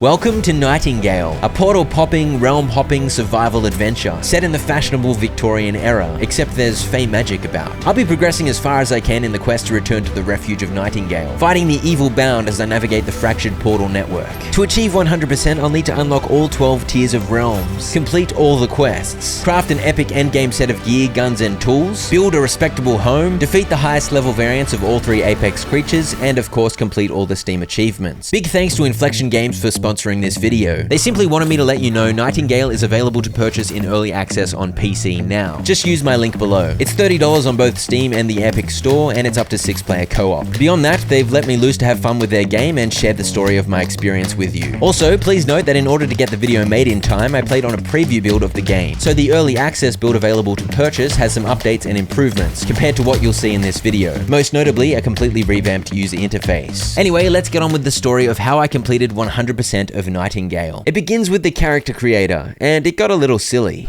Welcome to Nightingale, a portal-popping, realm-hopping survival adventure set in the fashionable Victorian era, except there's fey magic about. I'll be progressing as far as I can in the quest to return to the refuge of Nightingale, fighting the evil bound as I navigate the fractured portal network. To achieve 100%, I'll need to unlock all 12 tiers of realms, complete all the quests, craft an epic endgame set of gear, guns, and tools, build a respectable home, defeat the highest level variants of all 3 Apex creatures, and of course complete all the Steam achievements. Big thanks to Inflection Games for sponsoring this video. They simply wanted me to let you know Nightingale is available to purchase in early access on PC now. Just use my link below. It's $30 on both Steam and the Epic Store, and it's up to 6-player co-op. Beyond that, they've let me loose to have fun with their game and share the story of my experience with you. Also, please note that in order to get the video made in time, I played on a preview build of the game. So the early access build available to purchase has some updates and improvements compared to what you'll see in this video. Most notably, a completely revamped user interface. Anyway, let's get on with the story of how I completed 100% of Nightingale. It begins with the character creator, and it got a little silly.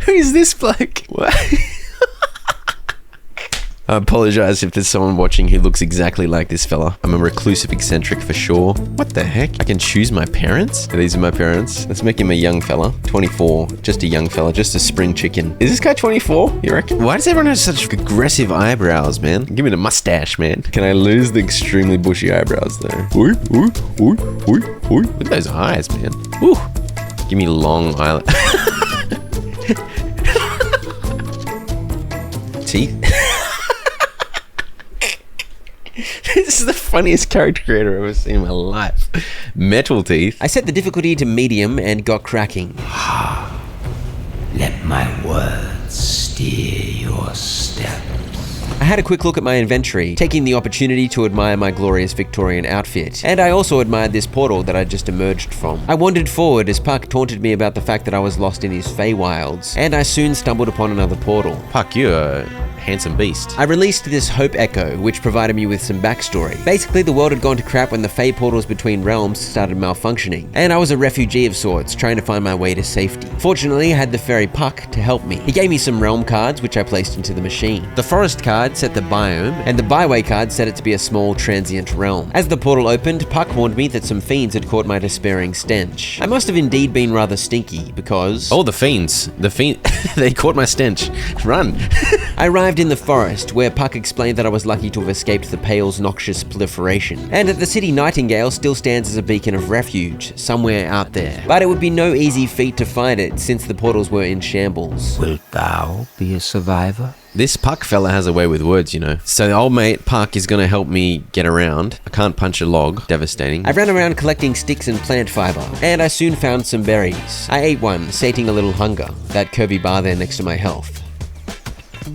Who is this bloke? What? I apologize if there's someone watching who looks exactly like this fella. I'm a reclusive eccentric for sure. What the heck? I can choose my parents? These are my parents. Let's make him a young fella. 24. Just a young fella. Just a spring chicken. Is this guy 24? You reckon? Why does everyone have such aggressive eyebrows, man? Give me the mustache, man. Can I lose the extremely bushy eyebrows, though? Ooh, ooh, ooh, ooh, ooh. Look at those eyes, man. Ooh. Give me long eyelash. Teeth. This is the funniest character creator I've ever seen in my life. Metal teeth. I set the difficulty to medium and got cracking. Let my words steer your steps. I had a quick look at my inventory, taking the opportunity to admire my glorious Victorian outfit. And I also admired this portal that I just emerged from. I wandered forward as Puck taunted me about the fact that I was lost in his Feywilds, and I soon stumbled upon another portal. Puck, you're a handsome beast. I released this Hope Echo, which provided me with some backstory. Basically, the world had gone to crap when the Fey portals between realms started malfunctioning, and I was a refugee of sorts, trying to find my way to safety. Fortunately, I had the fairy Puck to help me. He gave me some realm cards, which I placed into the machine. The forest card set the biome, and the byway card set it to be a small transient realm. As the portal opened, Puck warned me that some fiends had caught my despairing stench. I must have indeed been rather stinky, because... Oh, the fiends. They caught my stench. Run. I arrived in the forest, where Puck explained that I was lucky to have escaped the Pale's noxious proliferation, and that the city Nightingale still stands as a beacon of refuge, somewhere out there. But it would be no easy feat to find it, since the portals were in shambles. Wilt thou be a survivor? This Puck fella has a way with words, you know. So the old mate Puck is gonna help me get around. I can't punch a log. Devastating. I ran around collecting sticks and plant fiber, and I soon found some berries. I ate one, sating a little hunger, that curvy bar there next to my health.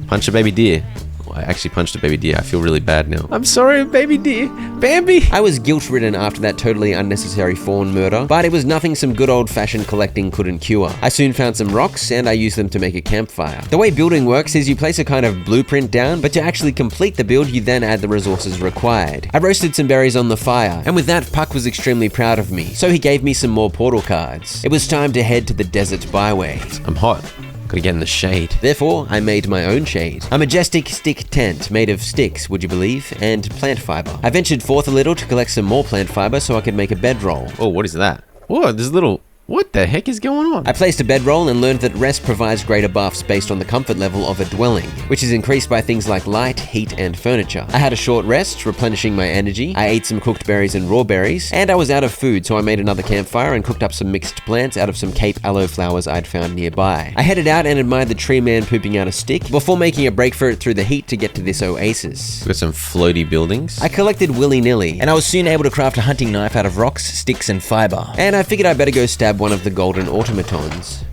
Punch a baby deer. I actually punched a baby deer. I feel really bad now. I'm sorry, baby deer. Bambi! I was guilt-ridden after that totally unnecessary fawn murder, but it was nothing some good old-fashioned collecting couldn't cure. I soon found some rocks, and I used them to make a campfire. The way building works is you place a kind of blueprint down, but to actually complete the build, you then add the resources required. I roasted some berries on the fire, and with that, Puck was extremely proud of me, so he gave me some more portal cards. It was time to head to the desert byway. I'm hot. Gotta get in the shade. Therefore, I made my own shade. A majestic stick tent made of sticks, would you believe, and plant fiber. I ventured forth a little to collect some more plant fiber so I could make a bedroll. Oh, what is that? Whoa, there's a little... What the heck is going on? I placed a bedroll and learned that rest provides greater buffs based on the comfort level of a dwelling, which is increased by things like light, heat, and furniture. I had a short rest, replenishing my energy. I ate some cooked berries and raw berries, and I was out of food, so I made another campfire and cooked up some mixed plants out of some Cape aloe flowers I'd found nearby. I headed out and admired the tree man pooping out a stick before making a break for it through the heat to get to this oasis. Got some floaty buildings. I collected willy-nilly, and I was soon able to craft a hunting knife out of rocks, sticks, and fiber. And I figured I'd better go stab one of the golden automatons.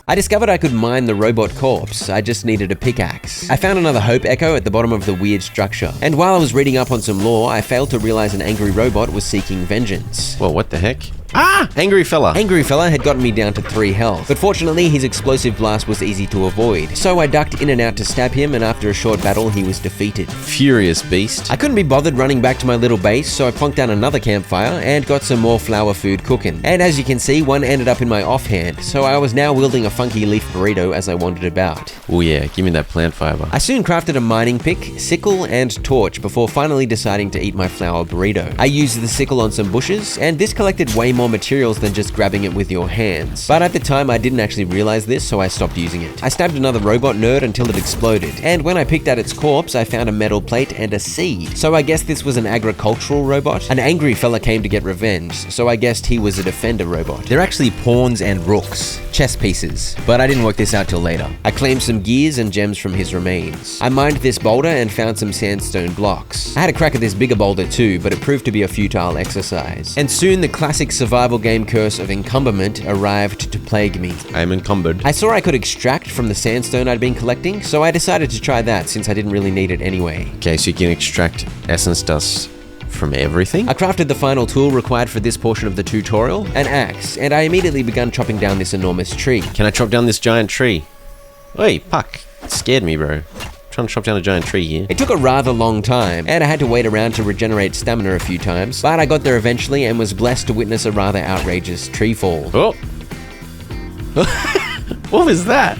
I discovered I could mine the robot corpse. I just needed a pickaxe. I found another Hope Echo at the bottom of the weird structure, and while I was reading up on some lore, I failed to realize an angry robot was seeking vengeance. Well, what the heck? Ah! Angry fella. Angry Fella had gotten me down to 3 health, but fortunately his explosive blast was easy to avoid, so I ducked in and out to stab him, and after a short battle he was defeated. Furious beast. I couldn't be bothered running back to my little base, so I plonked down another campfire and got some more flour food cooking. And as you can see, one ended up in my offhand, so I was now wielding a funky leaf burrito as I wandered about. Oh yeah, give me that plant fiber. I soon crafted a mining pick, sickle, and torch before finally deciding to eat my flour burrito. I used the sickle on some bushes, and this collected way more materials than just grabbing it with your hands. But at the time I didn't actually realize this, so I stopped using it. I stabbed another robot nerd until it exploded, and when I picked at its corpse, I found a metal plate and a seed. So I guess this was an agricultural robot. An angry fella came to get revenge, so I guessed he was a defender robot. They're actually pawns and rooks, chess pieces, but I didn't work this out till later. I claimed some gears and gems from his remains. I mined this boulder and found some sandstone blocks. I had a crack at this bigger boulder too, but it proved to be a futile exercise. And soon the classic survival game curse of encumberment arrived to plague me. I am encumbered. I saw I could extract from the sandstone I'd been collecting, so I decided to try that since I didn't really need it anyway. Okay, so you can extract essence dust from everything? I crafted the final tool required for this portion of the tutorial, an axe, and I immediately began chopping down this enormous tree. Can I chop down this giant tree? Hey, Puck. It scared me, bro. Trying to chop down a giant tree here. It took a rather long time, and I had to wait around to regenerate stamina a few times, but I got there eventually and was blessed to witness a rather outrageous tree fall. Oh! What was that?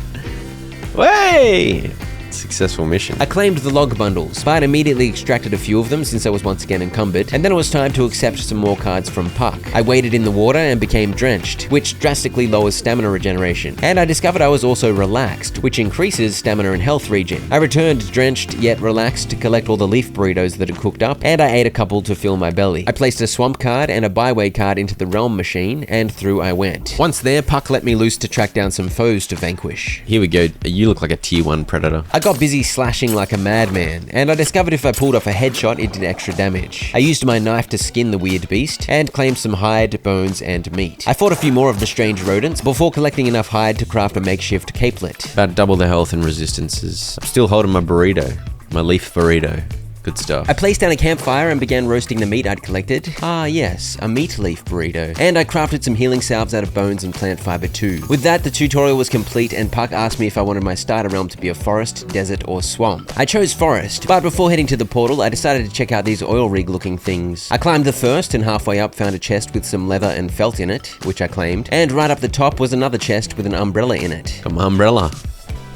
Way! Successful mission. I claimed the log bundles, but immediately extracted a few of them since I was once again encumbered, and then it was time to accept some more cards from Puck. I waded in the water and became drenched, which drastically lowers stamina regeneration, and I discovered I was also relaxed, which increases stamina and health regen. I returned drenched yet relaxed to collect all the leaf burritos that had cooked up, and I ate a couple to fill my belly. I placed a swamp card and a byway card into the realm machine, and through I went. Once there, Puck let me loose to track down some foes to vanquish. Here we go. You look like a tier 1 predator. I got busy slashing like a madman, and I discovered if I pulled off a headshot, it did extra damage. I used my knife to skin the weird beast, and claimed some hide, bones, and meat. I fought a few more of the strange rodents before collecting enough hide to craft a makeshift capelet. About double the health and resistances. I'm still holding my burrito. My leaf burrito. Good stuff. I placed down a campfire and began roasting the meat I'd collected. Ah yes, a meat leaf burrito. And I crafted some healing salves out of bones and plant fiber too. With that, the tutorial was complete, and Puck asked me if I wanted my starter realm to be a forest, desert, or swamp. I chose forest, but before heading to the portal, I decided to check out these oil rig looking things. I climbed the first, and halfway up found a chest with some leather and felt in it, which I claimed. And right up the top was another chest with an umbrella in it. Come on, umbrella.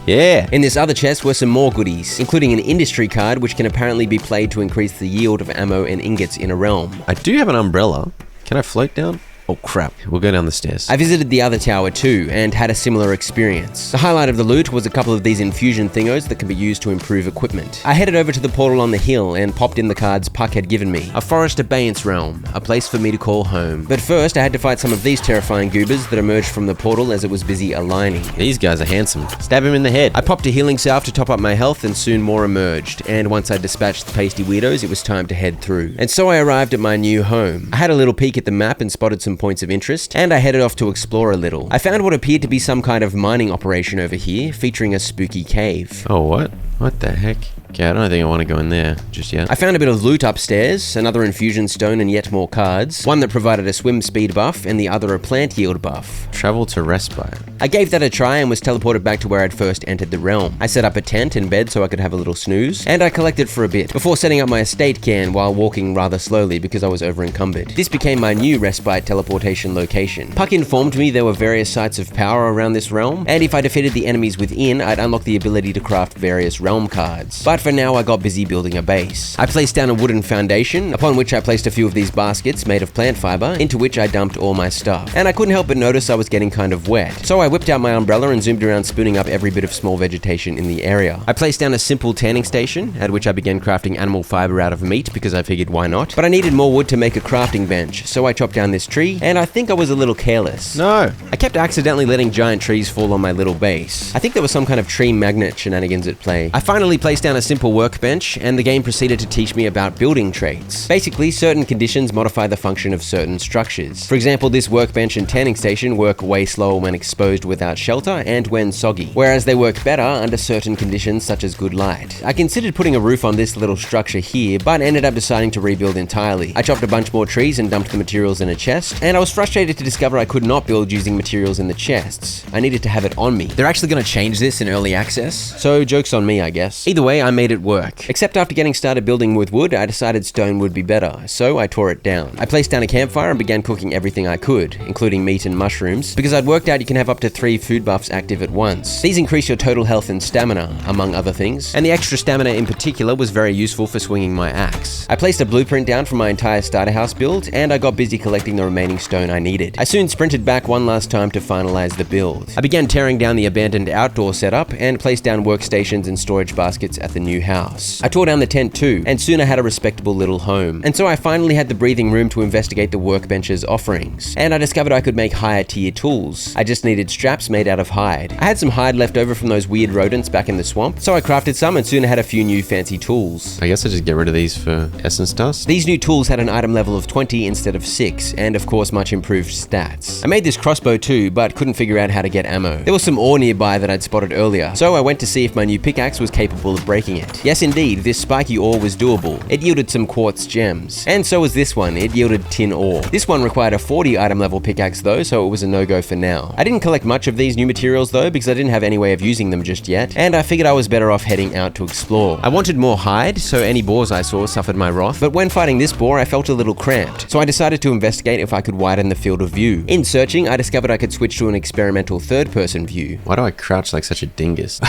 Yeah. In this other chest were some more goodies, including an industry card which can apparently be played to increase the yield of ammo and ingots in a realm. I do have an umbrella. Can I float down? Oh crap, we'll go down the stairs. I visited the other tower too, and had a similar experience. The highlight of the loot was a couple of these infusion thingos that can be used to improve equipment. I headed over to the portal on the hill and popped in the cards Puck had given me. A forest abeyance realm, a place for me to call home. But first I had to fight some of these terrifying goobers that emerged from the portal as it was busy aligning. These guys are handsome. Stab him in the head. I popped a healing salve to top up my health, and soon more emerged, and once I dispatched the pasty weirdos, it was time to head through. And so I arrived at my new home. I had a little peek at the map and spotted some points of interest, and I headed off to explore a little. I found what appeared to be some kind of mining operation over here, featuring a spooky cave. Oh, what? What the heck? Okay, I don't think I want to go in there just yet. I found a bit of loot upstairs, another infusion stone and yet more cards, one that provided a swim speed buff and the other a plant yield buff. Travel to respite. I gave that a try and was teleported back to where I'd first entered the realm. I set up a tent and bed so I could have a little snooze, and I collected for a bit, before setting up my estate cairn while walking rather slowly because I was over encumbered. This became my new respite teleportation location. Puck informed me there were various sites of power around this realm, and if I defeated the enemies within, I'd unlock the ability to craft various realm cards. But for now, I got busy building a base. I placed down a wooden foundation, upon which I placed a few of these baskets made of plant fiber, into which I dumped all my stuff. And I couldn't help but notice I was getting kind of wet. So I whipped out my umbrella and zoomed around, spooning up every bit of small vegetation in the area. I placed down a simple tanning station, at which I began crafting animal fiber out of meat because I figured why not. But I needed more wood to make a crafting bench, so I chopped down this tree, and I think I was a little careless. No. I kept accidentally letting giant trees fall on my little base. I think there was some kind of tree magnet shenanigans at play. I finally placed down a simple simple workbench, and the game proceeded to teach me about building traits. Basically, certain conditions modify the function of certain structures. For example, this workbench and tanning station work way slower when exposed without shelter and when soggy, whereas they work better under certain conditions such as good light. I considered putting a roof on this little structure here, but ended up deciding to rebuild entirely. I chopped a bunch more trees and dumped the materials in a chest, and I was frustrated to discover I could not build using materials in the chests. I needed to have it on me. They're actually going to change this in early access, so joke's on me, I guess. Either way, I made it work. Except after getting started building with wood, I decided stone would be better, so I tore it down. I placed down a campfire and began cooking everything I could, including meat and mushrooms, because I'd worked out you can have up to 3 food buffs active at once. These increase your total health and stamina, among other things, and the extra stamina in particular was very useful for swinging my axe. I placed a blueprint down for my entire starter house build, and I got busy collecting the remaining stone I needed. I soon sprinted back one last time to finalize the build. I began tearing down the abandoned outdoor setup and placed down workstations and storage baskets at the new house. I tore down the tent too, and soon I had a respectable little home. And so I finally had the breathing room to investigate the workbench's offerings, and I discovered I could make higher tier tools. I just needed straps made out of hide. I had some hide left over from those weird rodents back in the swamp, so I crafted some and soon I had a few new fancy tools. I guess I just get rid of these for essence dust. These new tools had an item level of 20 instead of 6, and of course much improved stats. I made this crossbow too, but couldn't figure out how to get ammo. There was some ore nearby that I'd spotted earlier, so I went to see if my new pickaxe was capable of breaking it. Yes indeed, this spiky ore was doable. It yielded some quartz gems. And so was this one, it yielded tin ore. This one required a 40 item level pickaxe though, so it was a no-go for now. I didn't collect much of these new materials though, because I didn't have any way of using them just yet, and I figured I was better off heading out to explore. I wanted more hide, so any boars I saw suffered my wrath, but when fighting this boar I felt a little cramped, so I decided to investigate if I could widen the field of view. In searching, I discovered I could switch to an experimental third-person view. Why do I crouch like such a dingus?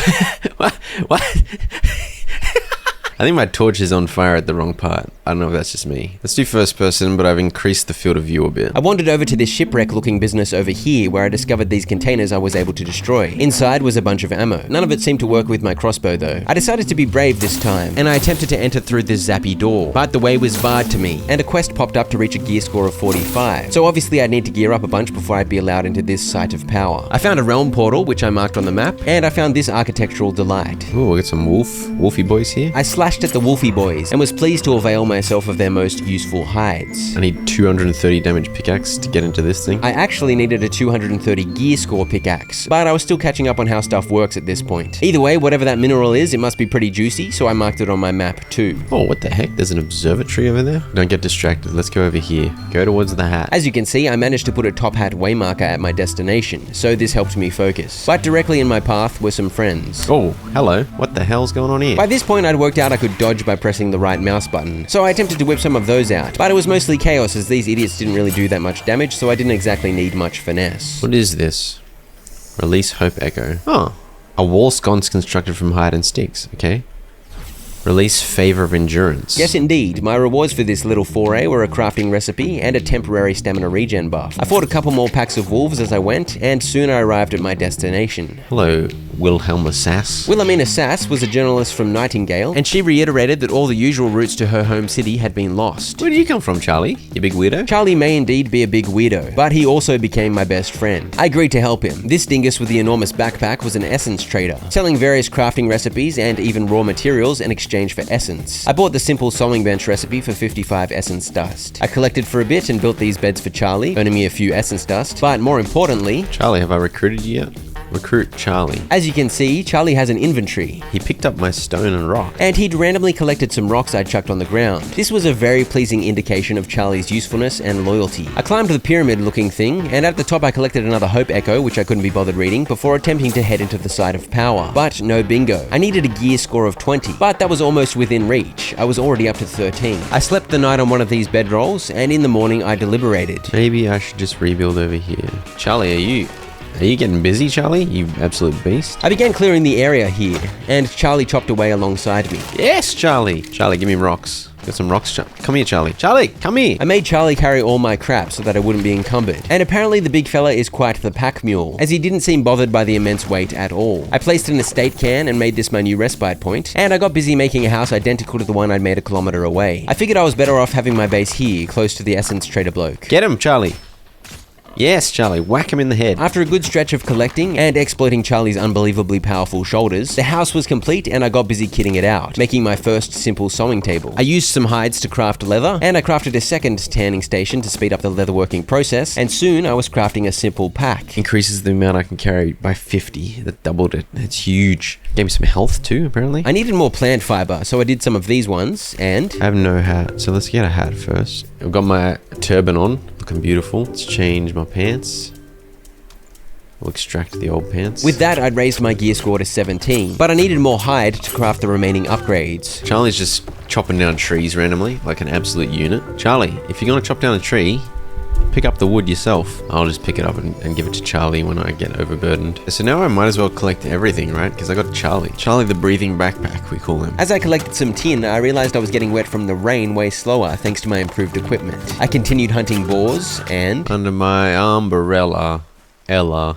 What? I think my torch is on fire at the wrong part. I don't know if that's just me. Let's do first person, but I've increased the field of view a bit. I wandered over to this shipwreck looking business over here where I discovered these containers I was able to destroy. Inside was a bunch of ammo. None of it seemed to work with my crossbow though. I decided to be brave this time, and I attempted to enter through this zappy door, but the way was barred to me, and a quest popped up to reach a gear score of 45. So obviously I'd need to gear up a bunch before I'd be allowed into this site of power. I found a realm portal, which I marked on the map, and I found this architectural delight. Ooh, we got some wolfy boys here. I slashed at the wolfy boys and was pleased to avail myself of their most useful hides. I need 230 damage pickaxe to get into this thing. I actually needed a 230 gear score pickaxe, but I was still catching up on how stuff works at this point. Either way, whatever that mineral is, it must be pretty juicy, so I marked it on my map too. Oh, what the heck? There's an observatory over there? Don't get distracted. Let's go over here. Go towards the hat. As you can see, I managed to put a top hat waymarker at my destination, so this helped me focus. But directly in my path were some friends. Oh, hello. What the hell's going on here? By this point, I'd worked out I could dodge by pressing the right mouse button, so I attempted to whip some of those out, but it was mostly chaos as these idiots didn't really do that much damage, so I didn't exactly need much finesse. What is this? Release Hope Echo. Oh, a wall sconce constructed from hide and sticks. Okay. Release Favor of Endurance. Yes indeed, my rewards for this little foray were a crafting recipe and a temporary stamina regen buff. I fought a couple more packs of wolves as I went, and soon I arrived at my destination. Hello, Wilhelma Sass. Wilhelmina Sass was a journalist from Nightingale, and she reiterated that all the usual routes to her home city had been lost. Where did you come from, Charlie? You big weirdo? Charlie may indeed be a big weirdo, but he also became my best friend. I agreed to help him. This dingus with the enormous backpack was an essence trader, selling various crafting recipes and even raw materials in exchange for essence. I bought the simple sewing bench recipe for 55 essence dust. I collected for a bit and built these beds for Charlie, earning me a few essence dust, but more importantly... Charlie, have I recruited you yet? Recruit Charlie. As you can see, Charlie has an inventory. He picked up my stone and rock. And he'd randomly collected some rocks I'd chucked on the ground. This was a very pleasing indication of Charlie's usefulness and loyalty. I climbed the pyramid-looking thing, and at the top I collected another Hope Echo, which I couldn't be bothered reading, before attempting to head into the site of power. But no bingo. I needed a gear score of 20, but that was almost within reach. I was already up to 13. I slept the night on one of these bedrolls, and in the morning I deliberated. Maybe I should just rebuild over here. Charlie, are you getting busy, Charlie? You absolute beast. I began clearing the area here, and Charlie chopped away alongside me. Yes, Charlie. Charlie, give me rocks. Got some rocks. Come here, Charlie. Charlie, come here. I made Charlie carry all my crap so that I wouldn't be encumbered. And apparently the big fella is quite the pack mule, as he didn't seem bothered by the immense weight at all. I placed an estate can and made this my new respite point, and I got busy making a house identical to the one I'd made a kilometer away. I figured I was better off having my base here, close to the essence trader bloke. Get him, Charlie. Yes, Charlie, whack him in the head. After a good stretch of collecting and exploiting Charlie's unbelievably powerful shoulders, the house was complete and I got busy kitting it out, making my first simple sewing table. I used some hides to craft leather, and I crafted a second tanning station to speed up the leatherworking process, and soon I was crafting a simple pack. Increases the amount I can carry by 50. That doubled it. It's huge. Gave me some health too, apparently. I needed more plant fiber, so I did some of these ones, and I have no hat, so let's get a hat first. I've got my turban on, looking beautiful. Let's change my pants. We'll extract the old pants. with that I'd raised my gear score to 17, but I needed more hide to craft the remaining upgrades. Charlie's just chopping down trees randomly, like an absolute unit. Charlie, if you're gonna chop down a tree, pick up the wood yourself. I'll just pick it up and give it to Charlie when I get overburdened. So now I might as well collect everything, right? Because I got Charlie. Charlie the breathing backpack, we call him. As I collected some tin, I realized I was getting wet from the rain way slower thanks to my improved equipment. I continued hunting boars and Under my umbrella, Ella,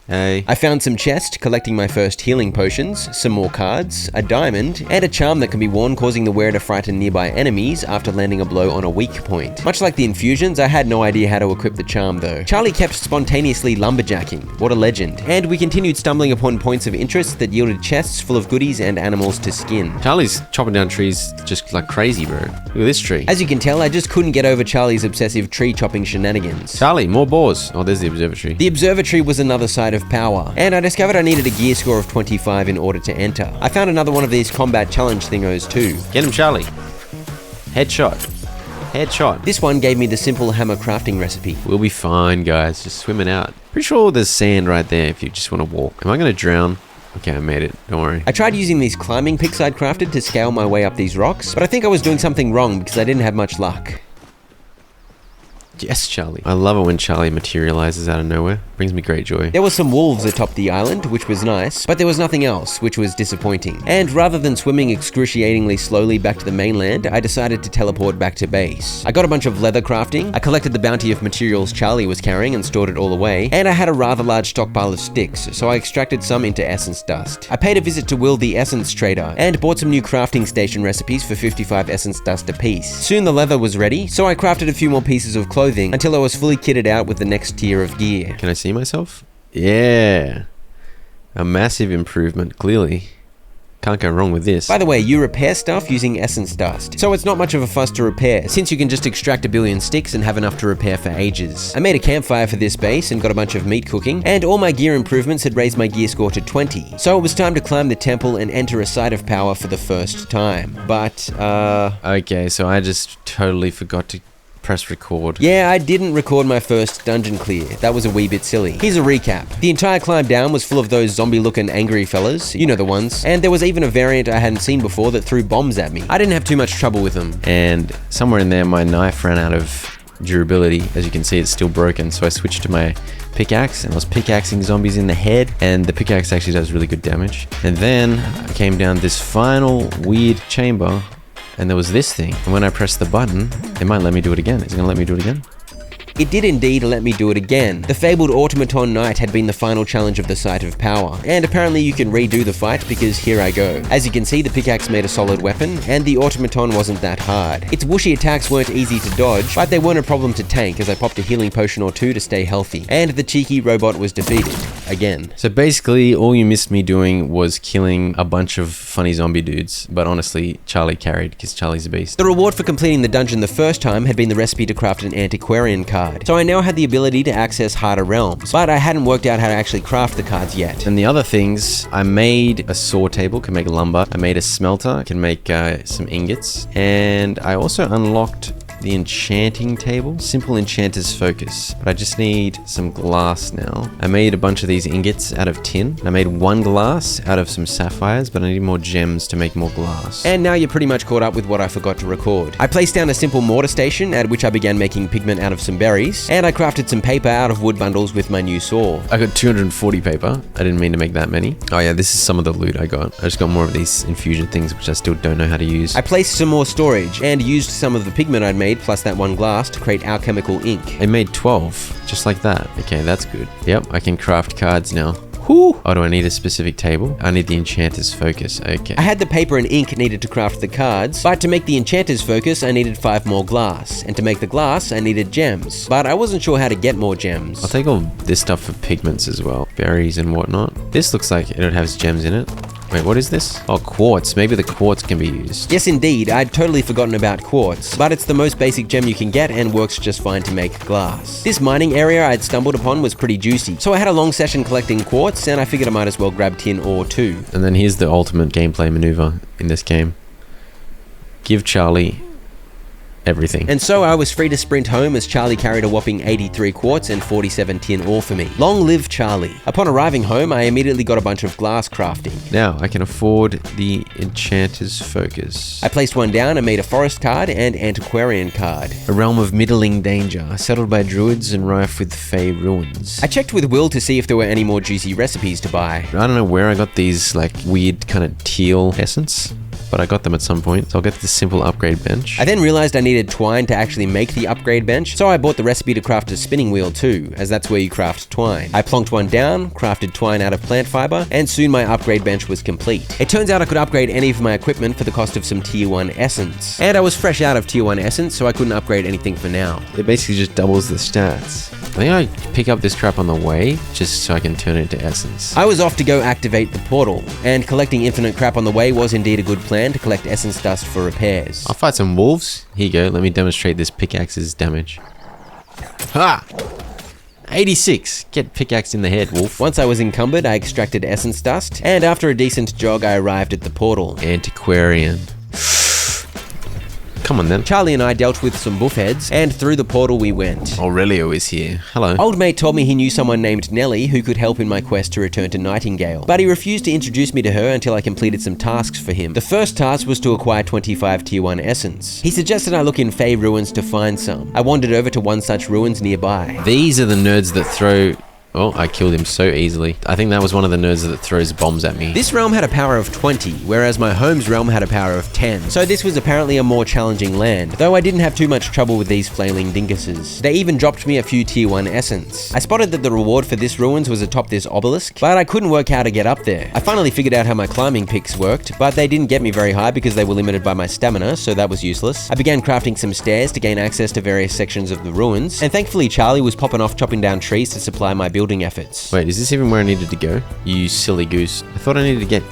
I found some chests, collecting my first healing potions, some more cards, a diamond, and a charm that can be worn, causing the wearer to frighten nearby enemies after landing a blow on a weak point. Much like the infusions, I had no idea how to equip the charm though. Charlie kept spontaneously lumberjacking, what a legend, and we continued stumbling upon points of interest that yielded chests full of goodies and animals to skin. Charlie's chopping down trees just like crazy, bro. Look at this tree. As you can tell, I just couldn't get over Charlie's obsessive tree chopping shenanigans. Charlie, more boars. Oh, there's the observatory. The observatory was another side of power, and I discovered I needed a gear score of 25 in order to enter. I found another one of these combat challenge thingos too. Get him, Charlie. Headshot. Headshot. This one gave me the simple hammer crafting recipe. We'll be fine, guys. Just swimming out. Pretty sure there's sand right there if you just want to walk. Am I going to drown? Okay, I made it. Don't worry. I tried using these climbing picks I'd crafted to scale my way up these rocks, but I think I was doing something wrong because I didn't have much luck. Yes, Charlie. I love it when Charlie materializes out of nowhere. Brings me great joy. There were some wolves atop the island, which was nice, but there was nothing else, which was disappointing. And rather than swimming excruciatingly slowly back to the mainland, I decided to teleport back to base. I got a bunch of leather crafting, I collected the bounty of materials Charlie was carrying and stored it all away, and I had a rather large stockpile of sticks, so I extracted some into essence dust. I paid a visit to Will the essence trader, and bought some new crafting station recipes for 55 essence dust apiece. Soon the leather was ready, so I crafted a few more pieces of clothing until I was fully kitted out with the next tier of gear. Can I see myself? Yeah. A massive improvement, clearly. Can't go wrong with this. By the way, you repair stuff using essence dust, so it's not much of a fuss to repair, since you can just extract a billion sticks and have enough to repair for ages. I made a campfire for this base and got a bunch of meat cooking, and all my gear improvements had raised my gear score to 20, so it was time to climb the temple and enter a site of power for the first time. But, Okay, so I just totally forgot to press record. yeah, I didn't record my first dungeon clear. That was a wee bit silly. Here's a recap. The entire climb down was full of those zombie-looking angry fellas, you know the ones, and there was even a variant I hadn't seen before that threw bombs at me. I didn't have too much trouble with them. And somewhere in there, my knife ran out of durability. As you can see, it's still broken, so I switched to my pickaxe and I was pickaxing zombies in the head, and the pickaxe actually does really good damage. And then I came down this final weird chamber, and there was this thing, and when I pressed the button, it might let me do it again. Is it gonna let me do it again? It did indeed let me do it again. The fabled automaton knight had been the final challenge of the Site of Power, and apparently you can redo the fight because here I go. As you can see, the pickaxe made a solid weapon, and the automaton wasn't that hard. Its whooshy attacks weren't easy to dodge, but they weren't a problem to tank as I popped a healing potion or two to stay healthy, and the cheeky robot was defeated. Again. So basically, all you missed me doing was killing a bunch of funny zombie dudes, but honestly, Charlie carried because Charlie's a beast. The reward for completing the dungeon the first time had been the recipe to craft an antiquarian card. So I now had the ability to access harder realms, but I hadn't worked out how to actually craft the cards yet. And the other things, I made a saw table, can make lumber. I made a smelter, can make some ingots. And I also unlocked the enchanting table, simple enchanter's focus, but I just need some glass now. I made a bunch of these ingots out of tin. I made one glass out of some sapphires, but I need more gems to make more glass. And now you're pretty much caught up with what I forgot to record. I placed down a simple mortar station at which I began making pigment out of some berries, and I crafted some paper out of wood bundles with my new saw. I got 240 paper. I didn't mean to make that many. Oh yeah, this is some of the loot I got. I just got more of these infusion things, which I still don't know how to use. I placed some more storage and used some of the pigment I'd made plus that one glass to create alchemical ink. I made 12, just like that. Okay, that's good. Yep, I can craft cards now. Whew. Oh, do I need a specific table? I need the enchanter's focus. Okay. I had the paper and ink needed to craft the cards, but to make the enchanter's focus, I needed 5 more glass, and to make the glass, I needed gems, but I wasn't sure how to get more gems. I'll take all this stuff for pigments as well. Berries and whatnot. This looks like it has gems in it. Wait, what is this? Oh, quartz. Maybe the quartz can be used. Yes, indeed. I'd totally forgotten about quartz, but it's the most basic gem you can get and works just fine to make glass. This mining area I'd stumbled upon was pretty juicy, so I had a long session collecting quartz, and I figured I might as well grab tin ore too. And then here's the ultimate gameplay maneuver in this game. Give Charlie everything. And so I was free to sprint home as Charlie carried a whopping 83 quartz and 47 tin ore for me. Long live Charlie. Upon arriving home, I immediately got a bunch of glass crafting. Now I can afford the enchanter's focus. I placed one down and made a forest card and antiquarian card. A realm of middling danger, settled by druids and rife with fey ruins. I checked with Will to see if there were any more juicy recipes to buy. I don't know where I got these like weird kind of teal essence, but I got them at some point, so I'll get this simple upgrade bench. I then realized I needed twine to actually make the upgrade bench, so I bought the recipe to craft a spinning wheel too, as that's where you craft twine. I plonked one down, crafted twine out of plant fiber, and soon my upgrade bench was complete. It turns out I could upgrade any of my equipment for the cost of some tier 1 essence. And I was fresh out of tier 1 essence, so I couldn't upgrade anything for now. It basically just doubles the stats. I think I pick up this crap on the way, just so I can turn it into essence. I was off to go activate the portal, and collecting infinite crap on the way was indeed a good plan to collect essence dust for repairs. I'll fight some wolves. Here you go, let me demonstrate this pickaxe's damage. Ha! 86! Get pickaxed in the head, wolf. Once I was encumbered, I extracted essence dust, and after a decent jog, I arrived at the portal. Antiquarian. Come on then. Charlie and I dealt with some buffheads, and through the portal we went. Aurelio is here. Hello. Old mate told me he knew someone named Nellie who could help in my quest to return to Nightingale, but he refused to introduce me to her until I completed some tasks for him. The first task was to acquire 25 tier 1 essence. He suggested I look in Fey ruins to find some. I wandered over to one such ruins nearby. These are the nerds that throw... Oh, I killed him so easily. I think that was one of the nerds that throws bombs at me. This realm had a power of 20, whereas my home's realm had a power of 10. So this was apparently a more challenging land, though I didn't have too much trouble with these flailing dinguses. They even dropped me a few tier 1 essence. I spotted that the reward for this ruins was atop this obelisk, but I couldn't work how to get up there. I finally figured out how my climbing picks worked, but they didn't get me very high because they were limited by my stamina, so that was useless. I began crafting some stairs to gain access to various sections of the ruins, and thankfully Charlie was popping off chopping down trees to supply my building efforts. Wait, is this even where I needed to go? You silly goose. I thought I needed to get...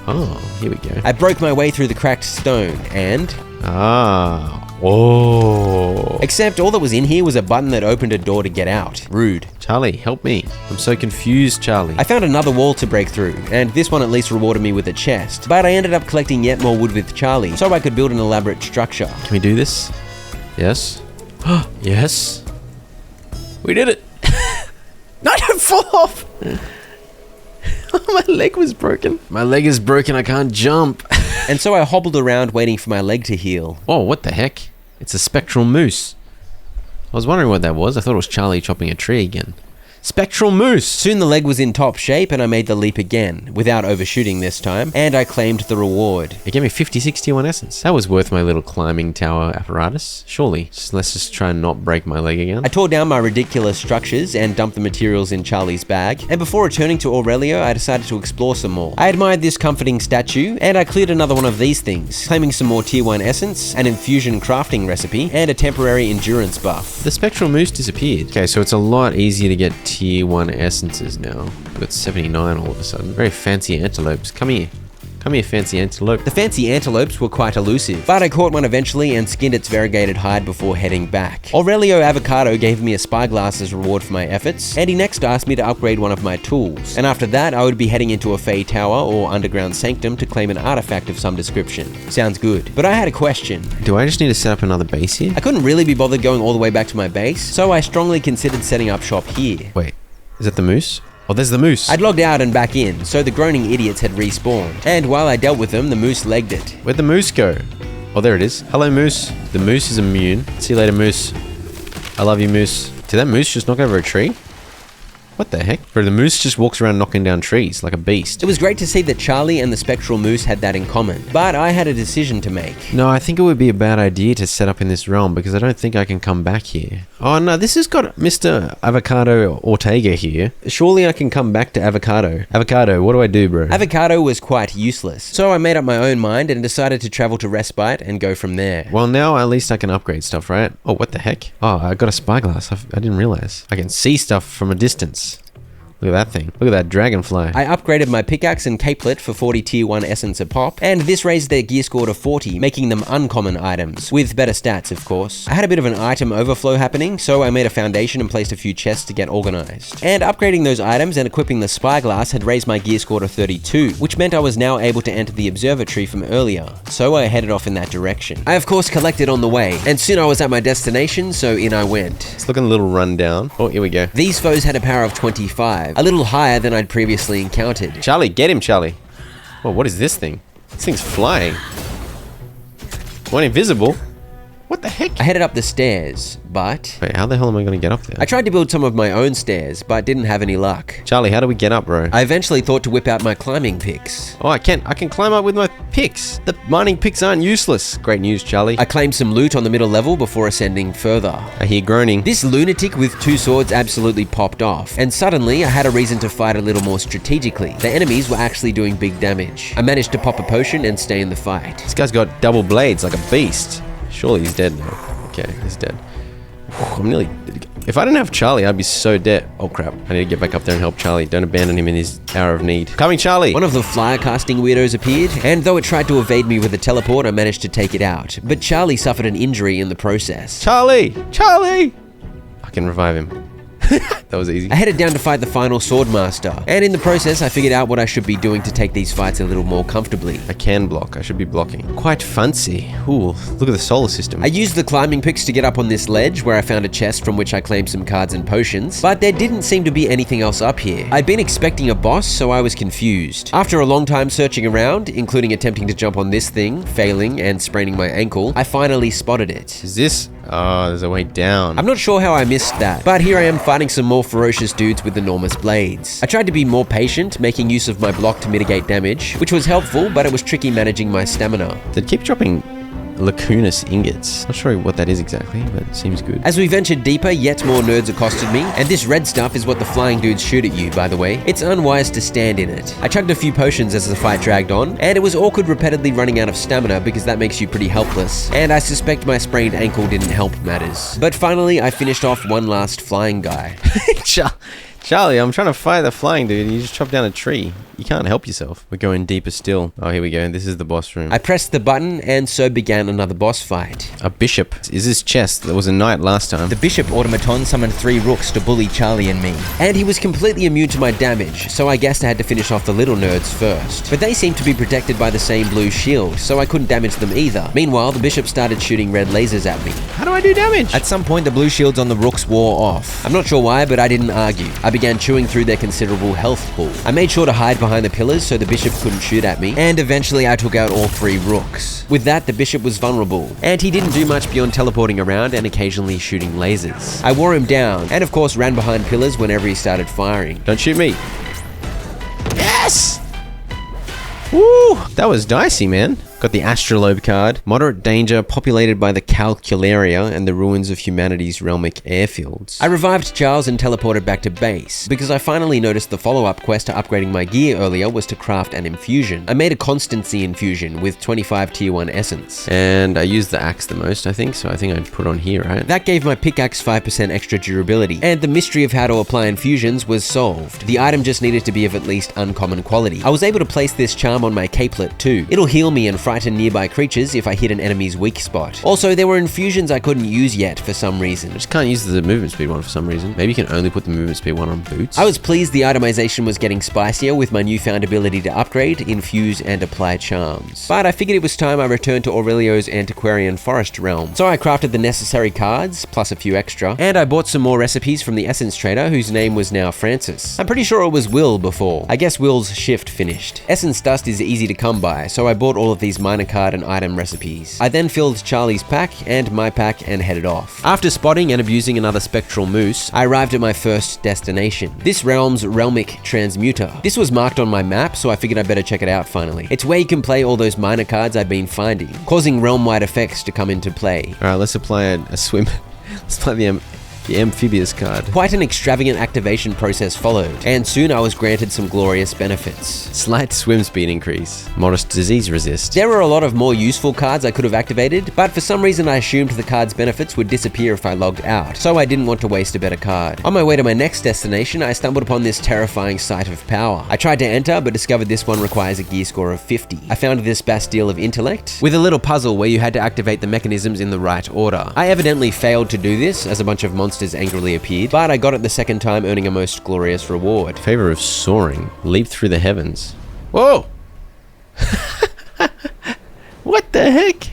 Oh, here we go. I broke my way through the cracked stone, and... Ah, whoa. Except all that was in here was a button that opened a door to get out. Rude. Charlie, help me. I'm so confused, Charlie. I found another wall to break through, and this one at least rewarded me with a chest, but I ended up collecting yet more wood with Charlie, so I could build an elaborate structure. Can we do this? Yes? Yes? We did it! No, don't fall off! My leg was broken. My leg is broken, I can't jump. And so I hobbled around waiting for my leg to heal. Oh, what the heck? It's a spectral moose. I was wondering what that was. I thought it was Charlie chopping a tree again. Spectral moose! Soon the leg was in top shape and I made the leap again, without overshooting this time, and I claimed the reward. It gave me 56 tier 1 essence. That was worth my little climbing tower apparatus, surely. Let's just try and not break my leg again. I tore down my ridiculous structures and dumped the materials in Charlie's bag, and before returning to Aurelio, I decided to explore some more. I admired this comforting statue, and I cleared another one of these things, claiming some more tier 1 essence, an infusion crafting recipe, and a temporary endurance buff. The spectral moose disappeared. Okay, so it's a lot easier to get tier 1 essences now. I've got 79 all of a sudden. Very fancy antelopes. Come here. Come here, fancy antelope. The fancy antelopes were quite elusive, but I caught one eventually and skinned its variegated hide before heading back. Aurelio Avocado gave me a spyglass as reward for my efforts, and he next asked me to upgrade one of my tools. And after that, I would be heading into a Fey Tower or underground sanctum to claim an artifact of some description. Sounds good. But I had a question. Do I just need to set up another base here? I couldn't really be bothered going all the way back to my base, so I strongly considered setting up shop here. Wait, is that the moose? Oh, there's the moose. I'd logged out and back in, so the groaning idiots had respawned. And while I dealt with them, the moose legged it. Where'd the moose go? Oh, there it is. Hello, moose. The moose is immune. See you later, moose. I love you, moose. Did that moose just knock over a tree? What the heck? Bro, the moose just walks around knocking down trees like a beast. It was great to see that Charlie and the spectral moose had that in common, but I had a decision to make. No, I think it would be a bad idea to set up in this realm because I don't think I can come back here. Oh no, this has got Mr. Avocado Ortega here. Surely I can come back to Avocado. Avocado, what do I do, bro? Avocado was quite useless, so I made up my own mind and decided to travel to Respite and go from there. Well, now at least I can upgrade stuff, right? Oh, what the heck? Oh, I got a spyglass. I didn't realize. I can see stuff from a distance. Look at that thing. Look at that dragonfly. I upgraded my pickaxe and capelet for 40 tier 1 essence a pop, and this raised their gear score to 40, making them uncommon items, with better stats of course. I had a bit of an item overflow happening, so I made a foundation and placed a few chests to get organized. And upgrading those items and equipping the spyglass had raised my gear score to 32, which meant I was now able to enter the observatory from earlier, so I headed off in that direction. I of course collected on the way, and soon I was at my destination, so in I went. It's looking a little run down. Oh, here we go. These foes had a power of 25, a little higher than I'd previously encountered. Charlie, get him, Charlie. Oh, what is this thing? This thing's flying. One invisible? What the heck? I headed up the stairs, but... Wait, how the hell am I going to get up there? I tried to build some of my own stairs, but didn't have any luck. Charlie, how do we get up, bro? I eventually thought to whip out my climbing picks. Oh, I can climb up with my picks. The mining picks aren't useless. Great news, Charlie. I claimed some loot on the middle level before ascending further. I hear groaning. This lunatic with 2 swords absolutely popped off, and suddenly I had a reason to fight a little more strategically. The enemies were actually doing big damage. I managed to pop a potion and stay in the fight. This guy's got double blades like a beast. Surely he's dead now. Okay, he's dead. I'm nearly... If I didn't have Charlie, I'd be so dead. Oh crap, I need to get back up there and help Charlie. Don't abandon him in his hour of need. Coming, Charlie! One of the flyer casting weirdos appeared, and though it tried to evade me with a teleport, I managed to take it out. But Charlie suffered an injury in the process. Charlie! Charlie! I can revive him. That was easy. I headed down to fight the final Swordmaster, and in the process I figured out what I should be doing to take these fights a little more comfortably. I can block, I should be blocking. Quite fancy. Ooh, look at the solar system. I used the climbing picks to get up on this ledge where I found a chest from which I claimed some cards and potions, but there didn't seem to be anything else up here. I'd been expecting a boss, so I was confused. After a long time searching around, including attempting to jump on this thing, failing, and spraining my ankle, I finally spotted it. Is this? Oh, there's a way down. I'm not sure how I missed that, but here I am fighting some more ferocious dudes with enormous blades. I tried to be more patient, making use of my block to mitigate damage, which was helpful, but it was tricky managing my stamina. They keep dropping lacunous ingots. Not sure what that is exactly, but it seems good. As we ventured deeper, yet more nerds accosted me, and this red stuff is what the flying dudes shoot at you, by the way. It's unwise to stand in it. I chugged a few potions as the fight dragged on, and it was awkward repeatedly running out of stamina because that makes you pretty helpless, and I suspect my sprained ankle didn't help matters. But finally, I finished off one last flying guy. Charlie, I'm trying to fight the flying dude and you just chop down a tree. You can't help yourself. We're going deeper still. Oh, here we go. This is the boss room. I pressed the button and so began another boss fight. A bishop. Is this chest? There was a knight last time. The bishop automaton summoned 3 rooks to bully Charlie and me. And he was completely immune to my damage, so I guessed I had to finish off the little nerds first. But they seemed to be protected by the same blue shield, so I couldn't damage them either. Meanwhile, the bishop started shooting red lasers at me. How do I do damage? At some point, the blue shields on the rooks wore off. I'm not sure why, but I didn't argue. I began chewing through their considerable health pool. I made sure to hide behind the pillars so the bishop couldn't shoot at me, and eventually I took out all 3 rooks. With that, the bishop was vulnerable, and he didn't do much beyond teleporting around and occasionally shooting lasers. I wore him down, and of course ran behind pillars whenever he started firing. Don't shoot me. Yes! Woo! That was dicey, man. Got the Astrolabe card. Moderate danger, populated by the Calcularia and the ruins of humanity's realmic airfields. I revived Charles and teleported back to base, because I finally noticed the follow-up quest to upgrading my gear earlier was to craft an infusion. I made a constancy infusion with 25 tier 1 essence. And I used the axe the most, I think, so I think I'd put on here, right? That gave my pickaxe 5% extra durability, and the mystery of how to apply infusions was solved. The item just needed to be of at least uncommon quality. I was able to place this charm on my capelet too. It'll heal me and frighten nearby creatures if I hit an enemy's weak spot. Also, there were infusions I couldn't use yet for some reason. I just can't use the movement speed one for some reason. Maybe you can only put the movement speed one on boots? I was pleased the itemization was getting spicier with my newfound ability to upgrade, infuse, and apply charms. But I figured it was time I returned to Aurelio's antiquarian forest realm. So I crafted the necessary cards, plus a few extra, and I bought some more recipes from the essence trader whose name was now Francis. I'm pretty sure it was Will before. I guess Will's shift finished. Essence dust is easy to come by, so I bought all of these these minor card and item recipes. I then filled Charlie's pack and my pack and headed off. After spotting and abusing another spectral moose, I arrived at my first destination, this realm's Realmic Transmuter. This was marked on my map, so I figured I'd better check it out finally. It's where you can play all those minor cards I've been finding, causing realm-wide effects to come into play. Alright, let's apply a swim. Let's play the amphibious card. Quite an extravagant activation process followed, and soon I was granted some glorious benefits. Slight swim speed increase. Modest disease resist. There were a lot of more useful cards I could have activated, but for some reason I assumed the card's benefits would disappear if I logged out, so I didn't want to waste a better card. On my way to my next destination, I stumbled upon this terrifying site of power. I tried to enter, but discovered this one requires a gear score of 50. I found this Bastille of Intellect, with a little puzzle where you had to activate the mechanisms in the right order. I evidently failed to do this, as a bunch of monsters angrily appeared, but I got it the second time, earning a most glorious reward. Favor of soaring. Leap through the heavens. Whoa! What the heck?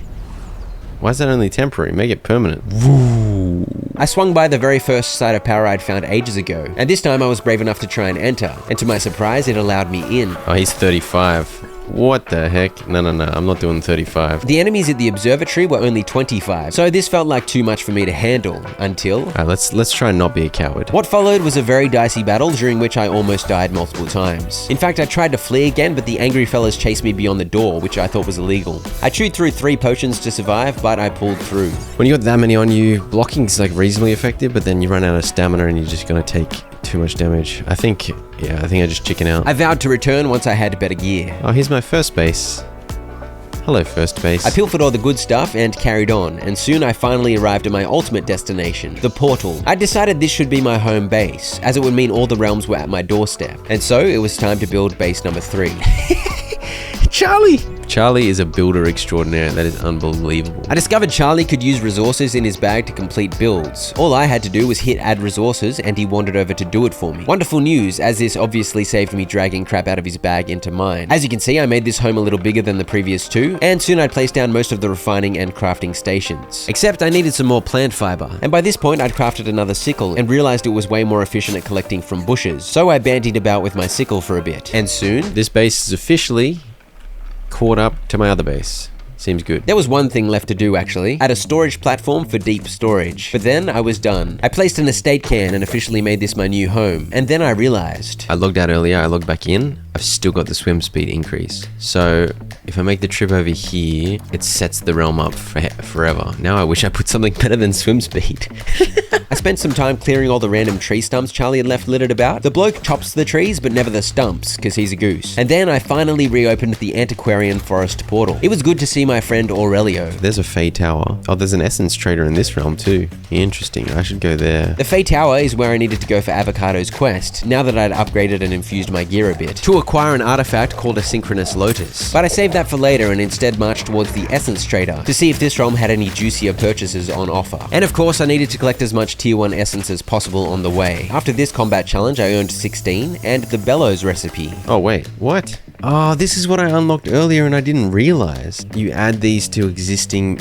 Why is that only temporary? Make it permanent. Woo. I swung by the very first site of power I'd found ages ago, and this time I was brave enough to try and enter, and to my surprise, it allowed me in. Oh, he's 35. What the heck? No, I'm not doing 35. The enemies at the observatory were only 25, so this felt like too much for me to handle, until... Alright, let's try and not be a coward. What followed was a very dicey battle during which I almost died multiple times. In fact, I tried to flee again, but the angry fellas chased me beyond the door, which I thought was illegal. I chewed through 3 potions to survive, but I pulled through. When you got that many on you, blocking's like reasonably effective, but then you run out of stamina and you're just gonna take too much damage. I think I just chicken out. I vowed to return once I had better gear. Oh, here's my first base. Hello, first base. I pilfered all the good stuff and carried on, and soon I finally arrived at my ultimate destination, the portal. I decided this should be my home base, as it would mean all the realms were at my doorstep. And so it was time to build base number 3. Charlie is a builder extraordinaire. That is unbelievable. I discovered Charlie could use resources in his bag to complete builds. All I had to do was hit add resources and he wandered over to do it for me. Wonderful news, as this obviously saved me dragging crap out of his bag into mine. As you can see, I made this home a little bigger than the previous 2, and soon I'd placed down most of the refining and crafting stations. Except I needed some more plant fiber, and by this point I'd crafted another sickle and realized it was way more efficient at collecting from bushes, so I bandied about with my sickle for a bit. And soon, this base is officially caught up to my other base. Seems good. There was one thing left to do actually, add a storage platform for deep storage. But then I was done. I placed an estate can and officially made this my new home. And then I realized... I logged out earlier, I logged back in. I've still got the swim speed increase. So if I make the trip over here, it sets the realm up for forever. Now I wish I put something better than swim speed. I spent some time clearing all the random tree stumps Charlie had left littered about. The bloke chops the trees, but never the stumps, because he's a goose. And then I finally reopened the Antiquarian Forest portal. It was good to see my friend Aurelio. There's a Fey Tower. Oh, there's an Essence Trader in this realm too. Interesting, I should go there. The Fey Tower is where I needed to go for Avocado's quest, now that I'd upgraded and infused my gear a bit, to acquire an artifact called a Synchronous Lotus. But I saved that for later and instead marched towards the Essence Trader to see if this realm had any juicier purchases on offer. And of course, I needed to collect as much tier 1 essence as possible on the way. After this combat challenge, I earned 16 and the Bellows recipe. Oh wait, what? Oh, this is what I unlocked earlier and I didn't realize. You add these to existing...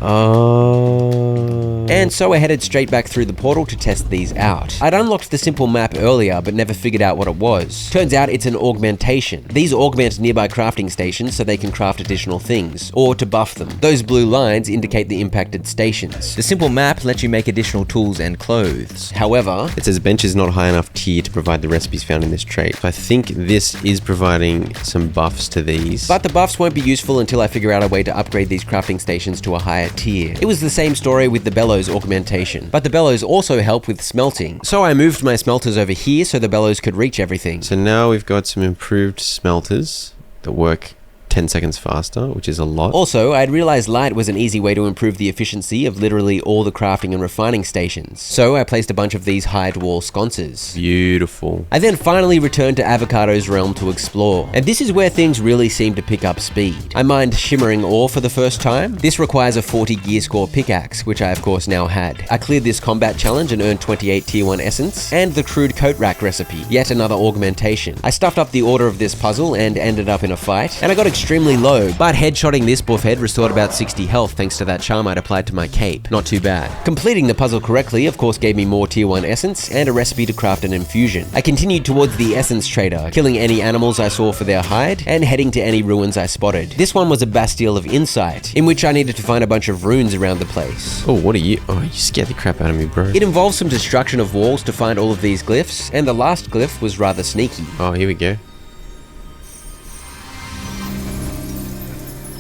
Oh. And so I headed straight back through the portal to test these out. I'd unlocked the simple map earlier, but never figured out what it was. Turns out it's an augmentation. These augment nearby crafting stations so they can craft additional things, or to buff them. Those blue lines indicate the impacted stations. The simple map lets you make additional tools and clothes. However, it says bench is not high enough tier to provide the recipes found in this trait. So I think this is providing some buffs to these. But the buffs won't be useful until I figure out a way to upgrade these crafting stations to a higher tier. It was the same story with the Bellows augmentation, but the Bellows also help with smelting. So I moved my smelters over here so the Bellows could reach everything. So now we've got some improved smelters that work 10 seconds faster, which is a lot. Also, I'd realized light was an easy way to improve the efficiency of literally all the crafting and refining stations. So I placed a bunch of these hide wall sconces. Beautiful. I then finally returned to Avocado's realm to explore. And this is where things really seem to pick up speed. I mined shimmering ore for the first time. This requires a 40 gear score pickaxe, which I of course now had. I cleared this combat challenge and earned 28 tier 1 essence, and the crude coat rack recipe, yet another augmentation. I stuffed up the order of this puzzle and ended up in a fight, and I got extremely low, but headshotting this buffhead restored about 60 health thanks to that charm I'd applied to my cape. Not too bad. Completing the puzzle correctly, of course, gave me more tier 1 essence and a recipe to craft an infusion. I continued towards the essence trader, killing any animals I saw for their hide, and heading to any ruins I spotted. This one was a Bastille of Insight, in which I needed to find a bunch of runes around the place. Oh, what are you? Oh, you scared the crap out of me, bro. It involves some destruction of walls to find all of these glyphs, and the last glyph was rather sneaky. Oh, here we go.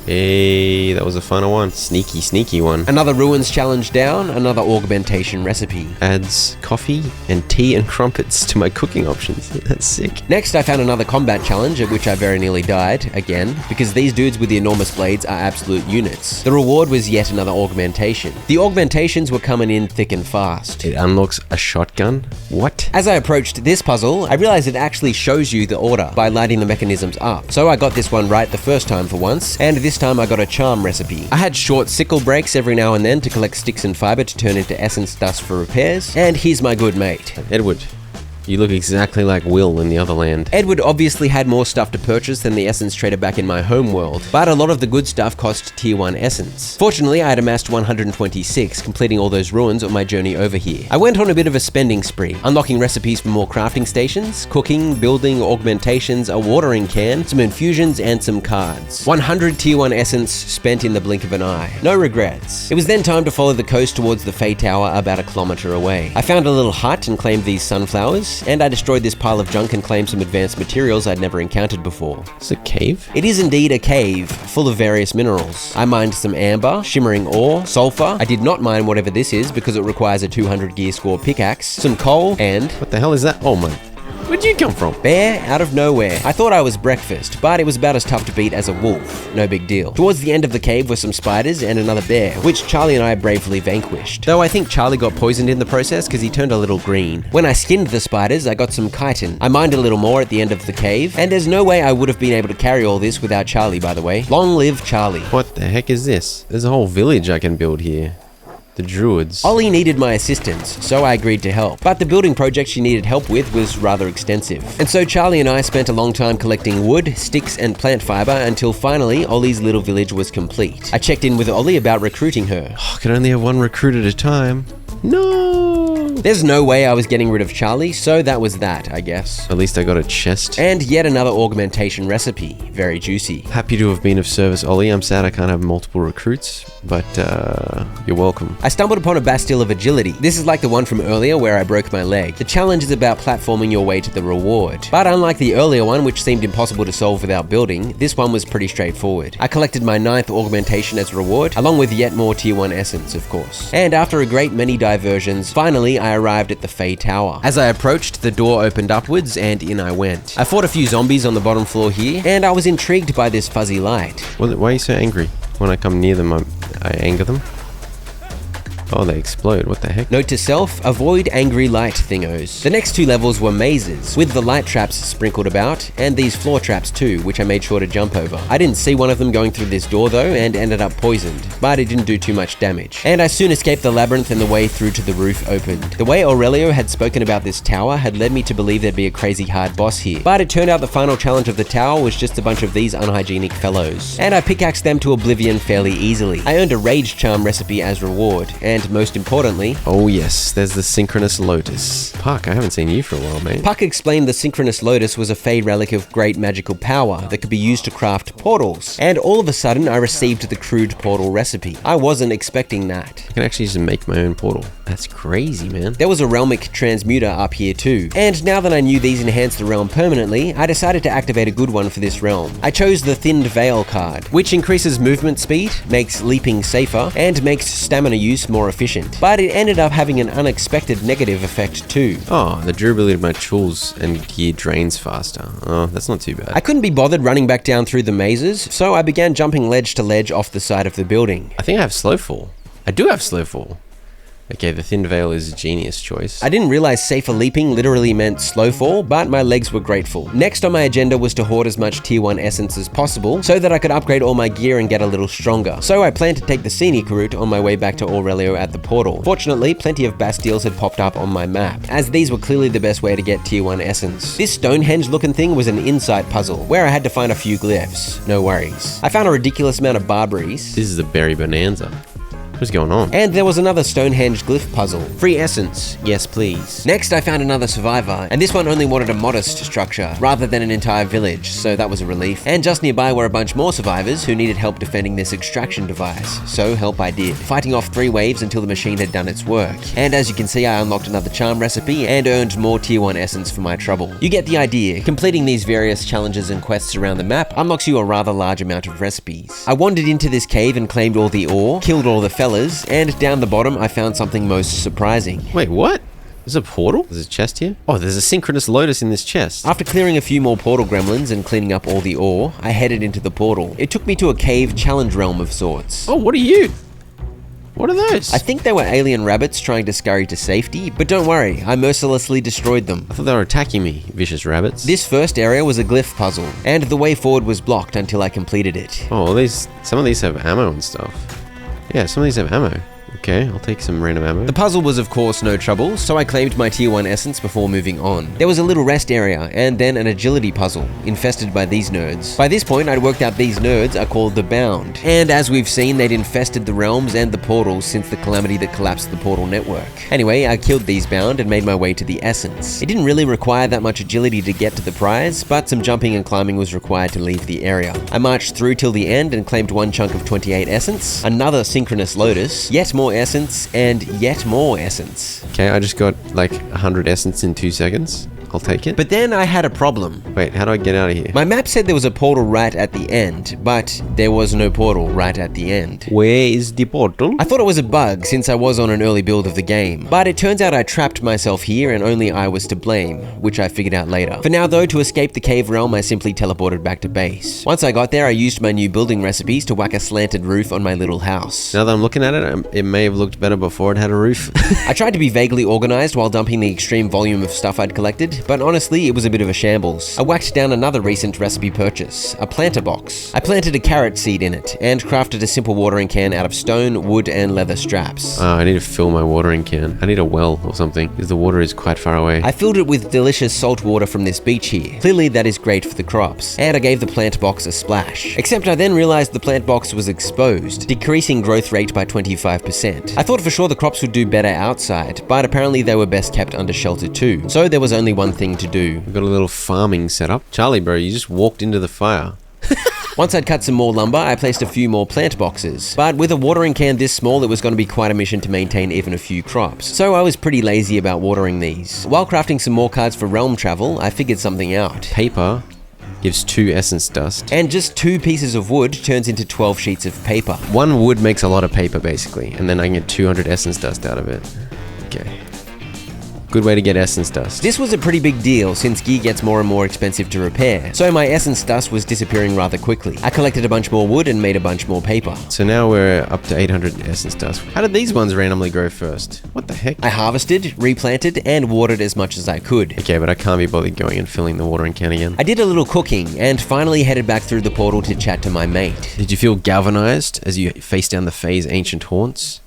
Hey, that was a funner one. Sneaky, sneaky one. Another ruins challenge down, another augmentation recipe. Adds coffee and tea and crumpets to my cooking options. That's sick. Next, I found another combat challenge at which I very nearly died, again, because these dudes with the enormous blades are absolute units. The reward was yet another augmentation. The augmentations were coming in thick and fast. It unlocks a shotgun? What? As I approached this puzzle, I realized it actually shows you the order by lighting the mechanisms up. So I got this one right the first time for once, and this time I got a charm recipe. I had short sickle breaks every now and then to collect sticks and fiber to turn into essence dust for repairs, and here's my good mate. Edward, you look exactly like Will in the other land. Edward obviously had more stuff to purchase than the essence trader back in my home world, but a lot of the good stuff cost tier 1 essence. Fortunately, I had amassed 126, completing all those ruins on my journey over here. I went on a bit of a spending spree, unlocking recipes for more crafting stations, cooking, building, augmentations, a watering can, some infusions, and some cards. 100 tier 1 essence spent in the blink of an eye. No regrets. It was then time to follow the coast towards the Fey Tower about a kilometer away. I found a little hut and claimed these sunflowers, and I destroyed this pile of junk and claimed some advanced materials I'd never encountered before. It's a cave? It is indeed a cave, full of various minerals. I mined some amber, shimmering ore, sulfur. I did not mine whatever this is because it requires a 200 gear score pickaxe, some coal, and... What the hell is that? Oh my... Where'd you come from? Bear out of nowhere. I thought I was breakfast, but it was about as tough to beat as a wolf. No big deal. Towards the end of the cave were some spiders and another bear, which Charlie and I bravely vanquished. Though I think Charlie got poisoned in the process because he turned a little green. When I skinned the spiders, I got some chitin. I mined a little more at the end of the cave, and there's no way I would have been able to carry all this without Charlie, by the way. Long live Charlie. What the heck is this? There's a whole village I can build here. The Druids. Ollie needed my assistance, so I agreed to help. But the building project she needed help with was rather extensive. And so Charlie and I spent a long time collecting wood, sticks, and plant fiber until finally Ollie's little village was complete. I checked in with Ollie about recruiting her. Oh, I can only have one recruit at a time. No! There's no way I was getting rid of Charlie, so that was that, I guess. At least I got a chest. And yet another augmentation recipe. Very juicy. Happy to have been of service, Ollie. I'm sad I can't have multiple recruits, but you're welcome. I stumbled upon a Bastille of Agility. This is like the one from earlier where I broke my leg. The challenge is about platforming your way to the reward. But unlike the earlier one, which seemed impossible to solve without building, this one was pretty straightforward. I collected my 9th augmentation as reward, along with yet more tier 1 essence, of course. And after a great many diversions, finally I arrived at the Fey Tower. As I approached, the door opened upwards and in I went. I fought a few zombies on the bottom floor here, and I was intrigued by this fuzzy light. Why are you so angry? When I come near them, I anger them? Oh, they explode. What the heck? Note to self, avoid angry light thingos. The next 2 levels were mazes, with the light traps sprinkled about, and these floor traps too, which I made sure to jump over. I didn't see one of them going through this door though, and ended up poisoned, but it didn't do too much damage. And I soon escaped the labyrinth and the way through to the roof opened. The way Aurelio had spoken about this tower had led me to believe there'd be a crazy hard boss here, but it turned out the final challenge of the tower was just a bunch of these unhygienic fellows. And I pickaxed them to oblivion fairly easily. I earned a rage charm recipe as reward, and most importantly... Oh yes, there's the Synchronous Lotus. Puck, I haven't seen you for a while, mate. Puck explained the Synchronous Lotus was a Fey relic of great magical power that could be used to craft portals. And all of a sudden, I received the crude portal recipe. I wasn't expecting that. I can actually just make my own portal. That's crazy, man. There was a realmic transmuter up here too. And now that I knew these enhanced the realm permanently, I decided to activate a good one for this realm. I chose the Thinned Veil card, which increases movement speed, makes leaping safer, and makes stamina use more efficient. But it ended up having an unexpected negative effect too. Oh, the durability of my tools and gear drains faster. Oh, that's not too bad. I couldn't be bothered running back down through the mazes, so I began jumping ledge to ledge off the side of the building. I think I have slow fall. I do have slow fall. Okay, the thin veil is a genius choice. I didn't realize safer leaping literally meant slow fall, but my legs were grateful. Next on my agenda was to hoard as much tier 1 essence as possible so that I could upgrade all my gear and get a little stronger. So I planned to take the scenic route on my way back to Aurelio at the portal. Fortunately, plenty of Bastilles had popped up on my map, as these were clearly the best way to get tier 1 essence. This Stonehenge looking thing was an insight puzzle, where I had to find a few glyphs. No worries. I found a ridiculous amount of barberries. This is a berry bonanza. What's going on? And there was another Stonehenge glyph puzzle. Free essence, yes please. Next I found another survivor, and this one only wanted a modest structure, rather than an entire village, so that was a relief. And just nearby were a bunch more survivors who needed help defending this extraction device, so help I did, fighting off 3 waves until the machine had done its work. And as you can see, I unlocked another charm recipe and earned more tier 1 essence for my trouble. You get the idea. Completing these various challenges and quests around the map unlocks you a rather large amount of recipes. I wandered into this cave and claimed all the ore, killed all the fellas, and down the bottom I found something most surprising. Wait, what? There's a portal? There's a chest here? Oh, there's a synchronous lotus in this chest. After clearing a few more portal gremlins and cleaning up all the ore, I headed into the portal. It took me to a cave challenge realm of sorts. Oh, what are you? What are those? I think they were alien rabbits trying to scurry to safety, but don't worry, I mercilessly destroyed them. I thought they were attacking me, vicious rabbits. This first area was a glyph puzzle, and the way forward was blocked until I completed it. Oh, well, some of these have ammo and stuff. Yeah, some of these have ammo. Okay, I'll take some random ammo. The puzzle was of course no trouble, so I claimed my tier 1 essence before moving on. There was a little rest area, and then an agility puzzle, infested by these nerds. By this point, I'd worked out these nerds are called the Bound. And as we've seen, they'd infested the realms and the portals since the calamity that collapsed the portal network. Anyway, I killed these Bound and made my way to the essence. It didn't really require that much agility to get to the prize, but some jumping and climbing was required to leave the area. I marched through till the end and claimed one chunk of 28 essence, another synchronous lotus, yet more essence, and yet more essence. Okay, I just got like 100 essence in 2 seconds. I'll take it. But then I had a problem. Wait, how do I get out of here? My map said there was a portal right at the end, but there was no portal right at the end. Where is the portal? I thought it was a bug since I was on an early build of the game, but it turns out I trapped myself here and only I was to blame, which I figured out later. For now though, to escape the cave realm, I simply teleported back to base. Once I got there, I used my new building recipes to whack a slanted roof on my little house. Now that I'm looking at it, it may have looked better before it had a roof. I tried to be vaguely organized while dumping the extreme volume of stuff I'd collected, but honestly, it was a bit of a shambles. I whacked down another recent recipe purchase, a planter box. I planted a carrot seed in it, and crafted a simple watering can out of stone, wood, and leather straps. I need to fill my watering can. I need a well or something, because the water is quite far away. I filled it with delicious salt water from this beach here. Clearly that is great for the crops. And I gave the plant box a splash. Except I then realized the plant box was exposed, decreasing growth rate by 25%. I thought for sure the crops would do better outside, but apparently they were best kept under shelter too. So there was only one thing to do. We've got a little farming setup. Charlie, bro, you just walked into the fire. Once I'd cut some more lumber, I placed a few more plant boxes. But with a watering can this small, it was going to be quite a mission to maintain even a few crops. So I was pretty lazy about watering these. While crafting some more cards for realm travel, I figured something out. Paper gives 2 essence dust. And just 2 pieces of wood turns into 12 sheets of paper. 1 wood makes a lot of paper, basically. And then I can get 200 essence dust out of it. Okay. Good way to get essence dust. This was a pretty big deal since gear gets more and more expensive to repair, so my essence dust was disappearing rather quickly. I collected a bunch more wood and made a bunch more paper. So now we're up to 800 essence dust. How did these ones randomly grow first? What the heck? I harvested, replanted, and watered as much as I could. Okay, but I can't be bothered going and filling the watering can again. I did a little cooking and finally headed back through the portal to chat to my mate. Did you feel galvanized as you faced down the Fae's ancient haunts?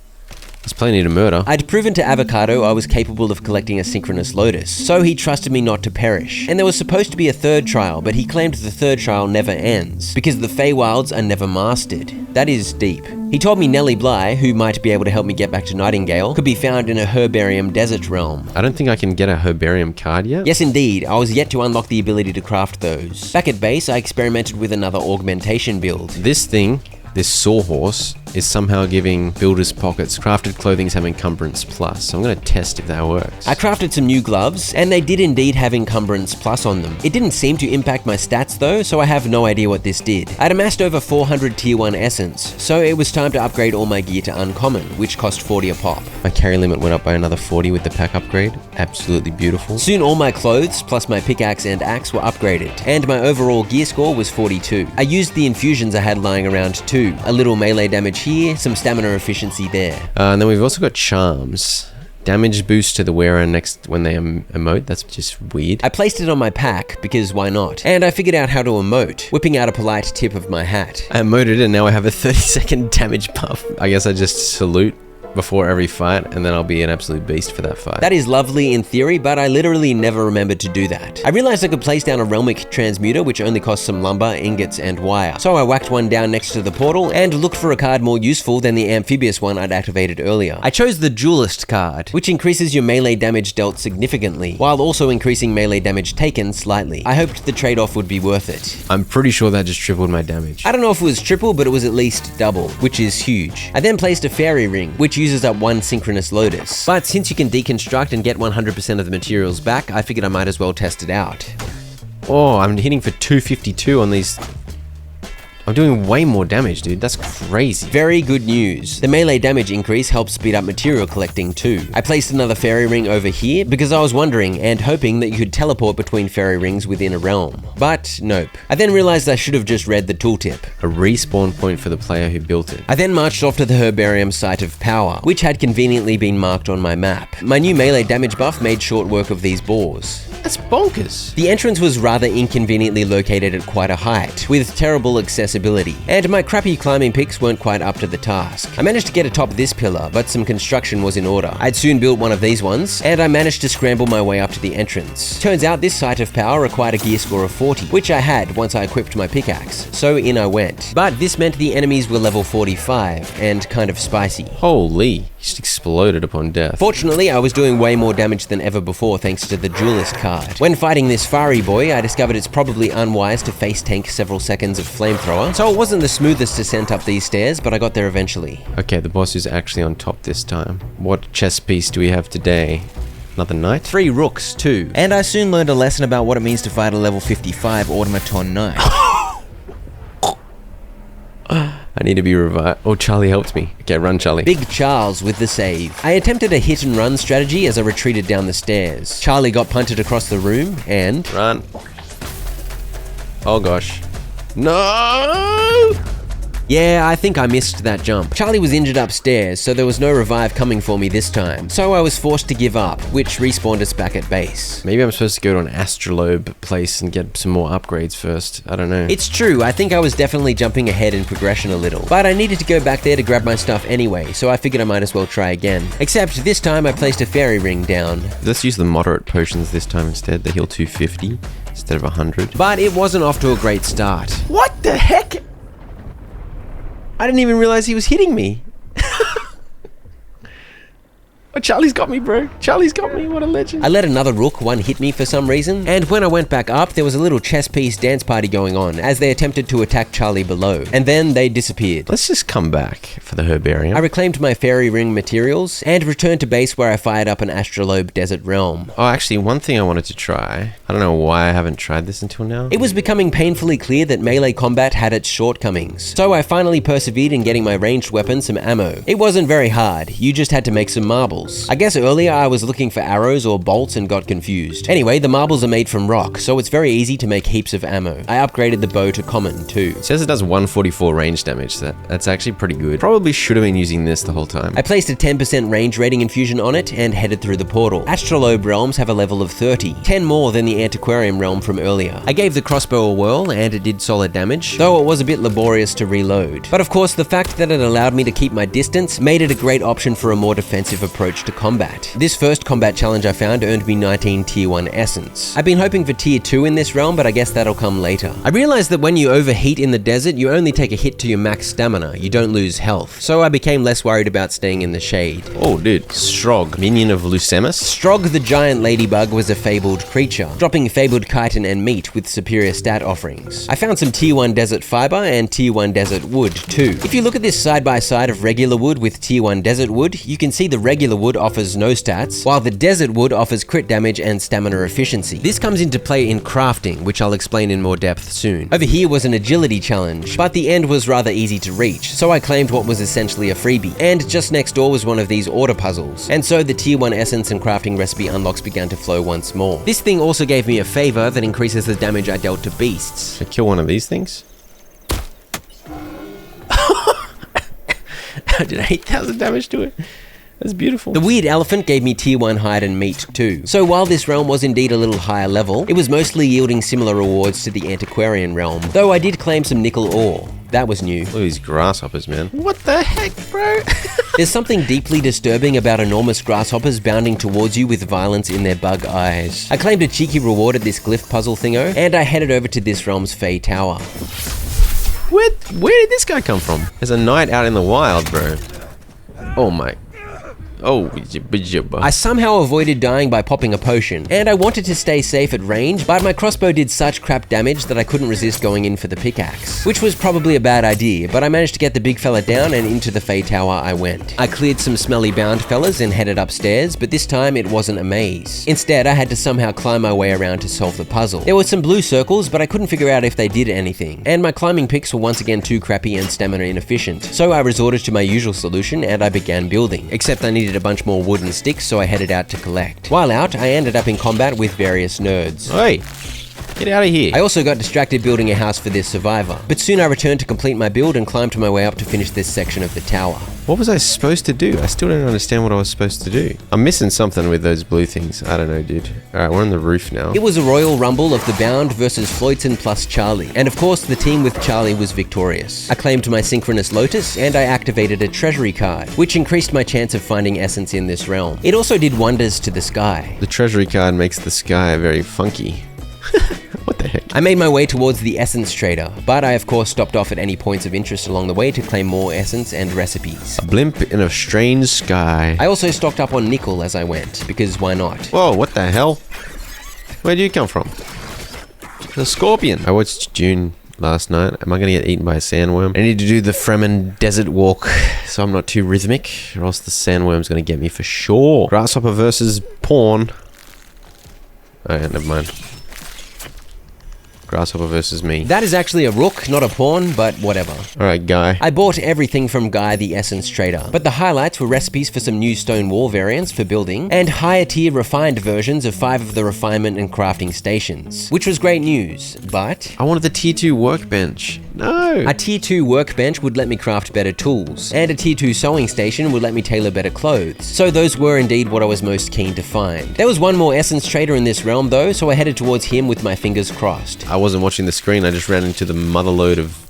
There's plenty to murder. I'd proven to Avocado I was capable of collecting a synchronous lotus, so he trusted me not to perish. And there was supposed to be a 3rd trial, but he claimed the 3rd trial never ends, because the Feywilds are never mastered. That is deep. He told me Nellie Bly, who might be able to help me get back to Nightingale, could be found in a herbarium desert realm. I don't think I can get a herbarium card yet. Yes indeed, I was yet to unlock the ability to craft those. Back at base, I experimented with another augmentation build. This sawhorse, is somehow giving builders pockets. Crafted clothing's have encumbrance plus, so I'm gonna test if that works. I crafted some new gloves, and they did indeed have encumbrance plus on them. It didn't seem to impact my stats though, so I have no idea what this did. I'd amassed over 400 tier 1 essence, so it was time to upgrade all my gear to uncommon, which cost 40 a pop. My carry limit went up by another 40 with the pack upgrade. Absolutely beautiful. Soon all my clothes, plus my pickaxe and axe were upgraded, and my overall gear score was 42. I used the infusions I had lying around too, too. A little melee damage here, some stamina efficiency there. And then we've also got charms. Damage boost to the wearer next when they emote. That's just weird. I placed it on my pack because why not? And I figured out how to emote, whipping out a polite tip of my hat. I emoted and now I have a 30-second damage buff. I guess I just salute before every fight, and then I'll be an absolute beast for that fight. That is lovely in theory, but I literally never remembered to do that. I realized I could place down a realmic transmuter, which only costs some lumber, ingots, and wire. So I whacked one down next to the portal and looked for a card more useful than the amphibious one I'd activated earlier. I chose the Duelist card, which increases your melee damage dealt significantly, while also increasing melee damage taken slightly. I hoped the trade-off would be worth it. I'm pretty sure that just tripled my damage. I don't know if it was triple, but it was at least double, which is huge. I then placed a fairy ring, which uses up one synchronous lotus. But since you can deconstruct and get 100% of the materials back, I figured I might as well test it out. Oh, I'm hitting for 252 on these. I'm doing way more damage, dude. That's crazy. Very good news. The melee damage increase helps speed up material collecting too. I placed another fairy ring over here because I was wondering and hoping that you could teleport between fairy rings within a realm. But nope. I then realized I should have just read the tooltip. A respawn point for the player who built it. I then marched off to the Herbarium Site of Power, which had conveniently been marked on my map. My new melee damage buff made short work of these boars. That's bonkers. The entrance was rather inconveniently located at quite a height, with terrible accessibility, and my crappy climbing picks weren't quite up to the task. I managed to get atop this pillar, but some construction was in order. I'd soon built one of these ones, and I managed to scramble my way up to the entrance. Turns out this Site of Power required a gear score of 40, which I had once I equipped my pickaxe, so in I went. But this meant the enemies were level 45, and kind of spicy. Holy, he just exploded upon death. Fortunately, I was doing way more damage than ever before thanks to the Duelist card. When fighting this fiery boy, I discovered it's probably unwise to face tank several seconds of flamethrower, so it wasn't the smoothest descent up these stairs, but I got there eventually. Okay, the boss is actually on top this time. What chess piece do we have today? Another knight? 3 rooks too. And I soon learned a lesson about what it means to fight a level 55 automaton knight. I need to be revived. Oh, Charlie helped me. Okay, run, Charlie. Big Charles with the save. I attempted a hit and run strategy as I retreated down the stairs. Charlie got punted across the room and... Run. Oh gosh. No! Yeah, I think I missed that jump. Charlie was injured upstairs, so there was no revive coming for me this time. So I was forced to give up, which respawned us back at base. Maybe I'm supposed to go to an astrolabe place and get some more upgrades first. I don't know. It's true, I think I was definitely jumping ahead in progression a little. But I needed to go back there to grab my stuff anyway, so I figured I might as well try again. Except this time I placed a fairy ring down. Let's use the moderate potions this time instead. They heal 250 instead of 100. But it wasn't off to a great start. What the heck? I didn't even realize he was hitting me. Oh, Charlie's got me, bro. Charlie's got me. What a legend. I let another rook one hit me for some reason, and when I went back up, there was a little chess piece dance party going on as they attempted to attack Charlie below, and then they disappeared. Let's just come back for the herbarium. I reclaimed my fairy ring materials and returned to base where I fired up an astrolabe desert realm. Oh, actually, one thing I wanted to try. I don't know why I haven't tried this until now. It was becoming painfully clear that melee combat had its shortcomings, so I finally persevered in getting my ranged weapon some ammo. It wasn't very hard, you just had to make some marbles. I guess earlier I was looking for arrows or bolts and got confused. Anyway, the marbles are made from rock, so it's very easy to make heaps of ammo. I upgraded the bow to common too. It says it does 144 range damage. That's actually pretty good. Probably should have been using this the whole time. I placed a 10% range rating infusion on it and headed through the portal. Astrolabe realms have a level of 30, 10 more than the Antiquarium realm from earlier. I gave the crossbow a whirl and it did solid damage, though it was a bit laborious to reload. But of course, the fact that it allowed me to keep my distance made it a great option for a more defensive approach to combat. This first combat challenge I found earned me 19 tier 1 essence. I've been hoping for tier 2 in this realm, but I guess that'll come later. I realized that when you overheat in the desert, you only take a hit to your max stamina, you don't lose health. So I became less worried about staying in the shade. Oh dude, Strog, minion of Lucemus. Strog the giant ladybug was a fabled creature, dropping fabled chitin and meat with superior stat offerings. I found some tier 1 desert fiber and tier 1 desert wood too. If you look at this side by side of regular wood with tier 1 desert wood, you can see the regular wood offers no stats, while the desert wood offers crit damage and stamina efficiency. This comes into play in crafting, which I'll explain in more depth soon. Over here was an agility challenge, but the end was rather easy to reach, so I claimed what was essentially a freebie. And just next door was one of these order puzzles, and so the tier 1 essence and crafting recipe unlocks began to flow once more. This thing also gave me a favor that increases the damage I dealt to beasts. Should I kill one of these things? I did 8,000 damage to it. That's beautiful. The weird elephant gave me tier 1 hide and meat too. So while this realm was indeed a little higher level, it was mostly yielding similar rewards to the antiquarian realm, though I did claim some nickel ore. That was new. Look at these grasshoppers, man. What the heck, bro? There's something deeply disturbing about enormous grasshoppers bounding towards you with violence in their bug eyes. I claimed a cheeky reward at this glyph puzzle thingo, and I headed over to this realm's Fey Tower. Where did this guy come from? There's a knight out in the wild, bro. Oh my. Oh, I somehow avoided dying by popping a potion, and I wanted to stay safe at range, but my crossbow did such crap damage that I couldn't resist going in for the pickaxe. Which was probably a bad idea, but I managed to get the big fella down and into the Fey Tower I went. I cleared some smelly bound fellas and headed upstairs, but this time it wasn't a maze. Instead, I had to somehow climb my way around to solve the puzzle. There were some blue circles, but I couldn't figure out if they did anything, and my climbing picks were once again too crappy and stamina inefficient. So I resorted to my usual solution and I began building, except I needed a bunch more wood and sticks, so I headed out to collect. While out, I ended up in combat with various nerds. Hey, get out of here. I also got distracted building a house for this survivor, but soon I returned to complete my build and climbed my way up to finish this section of the tower. What was I supposed to do? I still don't understand what I was supposed to do. I'm missing something with those blue things. I don't know, dude. Alright, we're on the roof now. It was a royal rumble of the Bound versus Floydson plus Charlie, and of course the team with Charlie was victorious. I claimed my synchronous lotus, and I activated a treasury card, which increased my chance of finding essence in this realm. It also did wonders to the sky. The treasury card makes the sky very funky. What the heck? I made my way towards the essence trader, but I of course stopped off at any points of interest along the way to claim more essence and recipes. A blimp in a strange sky. I also stocked up on nickel as I went, because why not? Whoa, what the hell? Where'd you come from? The scorpion. I watched June last night. Am I gonna get eaten by a sandworm? I need to do the Fremen desert walk so I'm not too rhythmic, or else the sandworm's gonna get me for sure. Grasshopper versus pawn. Oh yeah, never mind. Grasshopper versus me. That is actually a rook, not a pawn, but whatever. Alright, Guy. I bought everything from Guy the Essence Trader, but the highlights were recipes for some new stone wall variants for building, and higher tier refined versions of 5 of the refinement and crafting stations, which was great news, but I wanted the tier 2 workbench. No! a tier 2 workbench would let me craft better tools, and a tier 2 sewing station would let me tailor better clothes, so those were indeed what I was most keen to find. There was one more Essence Trader in this realm though, so I headed towards him with my fingers crossed. I wasn't watching the screen, I just ran into the motherload of...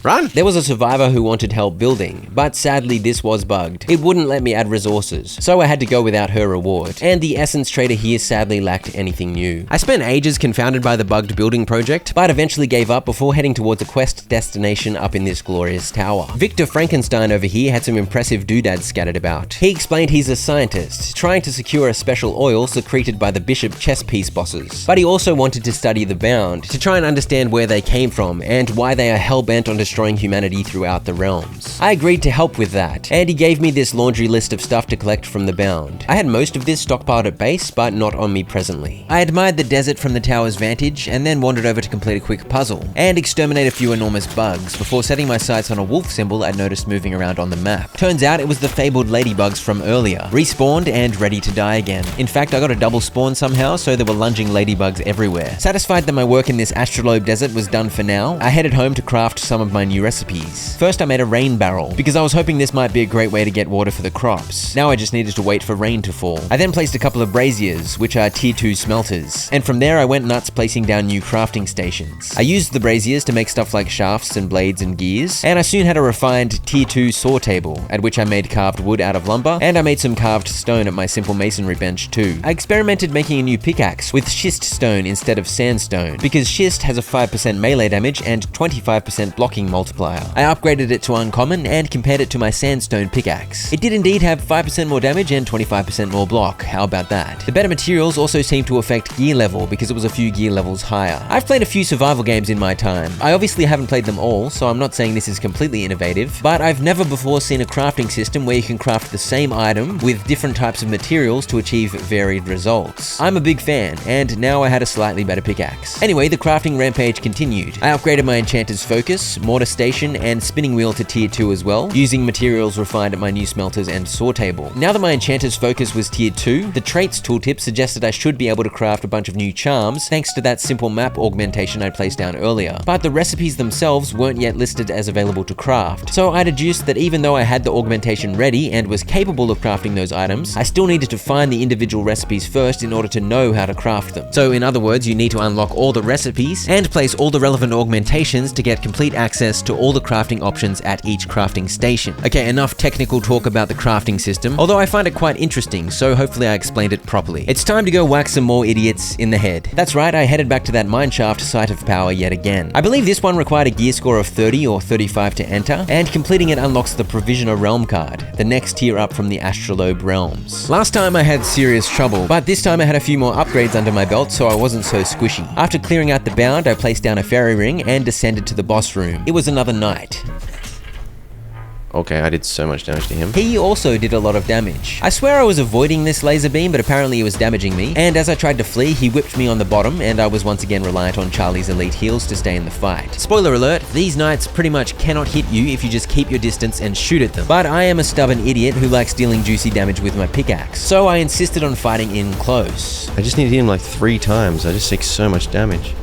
Run! There was a survivor who wanted help building, but sadly this was bugged. It wouldn't let me add resources, so I had to go without her reward, and the Essence Trader here sadly lacked anything new. I spent ages confounded by the bugged building project, but eventually gave up before heading towards a quest destination up in this glorious tower. Victor Frankenstein over here had some impressive doodads scattered about. He explained he's a scientist, trying to secure a special oil secreted by the bishop chess piece bosses, but he also wanted to study the Bound, to try and understand where they came from, and why they are hell-bent on destroying humanity throughout the realms. I agreed to help with that, and he gave me this laundry list of stuff to collect from the Bound. I had most of this stockpiled at base, but not on me presently. I admired the desert from the tower's vantage, and then wandered over to complete a quick puzzle, and exterminate a few enormous bugs, before setting my sights on a wolf symbol I'd noticed moving around on the map. Turns out it was the fabled ladybugs from earlier, respawned and ready to die again. In fact, I got a double spawn somehow, so there were lunging ladybugs everywhere. Satisfied that my work in this astrolabe desert was done for now, I headed home to craft some of my new recipes. First I made a rain barrel, because I was hoping this might be a great way to get water for the crops. Now I just needed to wait for rain to fall. I then placed a couple of braziers, which are tier 2 smelters, and from there I went nuts placing down new crafting stations. I used the braziers to make stuff like shafts and blades and gears, and I soon had a refined tier 2 saw table, at which I made carved wood out of lumber, and I made some carved stone at my simple masonry bench too. I experimented making a new pickaxe with schist stone instead of sandstone, because schist has a 5% melee damage and 25% blocking multiplier. I upgraded it to uncommon and compared it to my sandstone pickaxe. It did indeed have 5% more damage and 25% more block. How about that? The better materials also seemed to affect gear level because it was a few gear levels higher. I've played a few survival games in my time. I obviously haven't played them all, so I'm not saying this is completely innovative, but I've never before seen a crafting system where you can craft the same item with different types of materials to achieve varied results. I'm a big fan, and now I had a slightly better pickaxe. Anyway, the crafting rampage continued. I upgraded my enchanter's focus, more mortar station and spinning wheel to tier 2 as well, using materials refined at my new smelters and saw table. Now that my enchanter's focus was tier 2, the traits tooltip suggested I should be able to craft a bunch of new charms thanks to that simple map augmentation I placed down earlier. But the recipes themselves weren't yet listed as available to craft, so I deduced that even though I had the augmentation ready and was capable of crafting those items, I still needed to find the individual recipes first in order to know how to craft them. So in other words, you need to unlock all the recipes and place all the relevant augmentations to get complete access to all the crafting options at each crafting station. Okay, enough technical talk about the crafting system, although I find it quite interesting, so hopefully I explained it properly. It's time to go whack some more idiots in the head. That's right, I headed back to that mineshaft site of power yet again. I believe this one required a gear score of 30 or 35 to enter, and completing it unlocks the Provisioner Realm card, the next tier up from the Astrolabe realms. Last time I had serious trouble, but this time I had a few more upgrades under my belt, so I wasn't so squishy. After clearing out the bound, I placed down a fairy ring and descended to the boss room. It was another night. Okay, I did so much damage to him. He also did a lot of damage. I swear I was avoiding this laser beam, but apparently it was damaging me, and as I tried to flee, he whipped me on the bottom, and I was once again reliant on Charlie's elite heals to stay in the fight. Spoiler alert, these knights pretty much cannot hit you if you just keep your distance and shoot at them, but I am a stubborn idiot who likes dealing juicy damage with my pickaxe, so I insisted on fighting in close. I just need to hit him like 3 times. I just take so much damage.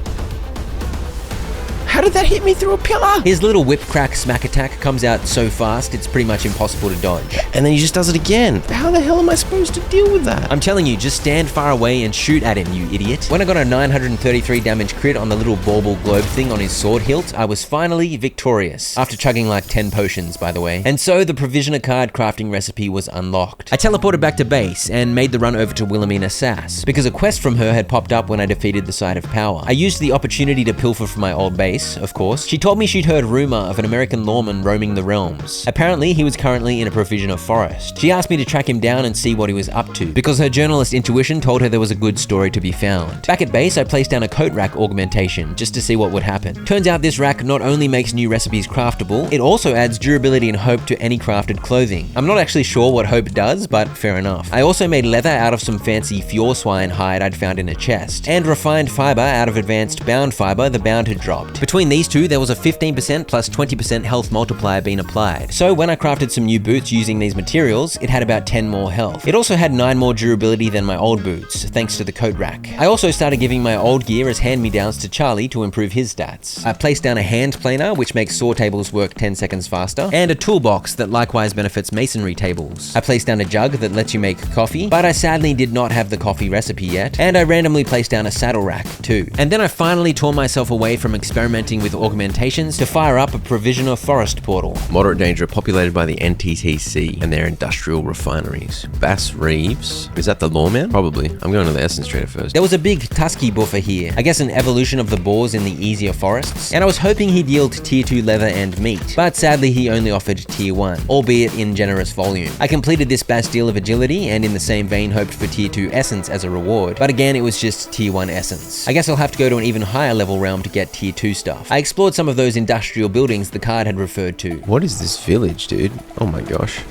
How did that hit me through a pillar? His little whip crack smack attack comes out so fast, it's pretty much impossible to dodge. And then he just does it again. How the hell am I supposed to deal with that? I'm telling you, just stand far away and shoot at him, you idiot. When I got a 933 damage crit on the little bauble globe thing on his sword hilt, I was finally victorious. After chugging like 10 potions, by the way. And so the Provisioner card crafting recipe was unlocked. I teleported back to base and made the run over to Wilhelmina Sass, because a quest from her had popped up when I defeated the Site of Power. I used the opportunity to pilfer from my old base, of course. She told me she'd heard rumor of an American lawman roaming the realms. Apparently, he was currently in a Provisioner forest. She asked me to track him down and see what he was up to, because her journalist intuition told her there was a good story to be found. Back at base, I placed down a coat rack augmentation, just to see what would happen. Turns out this rack not only makes new recipes craftable, it also adds durability and hope to any crafted clothing. I'm not actually sure what hope does, but fair enough. I also made leather out of some fancy fjord swine hide I'd found in a chest, and refined fiber out of advanced bound fiber the bound had dropped. Between these two, there was a 15% plus 20% health multiplier being applied. So when I crafted some new boots using these materials, it had about 10 more health. It also had 9 more durability than my old boots, thanks to the coat rack. I also started giving my old gear as hand-me-downs to Charlie to improve his stats. I placed down a hand planer, which makes saw tables work 10 seconds faster, and a toolbox that likewise benefits masonry tables. I placed down a jug that lets you make coffee, but I sadly did not have the coffee recipe yet, and I randomly placed down a saddle rack too. And then I finally tore myself away from experimenting with augmentations to fire up a Provisioner forest portal. Moderate danger, populated by the NTTC and their industrial refineries. Bass Reeves? Is that the lawman? Probably. I'm going to the Essence Trader first. There was a big tusky buffer here, I guess an evolution of the boars in the easier forests, and I was hoping he'd yield tier 2 leather and meat, but sadly he only offered tier 1, albeit in generous volume. I completed this Bastille of Agility, and in the same vein hoped for tier 2 essence as a reward, but again it was just tier 1 essence. I guess I'll have to go to an even higher level realm to get tier 2 stuff. I explored some of those industrial buildings the card had referred to. What is this village, dude? Oh my gosh.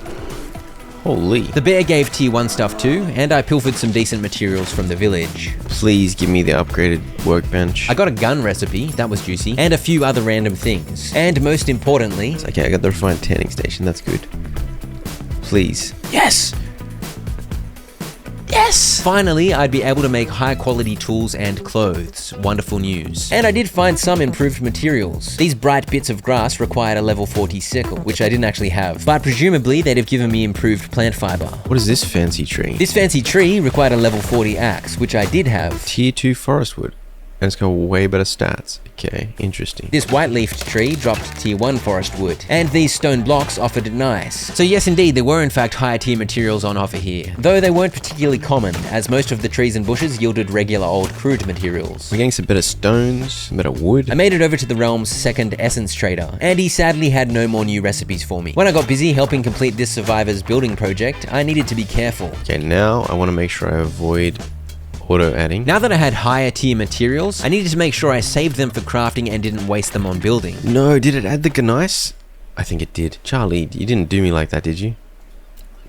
Holy. The bear gave tier 1 stuff too, and I pilfered some decent materials from the village. Please give me the upgraded workbench. I got a gun recipe, that was juicy, and a few other random things. And most importantly... Okay, I got the refined tanning station, that's good. Please. Yes! Yes! Finally, I'd be able to make high quality tools and clothes. Wonderful news. And I did find some improved materials. These bright bits of grass required a level 40 sickle, which I didn't actually have, but presumably they'd have given me improved plant fiber. What is this fancy tree? This fancy tree required a level 40 axe, which I did have. Tier 2 forest wood. And it's got way better stats. Okay, interesting. This white-leafed tree dropped tier 1 forest wood, and these stone blocks offered nice. So yes indeed, there were in fact higher tier materials on offer here, though they weren't particularly common, as most of the trees and bushes yielded regular old crude materials. We're getting some better stones, some better wood. I made it over to the realm's second essence trader, and he sadly had no more new recipes for me. When I got busy helping complete this survivor's building project, I needed to be careful. Okay, now I want to make sure I avoid auto adding. Now that I had higher tier materials, I needed to make sure I saved them for crafting and didn't waste them on building. No, did it add the gneiss? I think it did. Charlie, you didn't do me like that, did you?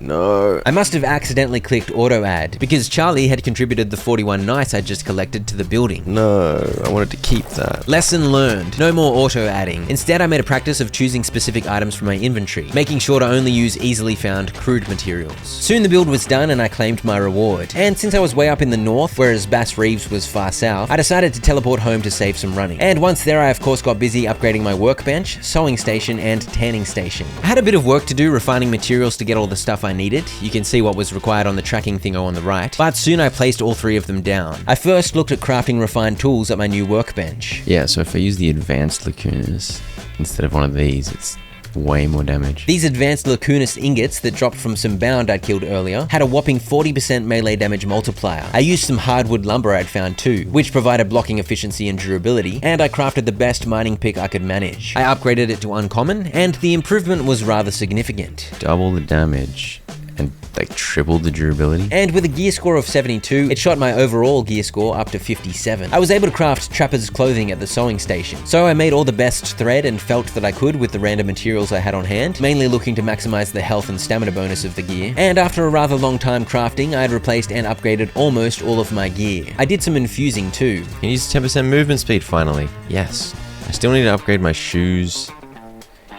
No. I must have accidentally clicked auto add because Charlie had contributed the 41 nights I just collected to the building. No, I wanted to keep that. Lesson learned. No more auto adding. Instead, I made a practice of choosing specific items from my inventory, making sure to only use easily found crude materials. Soon the build was done and I claimed my reward. And since I was way up in the north, whereas Bass Reeves was far south, I decided to teleport home to save some running. And once there, I of course got busy upgrading my workbench, sewing station, and tanning station. I had a bit of work to do refining materials to get all the stuff I needed. You can see what was required on the tracking thingo on the right, but soon I placed all 3 of them down. I first looked at crafting refined tools at my new workbench. Yeah, so if I use the advanced lacunas instead of one of these, it's way more damage. These advanced lacunist ingots that dropped from some bound I'd killed earlier had a whopping 40% melee damage multiplier. I used some hardwood lumber I'd found too, which provided blocking efficiency and durability, and I crafted the best mining pick I could manage. I upgraded it to uncommon, and the improvement was rather significant. Double the damage and like triple the durability. And with a gear score of 72, it shot my overall gear score up to 57. I was able to craft trapper's clothing at the sewing station, so I made all the best thread and felt that I could with the random materials I had on hand, mainly looking to maximize the health and stamina bonus of the gear. And after a rather long time crafting, I had replaced and upgraded almost all of my gear. I did some infusing too. Can you use 10% movement speed finally? Yes. I still need to upgrade my shoes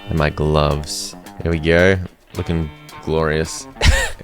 and my gloves. There we go. Looking glorious.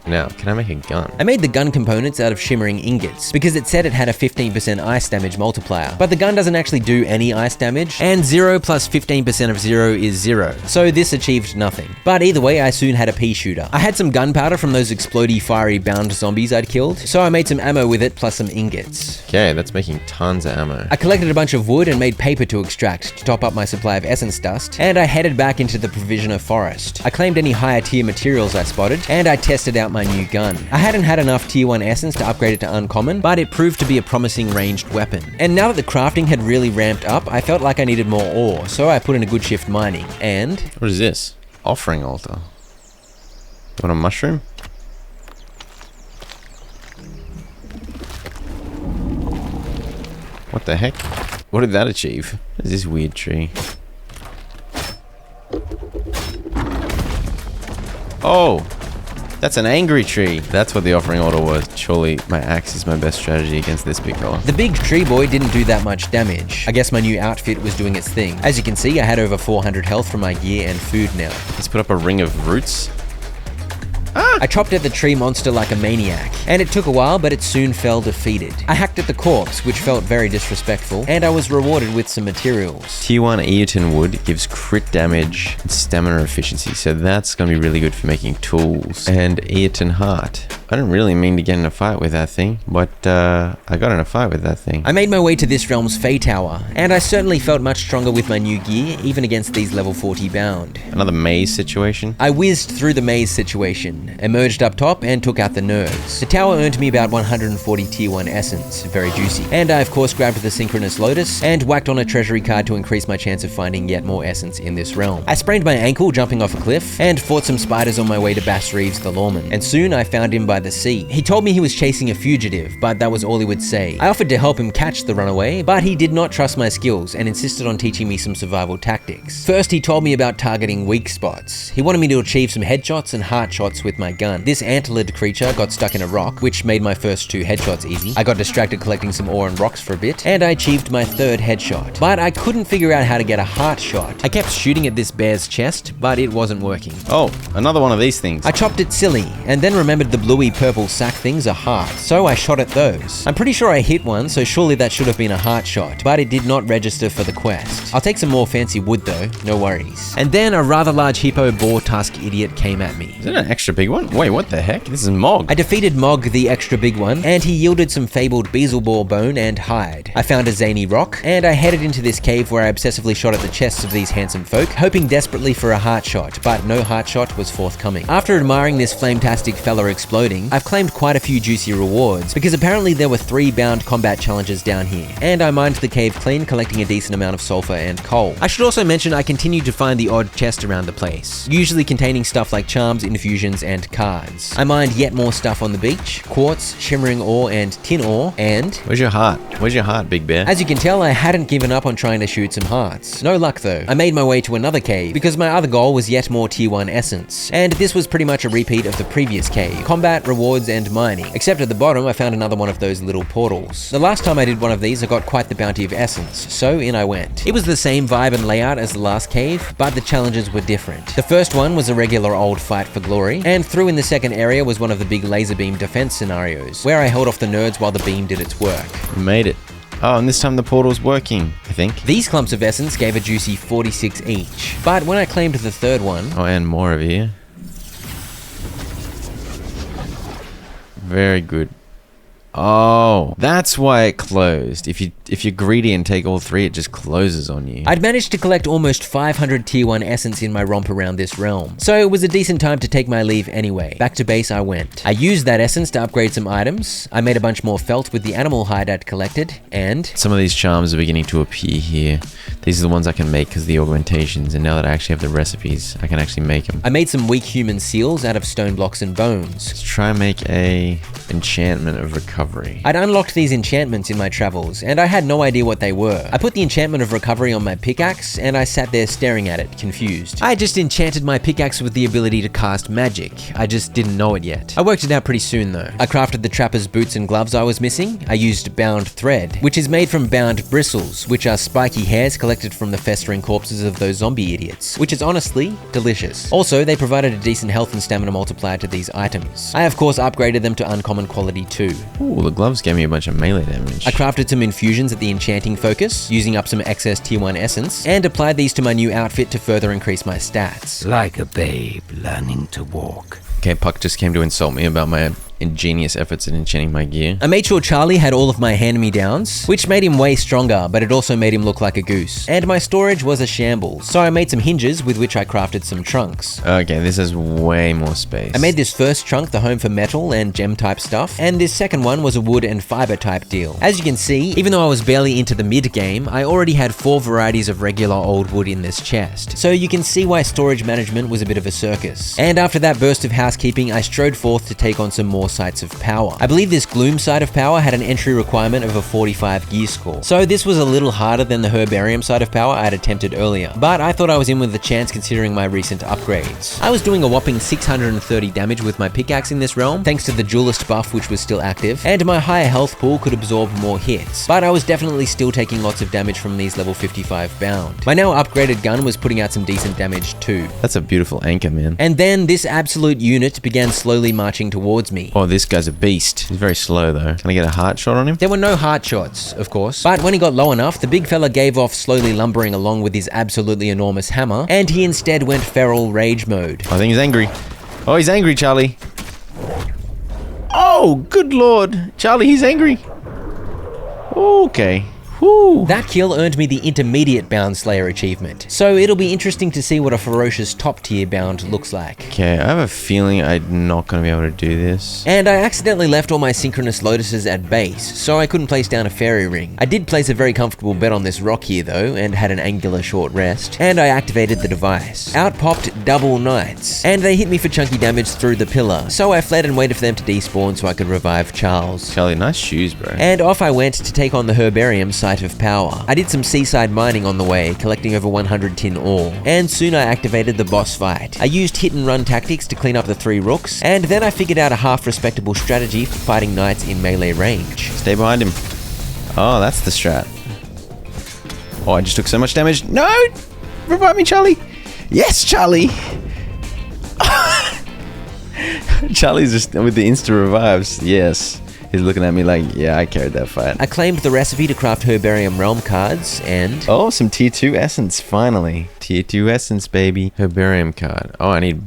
Now, can I make a gun? I made the gun components out of shimmering ingots because it said it had a 15% ice damage multiplier, but the gun doesn't actually do any ice damage, and 0 plus 15% of 0 is 0, so this achieved nothing. But either way, I soon had a pea shooter. I had some gunpowder from those explodey fiery bound zombies I'd killed, so I made some ammo with it plus some ingots. Okay, that's making tons of ammo. I collected a bunch of wood and made paper to extract to top up my supply of essence dust, and I headed back into the provisioner forest. I claimed any higher tier materials I spotted, and I tested out my new gun. I hadn't had enough tier 1 essence to upgrade it to uncommon, but it proved to be a promising ranged weapon. And now that the crafting had really ramped up, I felt like I needed more ore, so I put in a good shift mining, and... What is this? Offering altar. You want a mushroom? What the heck? What did that achieve? What is this weird tree? Oh! That's an angry tree. That's what the offering altar was. Surely my axe is my best strategy against this big fella. The big tree boy didn't do that much damage. I guess my new outfit was doing its thing. As you can see, I had over 400 health from my gear and food now. Let's put up a ring of roots. I chopped at the tree monster like a maniac, and it took a while, but it soon fell defeated. I hacked at the corpse, which felt very disrespectful, and I was rewarded with some materials. Tier 1 Eaton wood gives crit damage and stamina efficiency, so that's going to be really good for making tools. And Eaton heart. I didn't really mean to get in a fight with that thing, but I got in a fight with that thing. I made my way to this realm's Fey Tower, and I certainly felt much stronger with my new gear, even against these level 40 bound. Another maze situation? I whizzed through the maze situation, emerged up top, and took out the nerves. The tower earned me about 140 tier 1 essence, very juicy. And I of course grabbed the synchronous lotus, and whacked on a treasury card to increase my chance of finding yet more essence in this realm. I sprained my ankle jumping off a cliff, and fought some spiders on my way to Bass Reeves the lawman, and soon I found him by the sea. He told me he was chasing a fugitive, but that was all he would say. I offered to help him catch the runaway, but he did not trust my skills and insisted on teaching me some survival tactics. First, he told me about targeting weak spots. He wanted me to achieve some headshots and heart shots with my gun. This antlered creature got stuck in a rock, which made my first 2 headshots easy. I got distracted collecting some ore and rocks for a bit, and I achieved my 3rd headshot. But I couldn't figure out how to get a heart shot. I kept shooting at this bear's chest, but it wasn't working. Oh, another one of these things. I chopped it silly, and then remembered the bluey purple sack things are hearts, so I shot at those. I'm pretty sure I hit one, so surely that should have been a heart shot, but it did not register for the quest. I'll take some more fancy wood though, no worries. And then a rather large hippo boar tusk idiot came at me. Is that an extra big one? Wait, what the heck? This is Mog. I defeated Mog, the extra big one, and he yielded some fabled beelzebub bone and hide. I found a zany rock, and I headed into this cave where I obsessively shot at the chests of these handsome folk, hoping desperately for a heart shot, but no heart shot was forthcoming. After admiring this flame-tastic fella exploding, questing, I've claimed quite a few juicy rewards, because apparently there were 3 bound combat challenges down here, and I mined the cave clean, collecting a decent amount of sulfur and coal. I should also mention I continued to find the odd chest around the place, usually containing stuff like charms, infusions, and cards. I mined yet more stuff on the beach, quartz, shimmering ore, and tin ore, and... Where's your heart? Where's your heart, Big Bear? As you can tell, I hadn't given up on trying to shoot some hearts. No luck though. I made my way to another cave, because my other goal was yet more tier 1 essence, and this was pretty much a repeat of the previous cave. Combat, rewards, and mining. Except at the bottom, I found another one of those little portals. The last time I did one of these, I got quite the bounty of essence, so in I went. It was the same vibe and layout as the last cave, but the challenges were different. The first one was a regular old fight for glory, and through in the second area was one of the big laser beam defense scenarios, where I held off the nerds while the beam did its work. You made it. Oh, and this time the portal's working, I think. These clumps of essence gave a juicy 46 each, but when I claimed the third one... Oh, and more over here. Very good. Oh, that's why it closed. If you're greedy and take all 3, it just closes on you. I'd managed to collect almost 500 tier 1 essence in my romp around this realm, so it was a decent time to take my leave anyway. Back to base I went. I used that essence to upgrade some items. I made a bunch more felt with the animal hide I'd collected, and... Some of these charms are beginning to appear here. These are the ones I can make because of the augmentations, and now that I actually have the recipes, I can actually make them. I made some weak human seals out of stone blocks and bones. Let's try and make a enchantment of recovery. I'd unlocked these enchantments in my travels, and I had no idea what they were. I put the enchantment of recovery on my pickaxe, and I sat there staring at it, confused. I just enchanted my pickaxe with the ability to cast magic. I just didn't know it yet. I worked it out pretty soon though. I crafted the trapper's boots and gloves I was missing. I used bound thread, which is made from bound bristles, which are spiky hairs collected from the festering corpses of those zombie idiots, which is honestly delicious. Also, they provided a decent health and stamina multiplier to these items. I of course upgraded them to uncommon quality too. Ooh, the gloves gave me a bunch of melee damage. I crafted some infusions at the enchanting focus, using up some excess tier 1 essence, and applied these to my new outfit to further increase my stats. Like a babe learning to walk. Okay, Puck just came to insult me about my ingenious efforts at enchanting my gear. I made sure Charlie had all of my hand-me-downs, which made him way stronger, but it also made him look like a goose. And my storage was a shambles, so I made some hinges with which I crafted some trunks. Okay, this has way more space. I made this first trunk the home for metal and gem type stuff, and this second one was a wood and fiber type deal. As you can see, even though I was barely into the mid-game, I already had 4 varieties of regular old wood in this chest, so you can see why storage management was a bit of a circus. And after that burst of housekeeping, I strode forth to take on some more sites of power. I believe this gloom side of power had an entry requirement of a 45 gear score, so this was a little harder than the herbarium side of power I had attempted earlier, but I thought I was in with the chance considering my recent upgrades. I was doing a whopping 630 damage with my pickaxe in this realm, thanks to the duelist buff which was still active, and my higher health pool could absorb more hits, but I was definitely still taking lots of damage from these level 55 bound. My now upgraded gun was putting out some decent damage too. That's a beautiful anchor, man. And then this absolute unit began slowly marching towards me. Oh, this guy's a beast. He's very slow though. Can I get a heart shot on him? There were no heart shots, of course, but when he got low enough, the big fella gave off, slowly lumbering along with his absolutely enormous hammer, and he instead went feral rage mode. I think he's angry. Oh, he's angry, Charlie. Oh, good lord. Charlie, he's angry. Okay. Whew. That kill earned me the intermediate bound slayer achievement, so it'll be interesting to see what a ferocious top tier bound looks like. Okay, I have a feeling I'm not going to be able to do this. And I accidentally left all my synchronous lotuses at base, so I couldn't place down a fairy ring. I did place a very comfortable bed on this rock here though, and had an angular short rest, and I activated the device. Out popped double knights, and they hit me for chunky damage through the pillar, so I fled and waited for them to despawn so I could revive Charles. Charlie, nice shoes, bro. And off I went to take on the herbarium site of power. I did some seaside mining on the way, collecting over 100 tin ore, and soon I activated the boss fight. I used hit and run tactics to clean up the 3 rooks, and then I figured out a half respectable strategy for fighting knights in melee range. Stay behind him. Oh, that's the strat. Oh, I just took so much damage. No! Revive me, Charlie! Yes, Charlie! Charlie's just with the insta revives. Yes. He's looking at me like, yeah, I carried that fight. I claimed the recipe to craft herbarium realm cards, and... Oh, some tier 2 essence, finally. Tier 2 essence, baby. Herbarium card. Oh, I need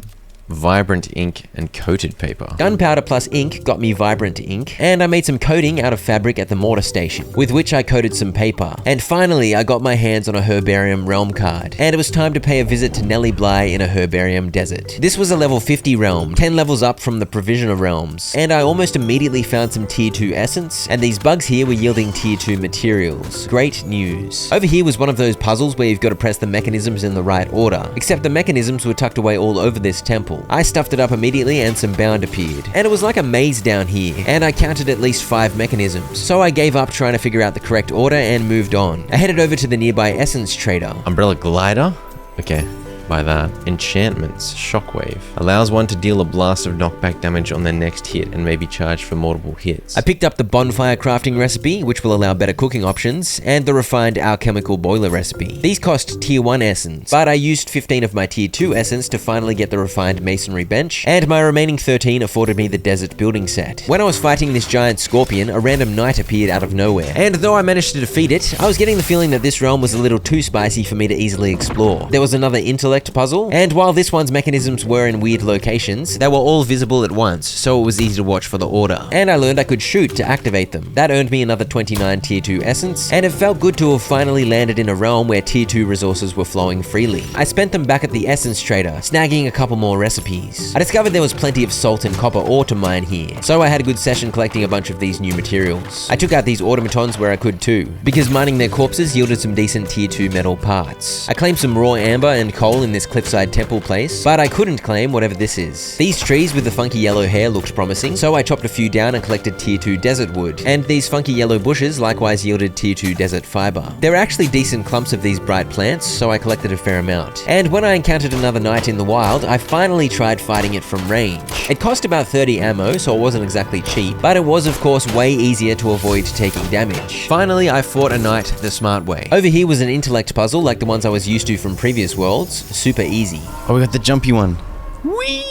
vibrant ink, and coated paper. Gunpowder plus ink got me vibrant ink, and I made some coating out of fabric at the mortar station, with which I coated some paper. And finally, I got my hands on a herbarium realm card, and it was time to pay a visit to Nellie Bly in a herbarium desert. This was a level 50 realm, 10 levels up from the provision of realms, and I almost immediately found some tier 2 essence, and these bugs here were yielding tier 2 materials. Great news. Over here was one of those puzzles where you've got to press the mechanisms in the right order, except the mechanisms were tucked away all over this temple. I stuffed it up immediately and some bound appeared, and it was like a maze down here, and I counted at least 5 mechanisms, so I gave up trying to figure out the correct order and moved on. I headed over to the nearby essence trader. Umbrella glider? Okay. By that. Enchantments. Shockwave. Allows one to deal a blast of knockback damage on their next hit and may be charged for multiple hits. I picked up the bonfire crafting recipe, which will allow better cooking options, and the refined alchemical boiler recipe. These cost tier 1 essence, but I used 15 of my tier 2 essence to finally get the refined masonry bench, and my remaining 13 afforded me the desert building set. When I was fighting this giant scorpion, a random knight appeared out of nowhere, and though I managed to defeat it, I was getting the feeling that this realm was a little too spicy for me to easily explore. There was another intellect puzzle, and while this one's mechanisms were in weird locations, they were all visible at once, so it was easy to watch for the order. And I learned I could shoot to activate them. That earned me another 29 tier 2 essence, and it felt good to have finally landed in a realm where tier 2 resources were flowing freely. I spent them back at the essence trader, snagging a couple more recipes. I discovered there was plenty of salt and copper ore to mine here, so I had a good session collecting a bunch of these new materials. I took out these automatons where I could too, because mining their corpses yielded some decent tier 2 metal parts. I claimed some raw amber and coal in this cliffside temple place, but I couldn't claim whatever this is. These trees with the funky yellow hair looked promising, so I chopped a few down and collected tier 2 desert wood, and these funky yellow bushes likewise yielded tier 2 desert fiber. There were actually decent clumps of these bright plants, so I collected a fair amount. And when I encountered another knight in the wild, I finally tried fighting it from range. It cost about 30 ammo, so it wasn't exactly cheap, but it was of course way easier to avoid taking damage. Finally, I fought a knight the smart way. Over here was an intellect puzzle like the ones I was used to from previous worlds, super easy. Oh, we got the jumpy one. Whee!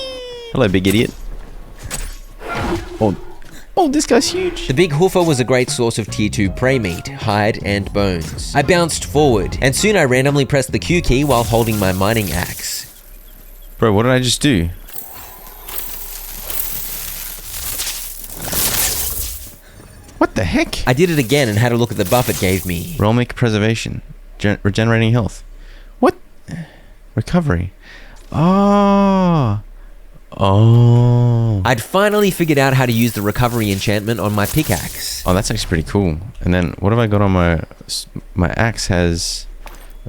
Hello, big idiot. Oh, this guy's huge. The big hoofer was a great source of tier 2 prey meat, hide, and bones. I bounced forward, and soon I randomly pressed the Q key while holding my mining axe. Bro, what did I just do? What the heck? I did it again and had a look at the buff it gave me. Realmic preservation. Regenerating health. What? Recovery. Oh. I'd finally figured out how to use the recovery enchantment on my pickaxe. Oh, that's actually pretty cool. And then what have I got on my axe has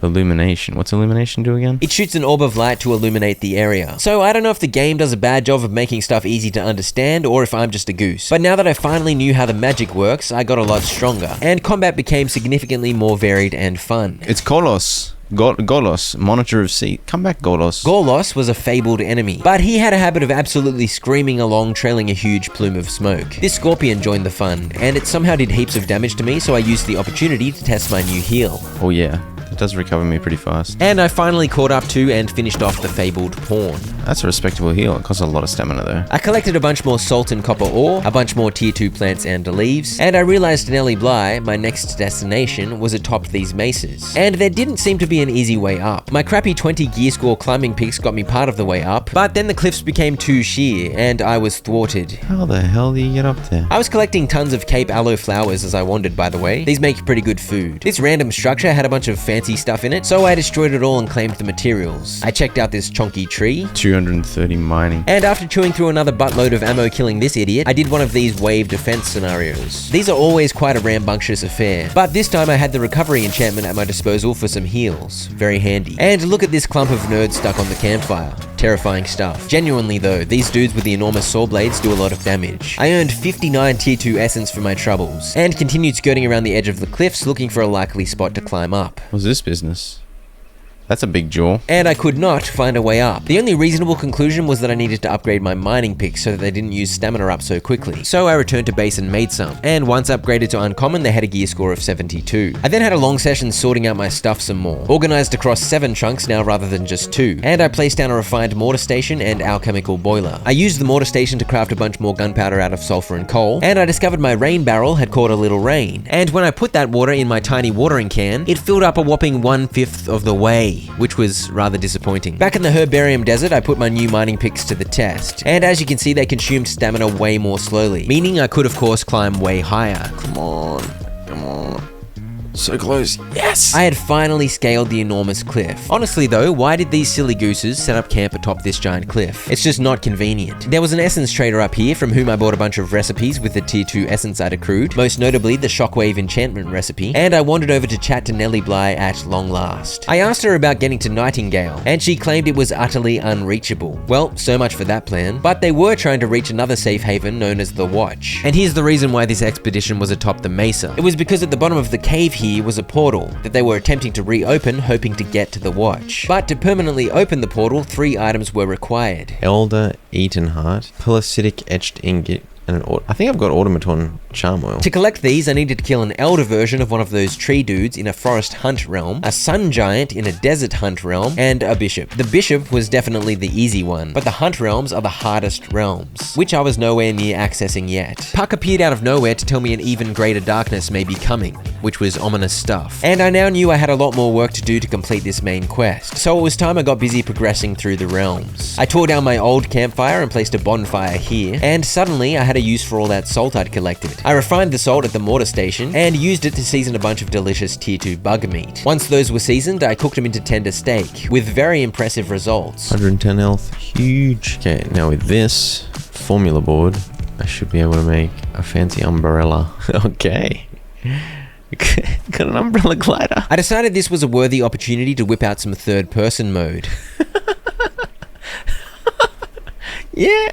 illumination. What's illumination do again? It shoots an orb of light to illuminate the area. So I don't know if the game does a bad job of making stuff easy to understand or if I'm just a goose. But now that I finally knew how the magic works, I got a lot stronger. And combat became significantly more varied and fun. It's Kolos. Golos, Monitor of Sea. Come back, Golos. Golos was a fabled enemy, but he had a habit of absolutely screaming along, trailing a huge plume of smoke. This scorpion joined the fun, and it somehow did heaps of damage to me, so I used the opportunity to test my new heal. Oh yeah, it does recover me pretty fast. And I finally caught up to and finished off the fabled pawn. That's a respectable heal. It costs a lot of stamina though. I collected a bunch more salt and copper ore, a bunch more tier 2 plants and leaves, and I realized Nellie Bly, my next destination, was atop these mesas. And there didn't seem to be an easy way up. My crappy 20 gear score climbing peaks got me part of the way up, but then the cliffs became too sheer, and I was thwarted. How the hell do you get up there? I was collecting tons of Cape aloe flowers as I wandered, by the way. These make pretty good food. This random structure had a bunch of fancy stuff in it, so I destroyed it all and claimed the materials. I checked out this chonky tree. 230 mining. And after chewing through another buttload of ammo killing this idiot, I did one of these wave defense scenarios. These are always quite a rambunctious affair, but this time I had the recovery enchantment at my disposal for some heals. Very handy. And look at this clump of nerds stuck on the campfire. Terrifying stuff. Genuinely though, these dudes with the enormous saw blades do a lot of damage. I earned 59 tier 2 essence for my troubles, and continued skirting around the edge of the cliffs looking for a likely spot to climb up. What's this business? That's a big jaw. And I could not find a way up. The only reasonable conclusion was that I needed to upgrade my mining picks so that they didn't use stamina up so quickly. So I returned to base and made some. And once upgraded to uncommon, they had a gear score of 72. I then had a long session sorting out my stuff some more. Organized across 7 chunks now rather than just 2. And I placed down a refined mortar station and alchemical boiler. I used the mortar station to craft a bunch more gunpowder out of sulfur and coal. And I discovered my rain barrel had caught a little rain. And when I put that water in my tiny watering can, it filled up a whopping 1/5 of the way. empty, which was rather disappointing. Back in the Herbarium Desert, I put my new mining picks to the test, and as you can see, they consumed stamina way more slowly, meaning I could of course climb way higher. Come on. Come on. So close. Yes! I had finally scaled the enormous cliff. Honestly though, why did these silly gooses set up camp atop this giant cliff? It's just not convenient. There was an essence trader up here from whom I bought a bunch of recipes with the tier 2 essence I'd accrued, most notably the Shockwave enchantment recipe, and I wandered over to chat to Nellie Bly at long last. I asked her about getting to Nightingale, and she claimed it was utterly unreachable. Well, so much for that plan, but they were trying to reach another safe haven known as the Watch. And here's the reason why this expedition was atop the mesa. It was because at the bottom of the cave here was a portal that they were attempting to reopen, hoping to get to the Watch. But to permanently open the portal, 3 items were required. Elder Eaten Heart, Pellucidic Etched Ingot, and I think I've got Automaton Charm Oil. To collect these, I needed to kill an elder version of one of those tree dudes in a forest hunt realm, a sun giant in a desert hunt realm, and a bishop. The bishop was definitely the easy one, but the hunt realms are the hardest realms, which I was nowhere near accessing yet. Puck appeared out of nowhere to tell me an even greater darkness may be coming, which was ominous stuff. And I now knew I had a lot more work to do to complete this main quest, so it was time I got busy progressing through the realms. I tore down my old campfire and placed a bonfire here, and suddenly I had a use for all that salt I'd collected. I refined the salt at the mortar station and used it to season a bunch of delicious tier 2 bug meat. Once those were seasoned, I cooked them into tender steak, with very impressive results. 110 health, huge. Okay, now with this formula board, I should be able to make a fancy umbrella. Okay. Got an umbrella glider. I decided this was a worthy opportunity to whip out some third-person mode. Yeah.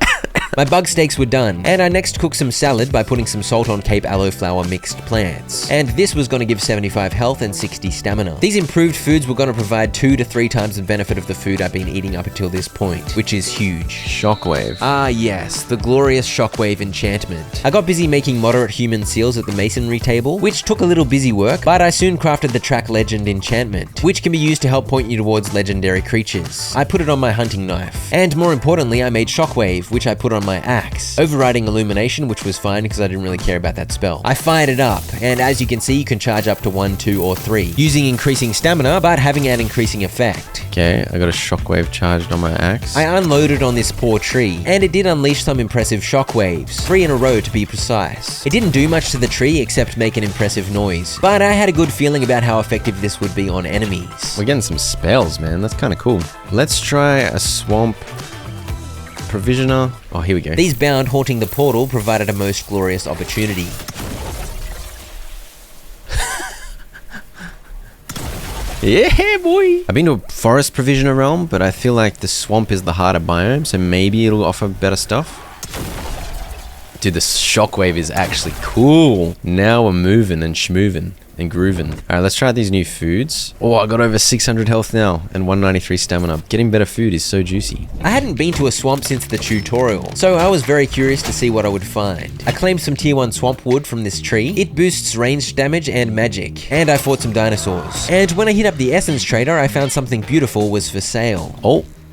My bug steaks were done, and I next cooked some salad by putting some salt on Cape aloe flower mixed plants. And this was going to give 75 health and 60 stamina. These improved foods were going to provide 2 to 3 times the benefit of the food I've been eating up until this point, which is huge. Shockwave. Ah yes, the glorious Shockwave enchantment. I got busy making moderate human seals at the masonry table, which took a little busy work, but I soon crafted the track legend enchantment, which can be used to help point you towards legendary creatures. I put it on my hunting knife, and more importantly, I made Shockwave, which I put on my axe, overriding illumination, which was fine because I didn't really care about that spell. I fired it up, and as you can see, you can charge up to 1, 2, or 3, using increasing stamina, but having an increasing effect. Okay, I got a shockwave charged on my axe. I unloaded on this poor tree, and it did unleash some impressive shockwaves, 3 in a row to be precise. It didn't do much to the tree except make an impressive noise, but I had a good feeling about how effective this would be on enemies. We're getting some spells, man. That's kind of cool. Let's try a swamp provisioner. Oh, here we go. These bound haunting the portal provided a most glorious opportunity. Yeah, boy! I've been to a forest provisioner realm, but I feel like the swamp is the harder biome, so maybe it'll offer better stuff. Dude, the shockwave is actually cool. Now we're moving and schmoving and grooving. Alright, let's try these new foods. Oh, I got over 600 health now and 193 stamina. Getting better food is so juicy. I hadn't been to a swamp since the tutorial, so I was very curious to see what I would find. I claimed some tier 1 swamp wood from this tree. It boosts ranged damage and magic. And I fought some dinosaurs. And when I hit up the essence trader, I found something beautiful was for sale.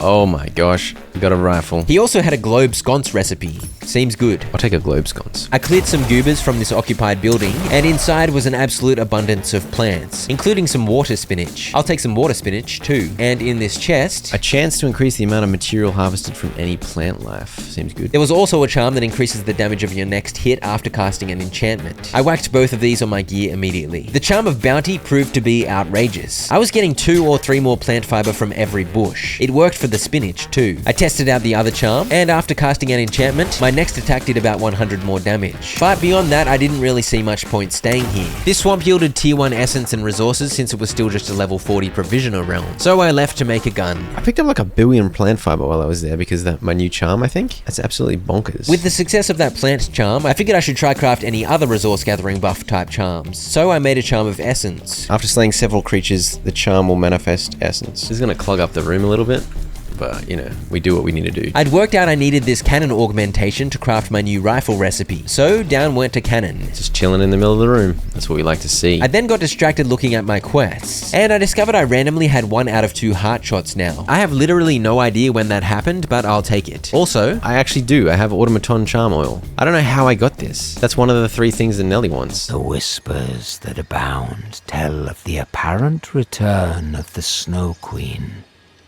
Oh my gosh, I got a rifle. He also had a globe sconce recipe. Seems good. I'll take a globe sconce. I cleared some goobers from this occupied building, and inside was an absolute abundance of plants, including some water spinach. I'll take some water spinach too. And in this chest, a chance to increase the amount of material harvested from any plant life. Seems good. There was also a charm that increases the damage of your next hit after casting an enchantment. I whacked both of these on my gear immediately. The charm of bounty proved to be outrageous. I was getting 2 or 3 more plant fiber from every bush. It worked for the spinach too. I tested out the other charm, and after casting an enchantment, my next attack did about 100 more damage. But beyond that, I didn't really see much point staying here. This swamp yielded tier 1 essence and resources since it was still just a level 40 provisioner realm, so I left to make a gun. I picked up like 1 billion plant fiber while I was there because my new charm, I think. That's absolutely bonkers. With the success of that plant charm, I figured I should try craft any other resource gathering buff type charms, so I made a charm of essence. After slaying several creatures, the charm will manifest essence. This is gonna clog up the room a little bit. but you know, we do what we need to do. I'd worked out I needed this cannon augmentation to craft my new rifle recipe, so down went to cannon. Just chilling in the middle of the room. That's what we like to see. I then got distracted looking at my quests, and I discovered I randomly had 1 out of 2 heart shots now. I have literally no idea when that happened, but I'll take it. Also, I actually do. I have automaton charm oil. I don't know how I got this. That's one of the 3 things that Nelly wants. The whispers that abound tell of the apparent return of the Snow Queen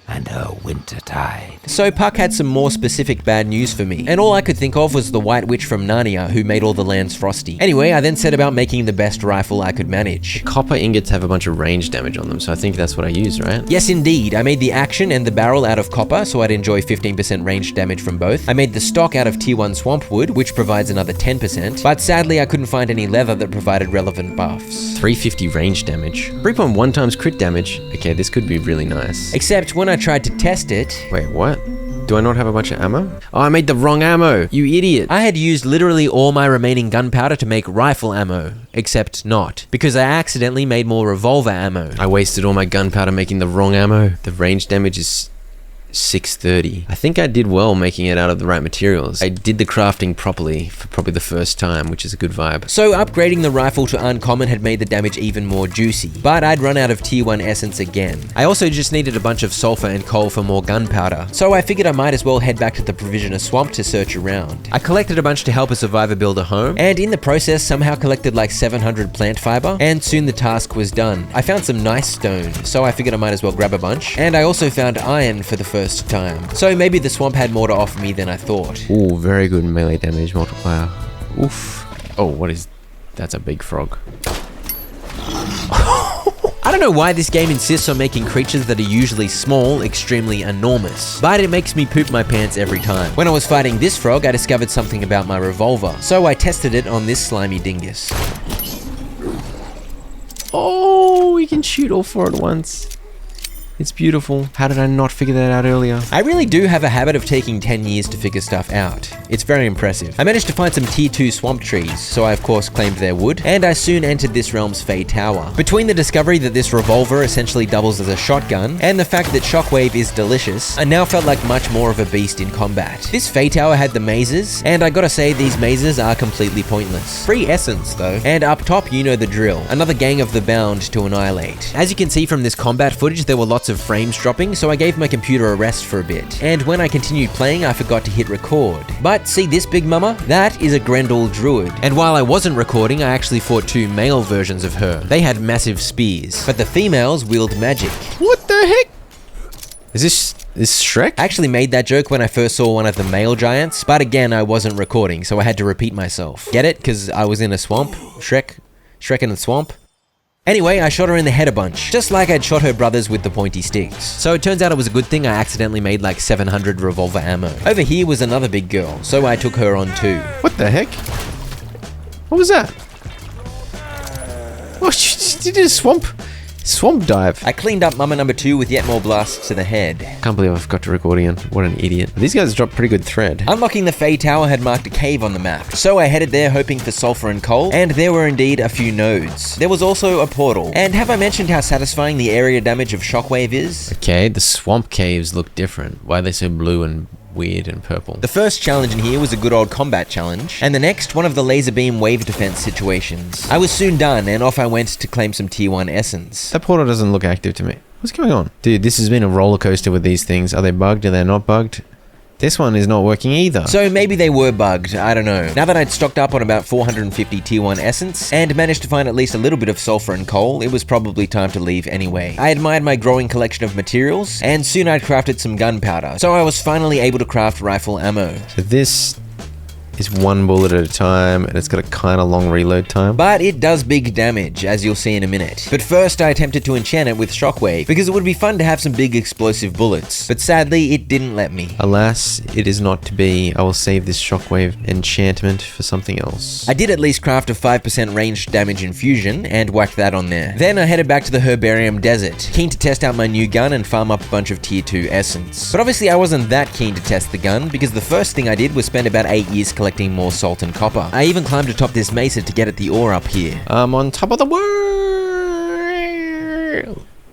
and her winter tide. so Puck had some more specific bad news for me, and all I could think of was the White Witch from Narnia who made all the lands frosty. Anyway, I then set about making the best rifle I could manage. Copper ingots have a bunch of range damage on them, so I think that's what I used, right? Yes, indeed. I made the action and the barrel out of copper, so I'd enjoy 15% range damage from both. I made the stock out of tier 1 swamp wood, which provides another 10%, but sadly I couldn't find any leather that provided relevant buffs. 350 range damage. 3.1 times crit damage. Okay, this could be really nice. Except when I tried to test it, Wait, what? Do I not have a bunch of ammo? Oh, I made the wrong ammo. You idiot. I had used literally all my remaining gunpowder to make rifle ammo, except not, because I accidentally made more revolver ammo. I wasted all my gunpowder making the wrong ammo. The range damage is 630. I think I did well making it out of the right materials. I did the crafting properly for probably the first time, which is a good vibe. So upgrading the rifle to uncommon had made the damage even more juicy, but I'd run out of tier 1 essence again. I also just needed a bunch of sulfur and coal for more gunpowder, so I figured I might as well head back to the Provisioner Swamp to search around. I collected a bunch to help a survivor build a home, and in the process somehow collected like 700 plant fiber, and soon the task was done. I found some nice stone, so I figured I might as well grab a bunch, and I also found iron for the first time. So maybe the swamp had more to offer me than I thought. Ooh, very good melee damage multiplier. Oof. Oh, what is... That's a big frog. I don't know why this game insists on making creatures that are usually small extremely enormous, but it makes me poop my pants every time. When I was fighting this frog, I discovered something about my revolver, so I tested it on this slimy dingus. Oh, we can shoot all 4 at once. It's beautiful. How did I not figure that out earlier? I really do have a habit of taking 10 years to figure stuff out. It's very impressive. I managed to find some tier 2 swamp trees, so I of course claimed their wood, and I soon entered this realm's Fey Tower. Between the discovery that this revolver essentially doubles as a shotgun, and the fact that Shockwave is delicious, I now felt like much more of a beast in combat. This Fey Tower had the mazes, and I gotta say these mazes are completely pointless. Free essence though, and up top you know the drill. Another gang of the bound to annihilate. As you can see from this combat footage, there were lots of frames dropping, so I gave my computer a rest for a bit. And when I continued playing, I forgot to hit record. But see this big mama? That is a Grendel druid. And while I wasn't recording, I actually fought 2 male versions of her. They had massive spears, but the females wield magic. What the heck? Is this Shrek? I actually made that joke when I first saw one of the male giants, but again, I wasn't recording, so I had to repeat myself. Get it? Because I was in a swamp? Shrek in the swamp? Anyway, I shot her in the head a bunch, just like I'd shot her brothers with the pointy sticks. So it turns out it was a good thing I accidentally made like 700 revolver ammo. Over here was another big girl, so I took her on too. What the heck? What was that? Oh, you did a swamp dive. I cleaned up mama number 2 with yet more blasts to the head. Can't believe I forgot to record again. What an idiot. These guys dropped pretty good thread. Unlocking the Fey Tower had marked a cave on the map, so I headed there hoping for sulfur and coal, and there were indeed a few nodes. There was also a portal. And have I mentioned how satisfying the area damage of Shockwave is? Okay, the swamp caves look different. Why are they so blue and weird and purple? The first challenge in here was a good old combat challenge, and the next one of the laser beam wave defense situations. I was soon done, and off I went to claim some tier 1 essence. That portal doesn't look active to me. What's going on? Dude, this has been a roller coaster with these things. Are they bugged? Are they not bugged? This one is not working either. So maybe they were bugged, I don't know. Now that I'd stocked up on about 450 tier 1 essence, and managed to find at least a little bit of sulfur and coal, it was probably time to leave anyway. I admired my growing collection of materials, and soon I'd crafted some gunpowder, so I was finally able to craft rifle ammo. So this is 1 bullet at a time, and it's got a kind of long reload time. But it does big damage, as you'll see in a minute. But first I attempted to enchant it with Shockwave, because it would be fun to have some big explosive bullets. But sadly, it didn't let me. Alas, it is not to be. I will save this Shockwave enchantment for something else. I did at least craft a 5% ranged damage infusion, and whacked that on there. Then I headed back to the Herbarium Desert, keen to test out my new gun and farm up a bunch of tier 2 essence. But obviously I wasn't that keen to test the gun, because the first thing I did was spend about 8 years collecting more salt and copper. I even climbed atop this mesa to get at the ore up here. I'm on top of the world!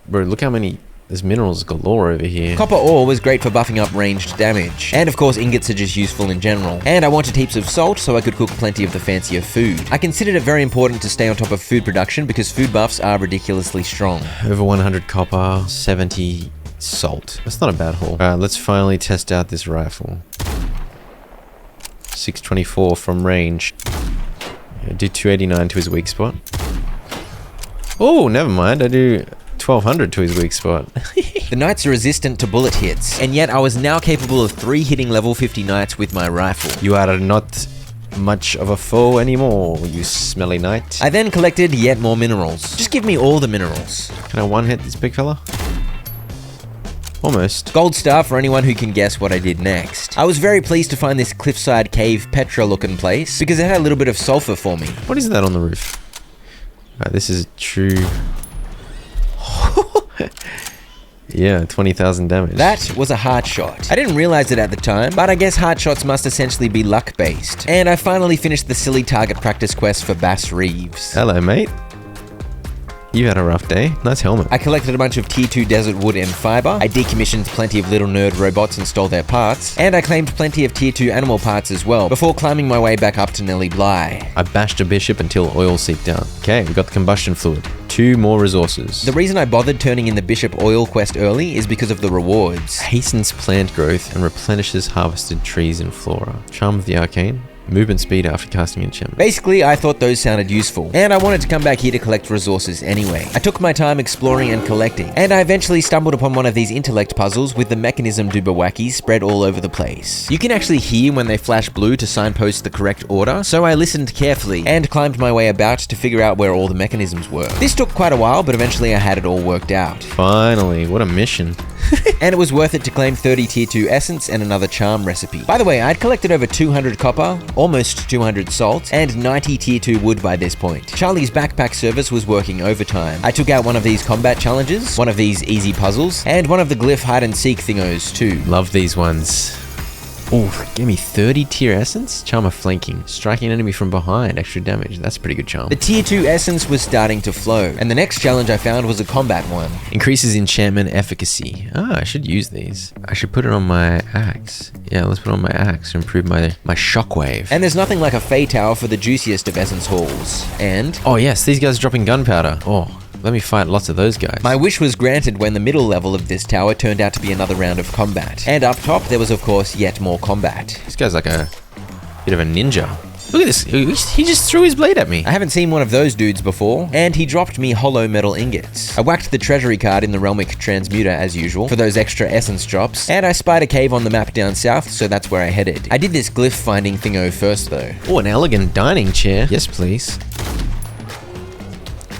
Bro, look how many... There's minerals galore over here. Copper ore was great for buffing up ranged damage. And of course, ingots are just useful in general. And I wanted heaps of salt so I could cook plenty of the fancier food. I considered it very important to stay on top of food production because food buffs are ridiculously strong. Over 100 copper, 70 salt. That's not a bad haul. Alright, let's finally test out this rifle. 624 from range. Do 289 to his weak spot. Oh, never mind. I do 1200 to his weak spot. The knights are resistant to bullet hits, and yet I was now capable of 3 hitting level 50 knights with my rifle. You are not much of a foe anymore, you smelly knight. I then collected yet more minerals. Just give me all the minerals. Can I one-hit this big fella? Almost. Gold star for anyone who can guess what I did next. I was very pleased to find this cliffside cave Petra looking place because it had a little bit of sulfur for me. What is that on the roof? Alright, this is true. Yeah, 20,000 damage. That was a heart shot. I didn't realize it at the time, but I guess heart shots must essentially be luck based. And I finally finished the silly target practice quest for Bass Reeves. Hello, mate. You had a rough day. Nice helmet. I collected a bunch of tier 2 desert wood and fiber, I decommissioned plenty of little nerd robots and stole their parts, and I claimed plenty of tier 2 animal parts as well, before climbing my way back up to Nelly Bly. I bashed a bishop until oil seeped out. Okay, we got the combustion fluid. 2 more resources. The reason I bothered turning in the bishop oil quest early is because of the rewards. Hastens plant growth and replenishes harvested trees and flora. Charm of the arcane. Movement speed after casting enchantment. Basically, I thought those sounded useful, and I wanted to come back here to collect resources anyway. I took my time exploring and collecting, and I eventually stumbled upon one of these intellect puzzles with the mechanism Dubawaki spread all over the place. You can actually hear when they flash blue to signpost the correct order, so I listened carefully and climbed my way about to figure out where all the mechanisms were. This took quite a while, but eventually I had it all worked out. Finally, what a mission. And it was worth it to claim 30 tier 2 essence and another charm recipe. By the way, I'd collected over 200 copper, almost 200 salt, and 90 tier 2 wood by this point. Charlie's backpack service was working overtime. I took out one of these combat challenges, one of these easy puzzles, and one of the glyph hide and seek thingos too. Love these ones. Oh, give me 30 tier essence? Charm of flanking. Striking an enemy from behind. Extra damage. That's a pretty good charm. The tier 2 essence was starting to flow, and the next challenge I found was a combat one. Increases enchantment efficacy. Ah, I should use these. I should put it on my axe. Yeah, let's put it on my axe to improve my shockwave. And there's nothing like a Fey Tower for the juiciest of essence hauls. And oh yes, these guys are dropping gunpowder. Oh, let me fight lots of those guys. my wish was granted when the middle level of this tower turned out to be another round of combat. And up top, there was of course yet more combat. This guy's like a bit of a ninja. Look at this. He just threw his blade at me. I haven't seen one of those dudes before, and he dropped me hollow metal ingots. I whacked the treasury card in the Realmic transmuter as usual for those extra essence drops, and I spied a cave on the map down south, so that's where I headed. I did this glyph finding thingo first though. Oh, an elegant dining chair. Yes, please.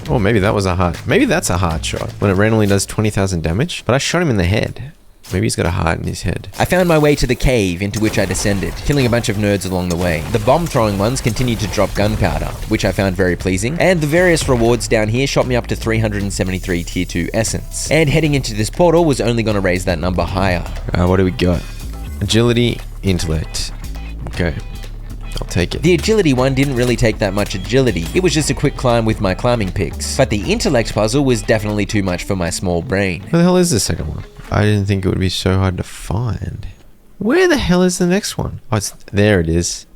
Oh, maybe that was a heart. Maybe that's a heart shot. When it randomly does 20,000 damage. But I shot him in the head. Maybe he's got a heart in his head. I found my way to the cave into which I descended, killing a bunch of nerds along the way. The bomb-throwing ones continued to drop gunpowder, which I found very pleasing, and the various rewards down here shot me up to 373 tier 2 essence. And heading into this portal was only going to raise that number higher. What do we got? Agility, intellect. Okay. I'll take it. The agility one didn't really take that much agility, it was just a quick climb with my climbing picks. But the intellect puzzle was definitely too much for my small brain. Where the hell is the second one? I didn't think it would be so hard to find. Where the hell is the next one? Oh, there it is.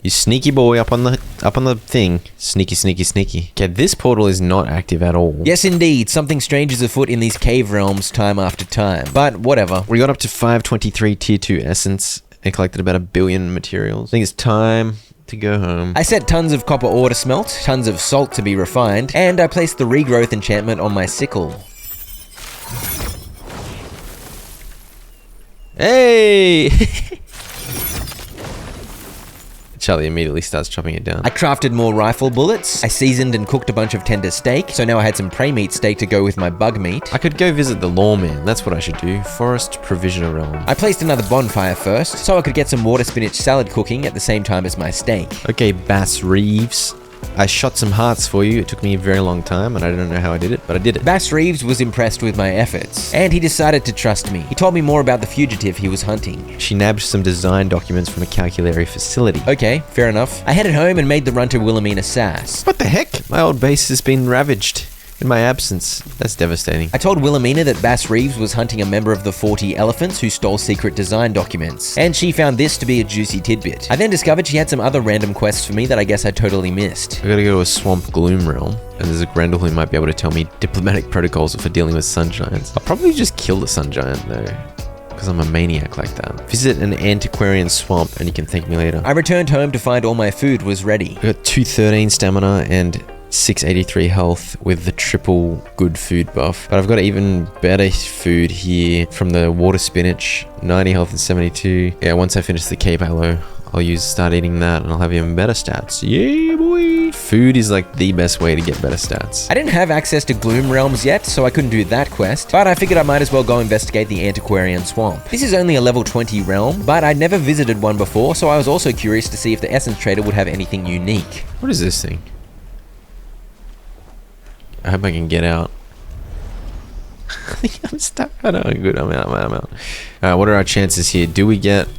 You sneaky boy up on the thing. Sneaky, sneaky, sneaky. Okay, this portal is not active at all. Yes indeed, something strange is afoot in these cave realms time after time. But whatever. We got up to 523 tier 2 essence and collected about 1 billion materials. I think it's time to go home. I set tons of copper ore to smelt, tons of salt to be refined, and I placed the regrowth enchantment on my sickle. Hey! Charlie immediately starts chopping it down. I crafted more rifle bullets, I seasoned and cooked a bunch of tender steak, so now I had some prey meat steak to go with my bug meat. I could go visit the lawman, that's what I should do. Forest Provisioner Realm. I placed another bonfire first, so I could get some water spinach salad cooking at the same time as my steak. Okay, Bass Reeves. I shot some hearts for you. It took me a very long time, and I don't know how I did it, but I did it. Bass Reeves was impressed with my efforts, and he decided to trust me. He told me more about the fugitive he was hunting. She nabbed some design documents from a calculatory facility. Okay, fair enough. I headed home and made the run to Wilhelmina Sass. What the heck? My old base has been ravaged. In my absence. That's devastating. I told Wilhelmina that Bass Reeves was hunting a member of the 40 elephants who stole secret design documents, and she found this to be a juicy tidbit. I then discovered she had some other random quests for me that I guess I totally missed. I gotta go to a swamp gloom realm, and there's a Grendel who might be able to tell me diplomatic protocols for dealing with sun giants. I'll probably just kill the sun giant though, because I'm a maniac like that. Visit an antiquarian swamp and you can thank me later. I returned home to find all my food was ready. I got 213 stamina and 683 health with the triple good food buff. But I've got even better food here from the water spinach, 90 health and 72. Yeah, once I finish the cape aloe, I'll start eating that and I'll have even better stats. Yeah, boy. Food is like the best way to get better stats. I didn't have access to Gloom Realms yet, so I couldn't do that quest, but I figured I might as well go investigate the Antiquarian Swamp. This is only a level 20 realm, but I'd never visited one before, so I was also curious to see if the Essence Trader would have anything unique. What is this thing? I hope I can get out. I'm stuck. I know. Good. I'm out. What are our chances here? Do we get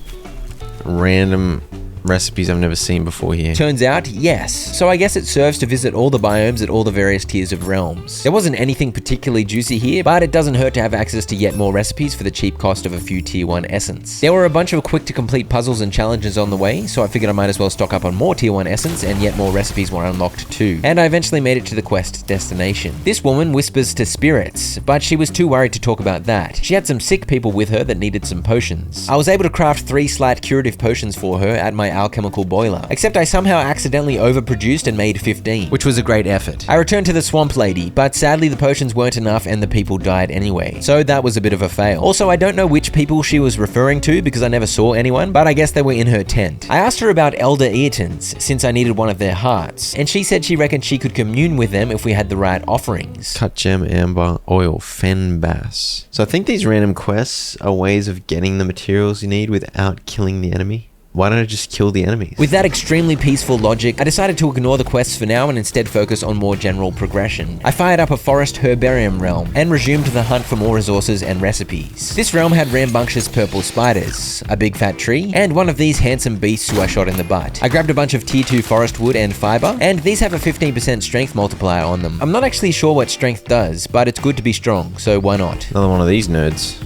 random recipes I've never seen before here? Turns out, yes. So I guess it serves to visit all the biomes at all the various tiers of realms. There wasn't anything particularly juicy here, but it doesn't hurt to have access to yet more recipes for the cheap cost of a few tier 1 essence. There were a bunch of quick to complete puzzles and challenges on the way, so I figured I might as well stock up on more tier 1 essence, and yet more recipes were unlocked too. And I eventually made it to the quest destination. This woman whispers to spirits, but she was too worried to talk about that. She had some sick people with her that needed some potions. I was able to craft 3 slight curative potions for her at my alchemical boiler, except I somehow accidentally overproduced and made 15, which was a great effort. I returned to the swamp lady, but sadly the potions weren't enough and the people died anyway, so that was a bit of a fail. Also, I don't know which people she was referring to because I never saw anyone, but I guess they were in her tent. I asked her about Elder Eartons, since I needed one of their hearts, and she said she reckoned she could commune with them if we had the right offerings. Cut gem, amber, oil, fen bass. So I think these random quests are ways of getting the materials you need without killing the enemy. Why don't I just kill the enemies? With that extremely peaceful logic, I decided to ignore the quests for now and instead focus on more general progression. I fired up a forest herbarium realm and resumed the hunt for more resources and recipes. This realm had rambunctious purple spiders, a big fat tree, and one of these handsome beasts who I shot in the butt. I grabbed a bunch of tier 2 forest wood and fiber, and these have a 15% strength multiplier on them. I'm not actually sure what strength does, but it's good to be strong, so why not? Another one of these nerds.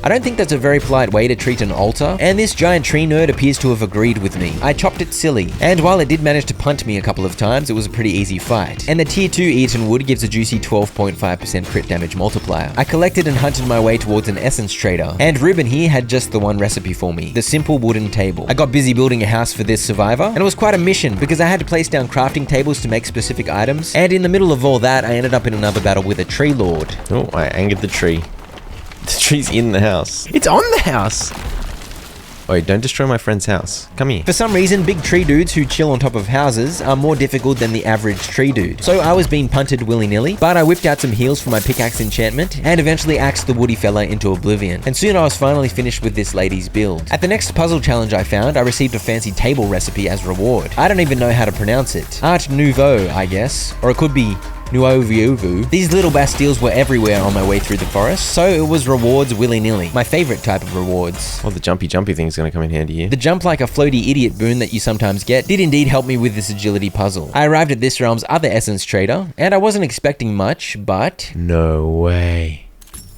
I don't think that's a very polite way to treat an altar, and this giant tree nerd appears to have agreed with me. I chopped it silly, and while it did manage to punt me a couple of times, it was a pretty easy fight. And the tier 2 Eaton wood gives a juicy 12.5% crit damage multiplier. I collected and hunted my way towards an essence trader, and Ruben here had just the one recipe for me, the simple wooden table. I got busy building a house for this survivor, and it was quite a mission because I had to place down crafting tables to make specific items, and in the middle of all that, I ended up in another battle with a tree lord. Oh, I angered the tree. The tree's in the house. It's on the house! Wait, don't destroy my friend's house. Come here. For some reason, big tree dudes who chill on top of houses are more difficult than the average tree dude. So I was being punted willy-nilly, but I whipped out some heals for my pickaxe enchantment and eventually axed the woody fella into oblivion. And soon I was finally finished with this lady's build. At the next puzzle challenge I found, I received a fancy table recipe as reward. I don't even know how to pronounce it. Art Nouveau, I guess. Or it could be Nuovuvu. These little bastilles were everywhere on my way through the forest, so it was rewards willy-nilly. My favorite type of rewards. Oh, the jumpy thing is going to come in handy here. The jump like a floaty idiot boon that you sometimes get did indeed help me with this agility puzzle. I arrived at this realm's other essence trader, and I wasn't expecting much, but... No way.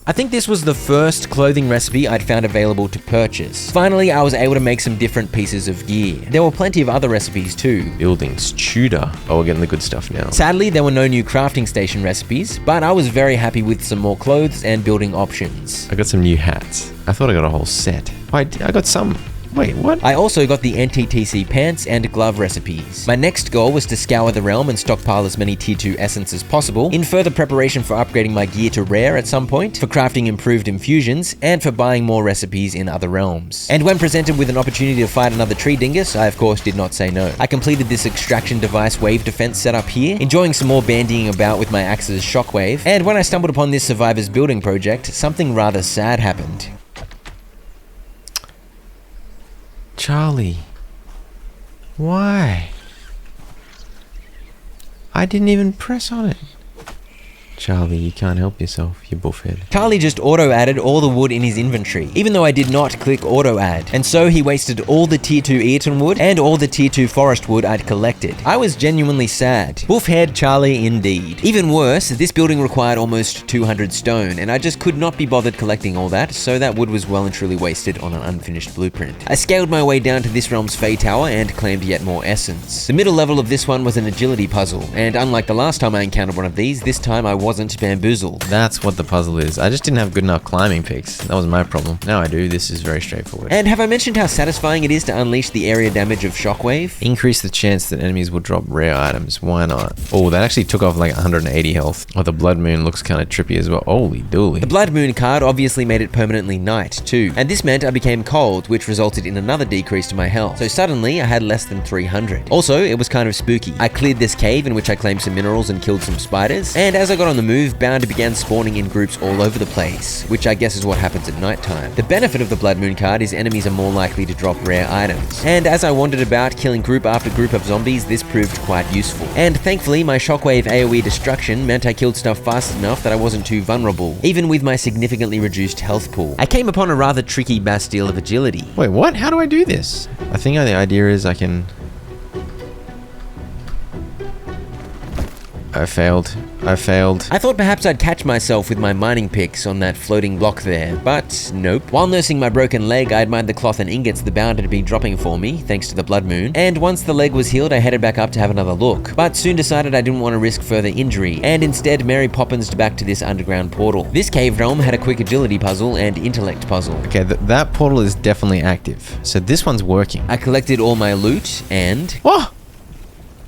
I think this was the first clothing recipe I'd found available to purchase. Finally, I was able to make some different pieces of gear. There were plenty of other recipes too. Buildings, Tudor. Oh, we're getting the good stuff now. Sadly, there were no new crafting station recipes, but I was very happy with some more clothes and building options. I got some new hats. I thought I got a whole set. I got some. Wait, what? I also got the NTTC pants and glove recipes. My next goal was to scour the realm and stockpile as many tier 2 essence as possible, in further preparation for upgrading my gear to rare at some point, for crafting improved infusions, and for buying more recipes in other realms. And when presented with an opportunity to fight another tree dingus, I of course did not say no. I completed this extraction device wave defense setup here, enjoying some more bandying about with my axe's shockwave, and when I stumbled upon this survivor's building project, something rather sad happened. Charlie. Why? I didn't even press on it. Charlie, you can't help yourself, you buffhead. Charlie just auto-added all the wood in his inventory, even though I did not click auto-add. And so he wasted all the tier 2 Eaton wood and all the tier 2 forest wood I'd collected. I was genuinely sad. Buffhead Charlie indeed. Even worse, this building required almost 200 stone, and I just could not be bothered collecting all that, so that wood was well and truly wasted on an unfinished blueprint. I scaled my way down to this realm's Fey Tower and claimed yet more essence. The middle level of this one was an agility puzzle, and unlike the last time I encountered one of these, this time I wasn't bamboozled. That's what the puzzle is. I just didn't have good enough climbing picks. That was my problem. Now I do. This is very straightforward. And have I mentioned how satisfying it is to unleash the area damage of Shockwave? Increase the chance that enemies will drop rare items. Why not? Oh, that actually took off like 180 health. Oh, the Blood Moon looks kind of trippy as well. Holy dooly. The Blood Moon card obviously made it permanently night too, and this meant I became cold, which resulted in another decrease to my health. So suddenly I had less than 300. Also, it was kind of spooky. I cleared this cave in which I claimed some minerals and killed some spiders, and as I got on the move, Bounty began spawning in groups all over the place, which I guess is what happens at nighttime. The benefit of the Blood Moon card is enemies are more likely to drop rare items, and as I wandered about killing group after group of zombies, this proved quite useful. And thankfully, my Shockwave AoE destruction meant I killed stuff fast enough that I wasn't too vulnerable, even with my significantly reduced health pool. I came upon a rather tricky Bastille of Agility. Wait, what? How do I do this? I think the idea is I can... I failed. I thought perhaps I'd catch myself with my mining picks on that floating block there, but nope. While nursing my broken leg, I admired the cloth and ingots the Bound had been dropping for me, thanks to the Blood Moon, and once the leg was healed, I headed back up to have another look, but soon decided I didn't want to risk further injury, and instead Mary Poppins'd back to this underground portal. This cave realm had a quick agility puzzle and intellect puzzle. Okay, that portal is definitely active, so this one's working. I collected all my loot, and... Whoa!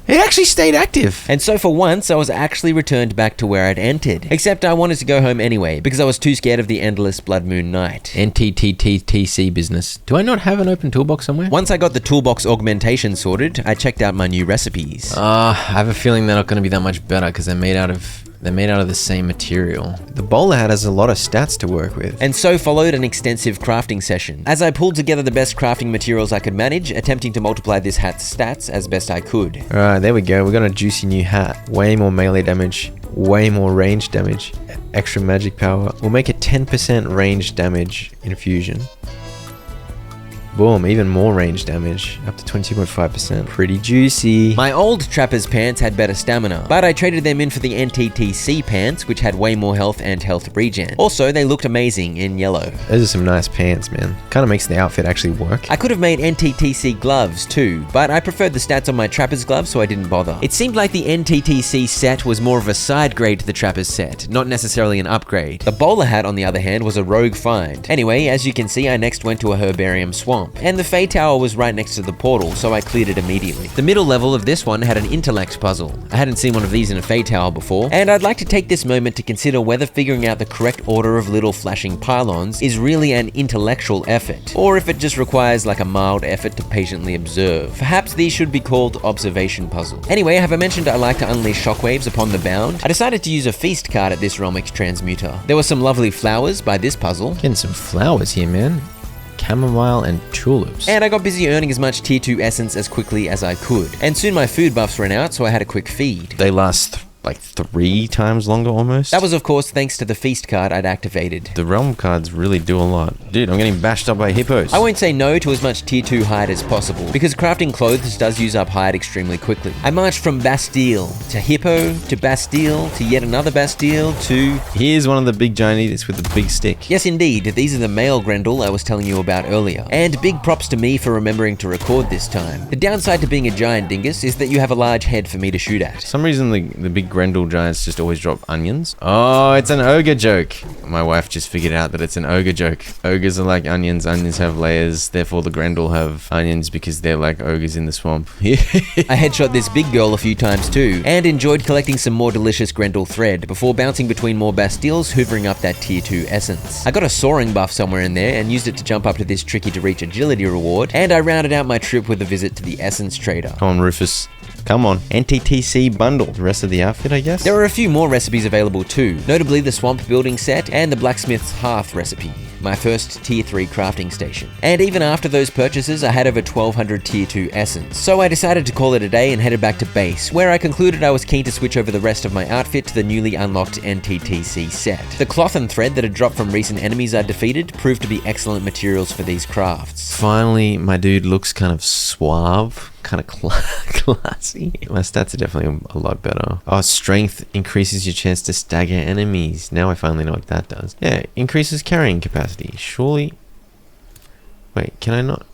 It actually stayed active. And so for once, I was actually returned back to where I'd entered. Except I wanted to go home anyway, because I was too scared of the endless Blood Moon night. NTTTTC business. Do I not have an open toolbox somewhere? Once I got the toolbox augmentation sorted, I checked out my new recipes. I have a feeling they're not going to be that much better because they're made out of the same material. The bowler hat has a lot of stats to work with. And so followed an extensive crafting session. As I pulled together the best crafting materials I could manage, attempting to multiply this hat's stats as best I could. Alright, there we go. We got a juicy new hat. Way more melee damage, way more range damage, extra magic power. We'll make it 10% range damage infusion. Boom, even more range damage, up to 22.5%. Pretty juicy. My old Trapper's pants had better stamina, but I traded them in for the NTTC pants, which had way more health and health regen. Also, they looked amazing in yellow. Those are some nice pants, man. Kind of makes the outfit actually work. I could have made NTTC gloves too, but I preferred the stats on my Trapper's gloves, so I didn't bother. It seemed like the NTTC set was more of a side grade to the Trapper's set, not necessarily an upgrade. The bowler hat, on the other hand, was a rogue find. Anyway, as you can see, I next went to a herbarium swamp, and the Fey Tower was right next to the portal, so I cleared it immediately. The middle level of this one had an intellect puzzle. I hadn't seen one of these in a Fey Tower before, and I'd like to take this moment to consider whether figuring out the correct order of little flashing pylons is really an intellectual effort, or if it just requires like a mild effort to patiently observe. Perhaps these should be called observation puzzles. Anyway, have I mentioned I like to unleash shockwaves upon the Bound? I decided to use a feast card at this Realmix transmuter. There were some lovely flowers by this puzzle. Getting some flowers here, man. Chamomile and tulips. And I got busy earning as much tier 2 essence as quickly as I could. And soon my food buffs ran out, so I had a quick feed. They last like 3 times longer almost. That was of course thanks to the feast card I'd activated. The realm cards really do a lot. Dude, I'm getting bashed up by hippos. I won't say no to as much tier 2 hide as possible, because crafting clothes does use up hide extremely quickly. I marched from Bastille to Hippo to Bastille to yet another Bastille to... Here's one of the big giant eaters with the big stick. Yes indeed, these are the male Grendel I was telling you about earlier. And big props to me for remembering to record this time. The downside to being a giant dingus is that you have a large head for me to shoot at. For some reason the big Grendel giants just always drop onions. Oh, it's an ogre joke. My wife just figured out that it's an ogre joke. Ogres are like onions. Onions have layers. Therefore, the Grendel have onions because they're like ogres in the swamp. I headshot this big girl a few times too, and enjoyed collecting some more delicious Grendel thread before bouncing between more Bastilles, hoovering up that tier 2 essence. I got a soaring buff somewhere in there and used it to jump up to this tricky to reach agility reward, and I rounded out my trip with a visit to the essence trader. Come on, Rufus. Come on. NTTC bundle. The rest of the outfit, I guess? There are a few more recipes available too, notably the swamp building set and the blacksmith's hearth recipe. my first tier 3 crafting station. And even after those purchases, I had over 1200 tier 2 essence. So I decided to call it a day and headed back to base, where I concluded I was keen to switch over the rest of my outfit to the newly unlocked NTTC set. The cloth and thread that had dropped from recent enemies I defeated proved to be excellent materials for these crafts. Finally, my dude looks kind of suave, kind of classy. My stats are definitely a lot better. Oh, strength increases your chance to stagger enemies. Now I finally know what that does. Yeah, increases carrying capacity. Surely... Wait, can I not?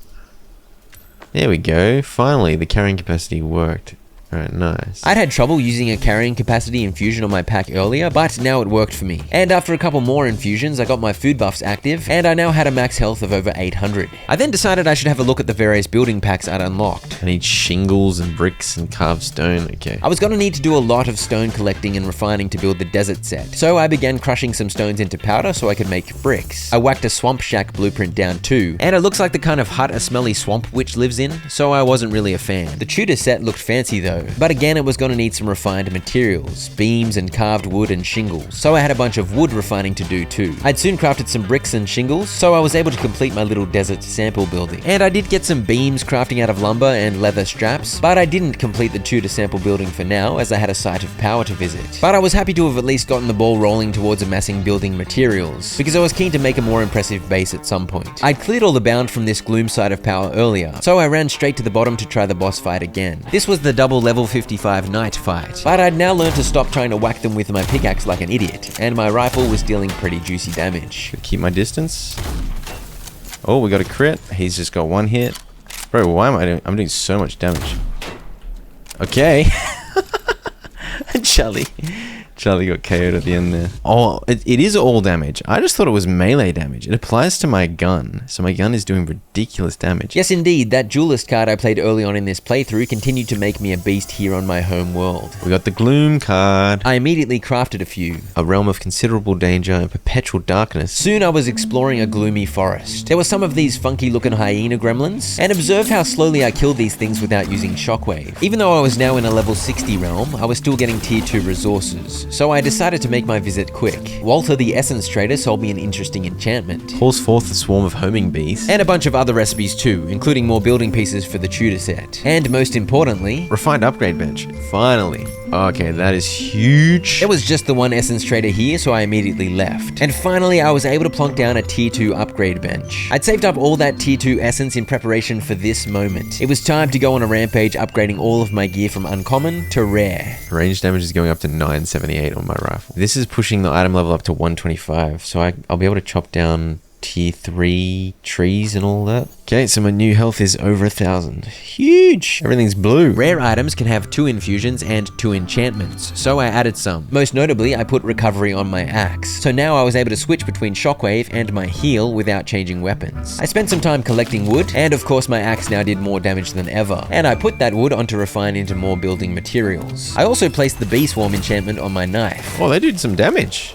There we go. Finally, the carrying capacity worked. Alright, nice. I'd had trouble using a carrying capacity infusion on my pack earlier, but now it worked for me. And after a couple more infusions, I got my food buffs active, and I now had a max health of over 800. I then decided I should have a look at the various building packs I'd unlocked. I need shingles and bricks and carved stone. Okay. I was gonna need to do a lot of stone collecting and refining to build the desert set, so I began crushing some stones into powder so I could make bricks. I whacked a swamp shack blueprint down too, and it looks like the kind of hut a smelly swamp witch lives in, so I wasn't really a fan. The Tudor set looked fancy though, but again it was going to need some refined materials, beams and carved wood and shingles, so I had a bunch of wood refining to do too. I'd soon crafted some bricks and shingles, so I was able to complete my little desert sample building. And I did get some beams crafting out of lumber and leather straps, but I didn't complete the Tudor sample building for now as I had a site of power to visit. But I was happy to have at least gotten the ball rolling towards amassing building materials, because I was keen to make a more impressive base at some point. I'd cleared all the bound from this gloom side of power earlier, so I ran straight to the bottom to try the boss fight again. This was the double level 55 night fight, but I'd now learned to stop trying to whack them with my pickaxe like an idiot, and my rifle was dealing pretty juicy damage. Keep my distance. Oh, we got a crit. He's just got one hit. Bro, why am I doing? I'm doing so much damage. Okay. Charlie got KO'd at the end there. Oh, it is all damage. I just thought it was melee damage. It applies to my gun, so my gun is doing ridiculous damage. Yes, indeed. That duelist card I played early on in this playthrough continued to make me a beast here on my home world. We got the Gloom card. I immediately crafted a few. A realm of considerable danger and perpetual darkness. Soon I was exploring a gloomy forest. There were some of these funky looking hyena gremlins, and observe how slowly I killed these things without using shockwave. Even though I was now in a level 60 realm, I was still getting tier 2 resources, so I decided to make my visit quick. Walter the Essence Trader sold me an interesting enchantment. Calls forth a swarm of homing bees. And a bunch of other recipes too, including more building pieces for the Tudor set. And most importantly, refined upgrade bench. Finally. Okay, that is huge. There was just the one Essence Trader here, so I immediately left. And finally, I was able to plonk down a tier 2 upgrade bench. I'd saved up all that tier 2 essence in preparation for this moment. It was time to go on a rampage, upgrading all of my gear from uncommon to rare. Range damage is going up to 978 on my rifle. This is pushing the item level up to 125, so I'll be able to chop down tier 3 trees and all that. Okay, so my new health is over 1,000. Huge! Everything's blue. Rare items can have 2 infusions and 2 enchantments, so I added some. Most notably, I put recovery on my axe, so now I was able to switch between shockwave and my heal without changing weapons. I spent some time collecting wood, and of course my axe now did more damage than ever, and I put that wood on to refine into more building materials. I also placed the bee swarm enchantment on my knife. Oh, they did some damage.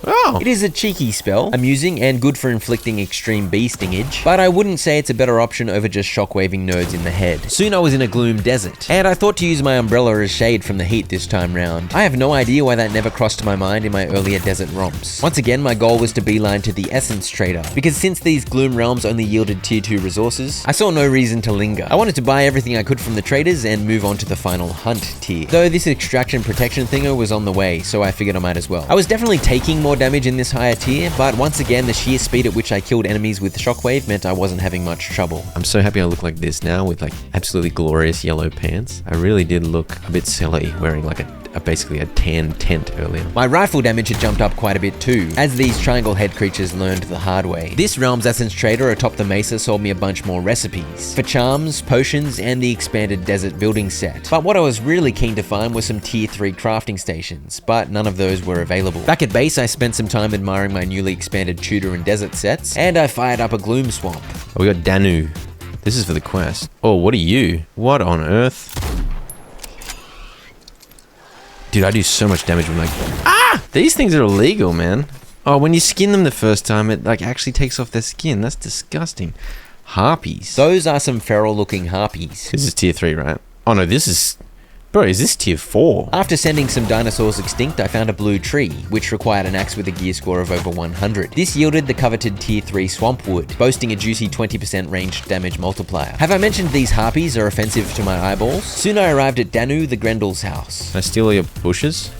Oh. It is a cheeky spell, amusing and good for inflicting extreme bee stingage, but I wouldn't say it's a better option over just shockwaving nodes in the head. Soon I was in a gloom desert, and I thought to use my umbrella as shade from the heat this time round. I have no idea why that never crossed my mind in my earlier desert romps. Once again, my goal was to beeline to the Essence Trader, because since these gloom realms only yielded tier 2 resources, I saw no reason to linger. I wanted to buy everything I could from the traders and move on to the final hunt tier. Though this extraction protection thingo was on the way, so I figured I might as well. I was definitely taking more damage in this higher tier, but once again the sheer speed at which I killed enemies with shockwave meant I wasn't having much trouble. I'm so happy I look like this now with like absolutely glorious yellow pants. I really did look a bit silly wearing like basically a tan tent earlier. My rifle damage had jumped up quite a bit too, as these triangle head creatures learned the hard way. This realm's Essence Trader atop the mesa sold me a bunch more recipes for charms, potions, and the expanded desert building set. But what I was really keen to find was some tier 3 crafting stations, but none of those were available. Back at base, I spent some time admiring my newly expanded Tudor and desert sets, and I fired up a gloom swamp. Oh, we got Danu. This is for the quest. Oh, what are you? What on earth? Dude, I do so much damage with my... Ah! These things are illegal, man. Oh, when you skin them the first time, it like actually takes off their skin. That's disgusting. Harpies. Those are some feral looking harpies. This is tier 3, right? Oh no, this is Bro, is this tier 4? After sending some dinosaurs extinct, I found a blue tree, which required an axe with a gear score of over 100. This yielded the coveted tier 3 swamp wood, boasting a juicy 20% ranged damage multiplier. Have I mentioned these harpies are offensive to my eyeballs? Soon I arrived at Danu the Grendel's house. Can I steal all your bushes?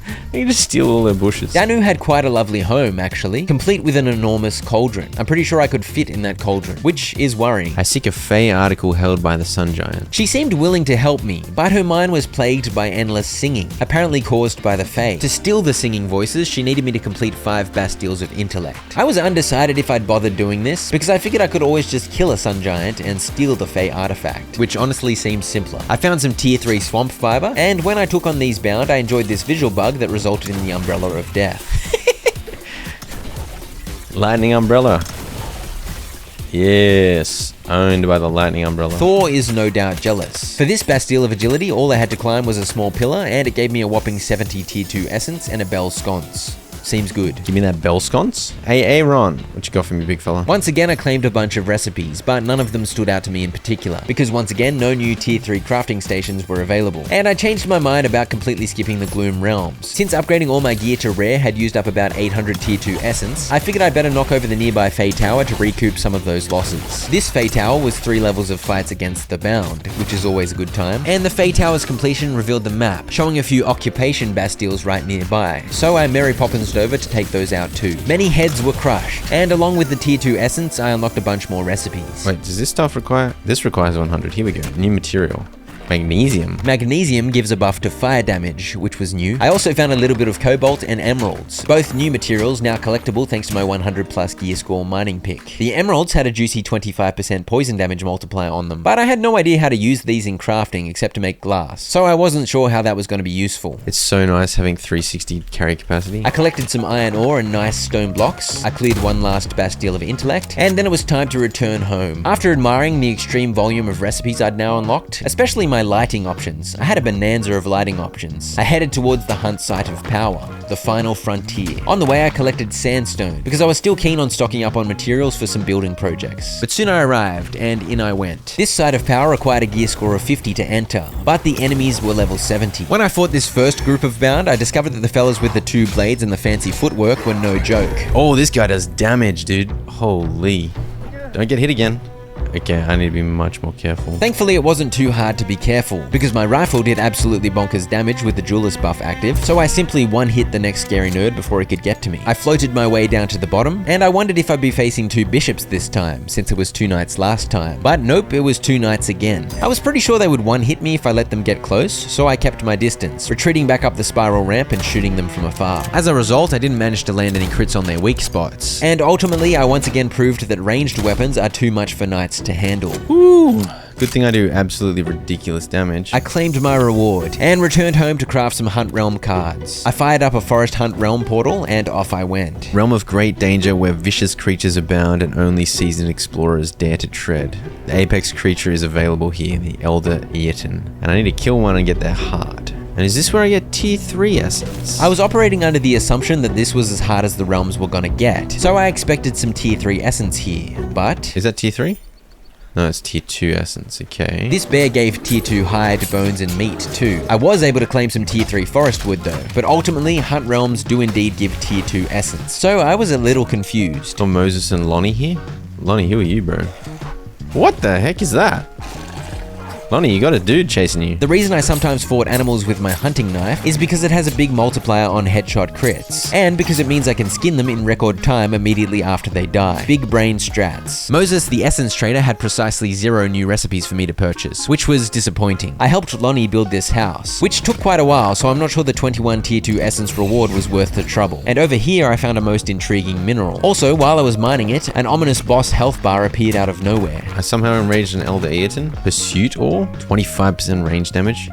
I can just steal all their bushes. Danu had quite a lovely home, actually, complete with an enormous cauldron. I'm pretty sure I could fit in that cauldron, which is worrying. I seek a Fey article held by the Sun Giant. She seemed willing to help me, but her mind was plagued by endless singing, apparently caused by the Fae. To still the singing voices, she needed me to complete 5 Bastilles of Intellect. I was undecided if I'd bother doing this, because I figured I could always just kill a Sun Giant and steal the Fae artifact, which honestly seems simpler. I found some tier 3 swamp fiber, and when I took on these bound, I enjoyed this visual bug that resulted in the umbrella of death. Lightning umbrella. Yes, owned by the lightning umbrella. Thor is no doubt jealous. For this Bastille of Agility, all I had to climb was a small pillar, and it gave me a whopping 70 tier 2 essence and a bell sconce. Seems good. Give me that bell sconce. Hey, Aaron, what you got for me, big fella? Once again, I claimed a bunch of recipes, but none of them stood out to me in particular, because once again, no new tier 3 crafting stations were available. And I changed my mind about completely skipping the Gloom Realms. Since upgrading all my gear to rare had used up about 800 tier 2 essence, I figured I'd better knock over the nearby Fey Tower to recoup some of those losses. This Fey Tower was 3 levels of fights against the Bound, which is always a good time, and the Fey Tower's completion revealed the map, showing a few occupation bastilles right nearby. So I Mary Poppins'd over to take those out too. Many heads were crushed, and along with the tier 2 essence, I unlocked a bunch more recipes. Wait, does this stuff require? This requires 100. Here we go. New material. Magnesium. Magnesium gives a buff to fire damage, which was new. I also found a little bit of cobalt and emeralds. Both new materials, now collectible thanks to my 100 plus gear score mining pick. The emeralds had a juicy 25% poison damage multiplier on them, but I had no idea how to use these in crafting except to make glass, so I wasn't sure how that was going to be useful. It's so nice having 360 carry capacity. I collected some iron ore and nice stone blocks. I cleared one last Bastille of Intellect, and then it was time to return home. After admiring the extreme volume of recipes I'd now unlocked, especially my lighting options, I had a bonanza of lighting options. I headed towards the hunt site of power, the final frontier. On the way, I collected sandstone, because I was still keen on stocking up on materials for some building projects. But soon I arrived, and in I went. This site of power required a gear score of 50 to enter, but the enemies were level 70. When I fought this first group of bound, I discovered that the fellas with the 2 blades and the fancy footwork were no joke. Oh, this guy does damage, dude. Holy. Don't get hit again. Okay, I need to be much more careful. Thankfully, it wasn't too hard to be careful, because my rifle did absolutely bonkers damage with the duelist buff active, so I simply one-hit the next scary nerd before he could get to me. I floated my way down to the bottom, and I wondered if I'd be facing 2 bishops this time, since it was 2 knights last time. But nope, it was 2 knights again. I was pretty sure they would one-hit me if I let them get close, so I kept my distance, retreating back up the spiral ramp and shooting them from afar. As a result, I didn't manage to land any crits on their weak spots. And ultimately, I once again proved that ranged weapons are too much for knights to handle. Ooh. Good thing I do absolutely ridiculous damage. I claimed my reward and returned home to craft some Hunt Realm cards. I fired up a Forest Hunt Realm portal and off I went. Realm of great danger where vicious creatures abound and only seasoned explorers dare to tread. The apex creature is available here, the Elder Eaton. And I need to kill one and get their heart. And is this where I get tier 3 essence? I was operating under the assumption that this was as hard as the realms were gonna get, so I expected some tier 3 essence here, but... Is that tier 3? No, it's tier 2 essence, okay. This bear gave tier 2 hide, bones, and meat too. I was able to claim some tier 3 forest wood though, but ultimately Hunt Realms do indeed give tier 2 essence, so I was a little confused. Saw Moses and Lonnie here? Lonnie, who are you, bro? What the heck is that? Lonnie, you got a dude chasing you. The reason I sometimes fought animals with my hunting knife is because it has a big multiplier on headshot crits, and because it means I can skin them in record time immediately after they die. Big brain strats. Moses, the essence trader, had precisely 0 new recipes for me to purchase, which was disappointing. I helped Lonnie build this house, which took quite a while, so I'm not sure the 21 tier 2 essence reward was worth the trouble. And over here I found a most intriguing mineral. Also, while I was mining it, an ominous boss health bar appeared out of nowhere. I somehow enraged an Elder Eaton. Pursuit Ore? 25% range damage.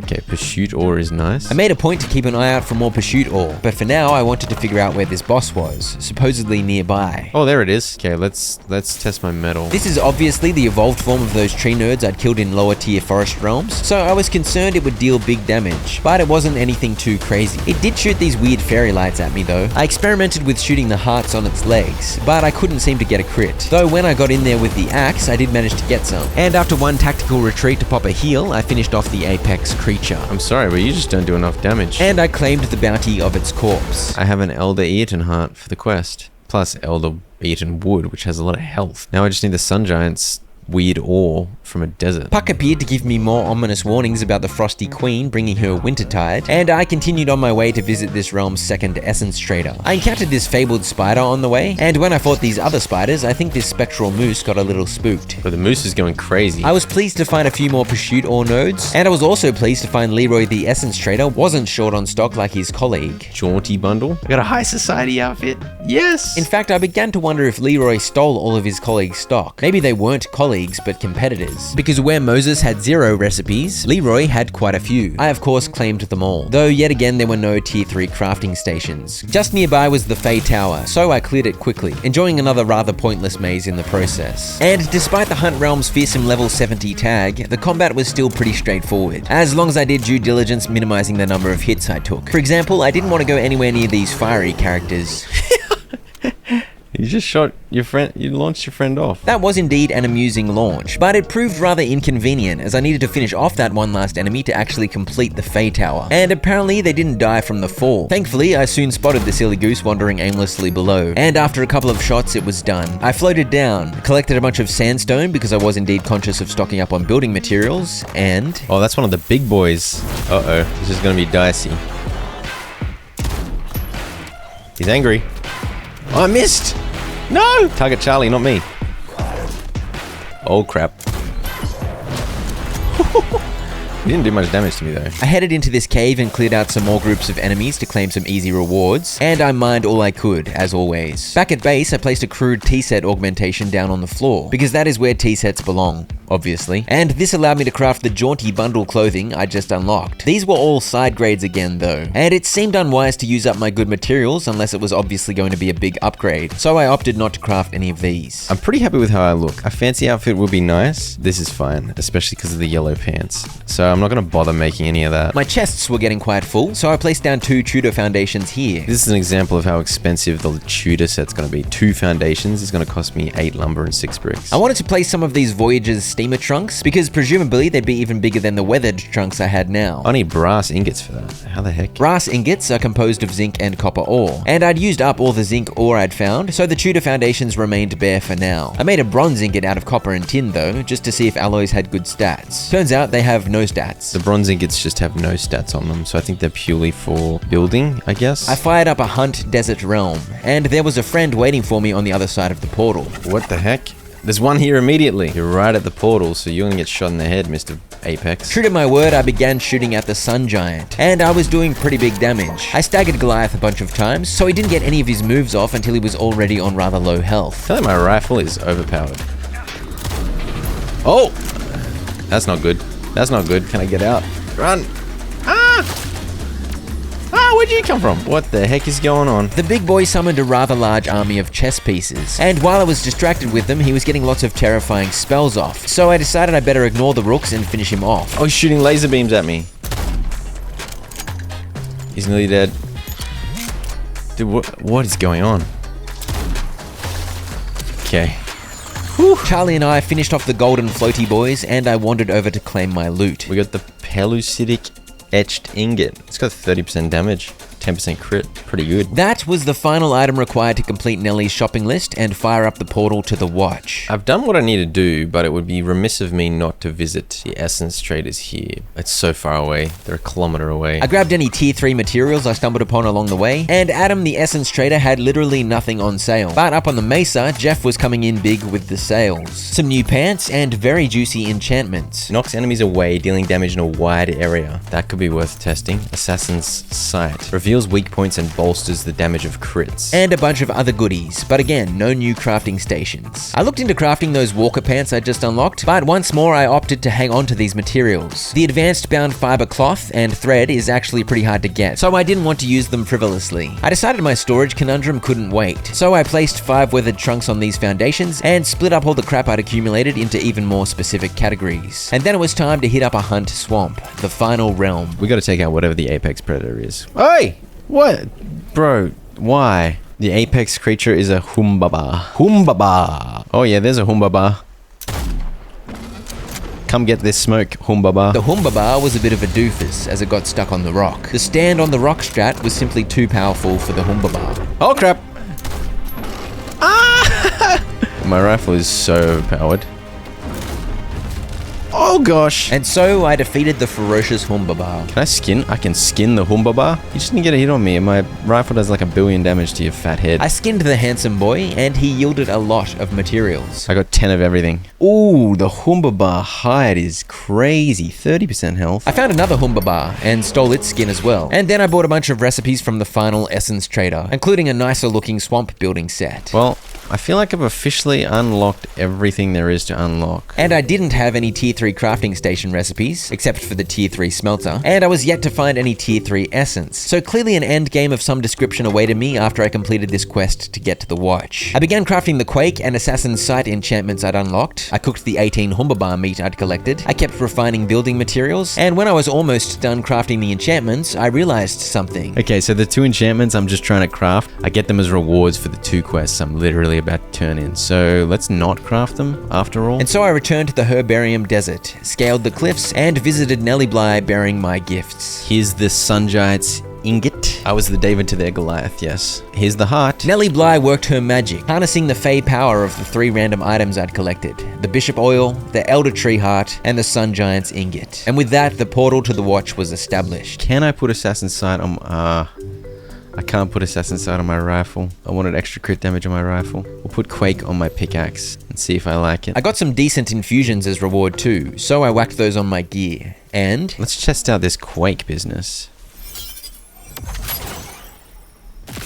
Okay, pursuit ore is nice. I made a point to keep an eye out for more pursuit ore, but for now I wanted to figure out where this boss was, supposedly nearby. Oh, there it is. Okay, let's test my metal. This is obviously the evolved form of those tree nerds I'd killed in lower tier forest realms, so I was concerned it would deal big damage, but it wasn't anything too crazy. It did shoot these weird fairy lights at me though. I experimented with shooting the hearts on its legs, but I couldn't seem to get a crit. Though when I got in there with the axe, I did manage to get some. And after one tactical retreat to pop a heal, I finished off the apex creature. I'm sorry, but you just don't do enough damage. And I claimed the bounty of its corpse. I have an Elder Eaton heart for the quest, plus Elder Eaton wood, which has a lot of health. Now I just need the Sun Giant's weird ore from a desert. Puck appeared to give me more ominous warnings about the Frosty Queen bringing her Wintertide, and I continued on my way to visit this realm's second essence trader. I encountered this fabled spider on the way, and when I fought these other spiders, I think this spectral moose got a little spooked. But the moose is going crazy. I was pleased to find a few more pursuit ore nodes, and I was also pleased to find Leroy the essence trader wasn't short on stock like his colleague. Jaunty bundle. I got a high society outfit. Yes! In fact, I began to wonder if Leroy stole all of his colleagues' stock. Maybe they weren't colleagues, but competitors. Because where Moses had 0 recipes, Leroy had quite a few. I of course claimed them all, though yet again there were no tier 3 crafting stations. Just nearby was the Fey Tower, so I cleared it quickly, enjoying another rather pointless maze in the process. And despite the Hunt Realm's fearsome level 70 tag, the combat was still pretty straightforward, as long as I did due diligence minimizing the number of hits I took. For example, I didn't want to go anywhere near these fiery characters. You just shot your friend, you launched your friend off. That was indeed an amusing launch, but it proved rather inconvenient as I needed to finish off that one last enemy to actually complete the Fey Tower. And apparently they didn't die from the fall. Thankfully, I soon spotted the silly goose wandering aimlessly below, and after a couple of shots it was done. I floated down, collected a bunch of sandstone because I was indeed conscious of stocking up on building materials, and... Oh, that's one of the big boys. Uh-oh, this is gonna be dicey. He's angry. Oh, I missed! No! Target Charlie, not me. Oh, crap. He didn't do much damage to me, though. I headed into this cave and cleared out some more groups of enemies to claim some easy rewards, and I mined all I could, as always. Back at base, I placed a crude T-set augmentation down on the floor, because that is where T-sets belong, obviously. And this allowed me to craft the jaunty bundle clothing I just unlocked. These were all side grades again, though, and it seemed unwise to use up my good materials unless it was obviously going to be a big upgrade, so I opted not to craft any of these. I'm pretty happy with how I look. A fancy outfit would be nice. This is fine, especially because of the yellow pants. So I'm not going to bother making any of that. My chests were getting quite full, so I placed down 2 Tudor foundations here. This is an example of how expensive the Tudor set's going to be. 2 foundations is going to cost me 8 lumber and 6 bricks. I wanted to place some of these Voyager's steamer trunks, because presumably they'd be even bigger than the weathered trunks I had now. I need brass ingots for that. How the heck? Brass ingots are composed of zinc and copper ore, and I'd used up all the zinc ore I'd found, so the Tudor foundations remained bare for now. I made a bronze ingot out of copper and tin though, just to see if alloys had good stats. Turns out they have no stats. The bronze ingots just have no stats on them, so I think they're purely for building, I guess. I fired up a Hunt Desert Realm, and there was a friend waiting for me on the other side of the portal. What the heck? There's one here immediately. You're right at the portal, so you're gonna get shot in the head, Mr. Apex. True to my word, I began shooting at the Sun Giant, and I was doing pretty big damage. I staggered Goliath a bunch of times, so he didn't get any of his moves off until he was already on rather low health. I feel like my rifle is overpowered. Oh! That's not good. That's not good. Can I get out? Run! Ah! Ah, where'd you come from? What the heck is going on? The big boy summoned a rather large army of chess pieces, and while I was distracted with them, he was getting lots of terrifying spells off, so I decided I better ignore the rooks and finish him off. Oh, he's shooting laser beams at me. He's nearly dead. Dude, what is going on? Okay. Whew. Charlie and I finished off the golden floaty boys, and I wandered over to claim my loot. We got the Pellucidic etched ingot. It's got 30% damage, 10% crit. Pretty good. That was the final item required to complete Nellie's shopping list and fire up the portal to the watch. I've done what I need to do, but it would be remiss of me not to visit the essence traders here. It's so far away. They're a kilometer away. I grabbed any tier 3 materials I stumbled upon along the way, and Adam the essence trader had literally nothing on sale. But up on the mesa, Jeff was coming in big with the sales. Some new pants and very juicy enchantments. Knocks enemies away, dealing damage in a wide area. That could be worth testing. Assassin's Sight. Reveals Heals weak points and bolsters the damage of crits. And a bunch of other goodies, but again, no new crafting stations. I looked into crafting those walker pants I just unlocked, but once more I opted to hang on to these materials. The advanced bound fiber cloth and thread is actually pretty hard to get, so I didn't want to use them frivolously. I decided my storage conundrum couldn't wait, so I placed 5 weathered trunks on these foundations and split up all the crap I'd accumulated into even more specific categories. And then it was time to hit up a hunt swamp, the final realm. We gotta take out whatever the apex predator is. Hey! What? Bro, why? The apex creature is a Humbaba. Humbaba! Oh yeah, there's a Humbaba. Come get this smoke, Humbaba. The Humbaba was a bit of a doofus as it got stuck on the rock. The stand on the rock strat was simply too powerful for the Humbaba. Oh crap! Ah! My rifle is so powered. Oh gosh! And so I defeated the ferocious Humbaba. Can I skin? I can skin the Humbaba? You just didn't get a hit on me and my rifle does like 1 billion damage to your fat head. I skinned the handsome boy and he yielded a lot of materials. I got 10 of everything. Ooh, the Humbaba hide is crazy. 30% health. I found another Humbaba and stole its skin as well. And then I bought a bunch of recipes from the final essence trader, including a nicer looking swamp building set. Well, I feel like I've officially unlocked everything there is to unlock. And I didn't have any tier 3 crafting station recipes, except for the tier 3 smelter, and I was yet to find any tier 3 essence. So clearly an end game of some description awaited me after I completed this quest to get to the watch. I began crafting the Quake and Assassin's Sight enchantments I'd unlocked. I cooked the 18 Humbaba meat I'd collected. I kept refining building materials, and when I was almost done crafting the enchantments, I realized something. Okay, so the 2 enchantments I'm just trying to craft, I get them as rewards for the 2 quests I'm literally about to turn in. So let's not craft them after all. And so I returned to the Herbarium Desert, scaled the cliffs, and visited Nelly Bly bearing my gifts. Here's the Sun Giant's ingot. I was the David to their Goliath, yes. Here's the heart. Nelly Bly worked her magic, harnessing the fey power of the 3 random items I'd collected. The Bishop Oil, the Elder Tree Heart, and the Sun Giant's ingot. And with that, the portal to the watch was established. Can I put Assassin's Sight on... I can't put Assassin's Sight on my rifle. I wanted extra crit damage on my rifle. We'll put Quake on my pickaxe and see if I like it. I got some decent infusions as reward too, so I whacked those on my gear. And... let's test out this Quake business.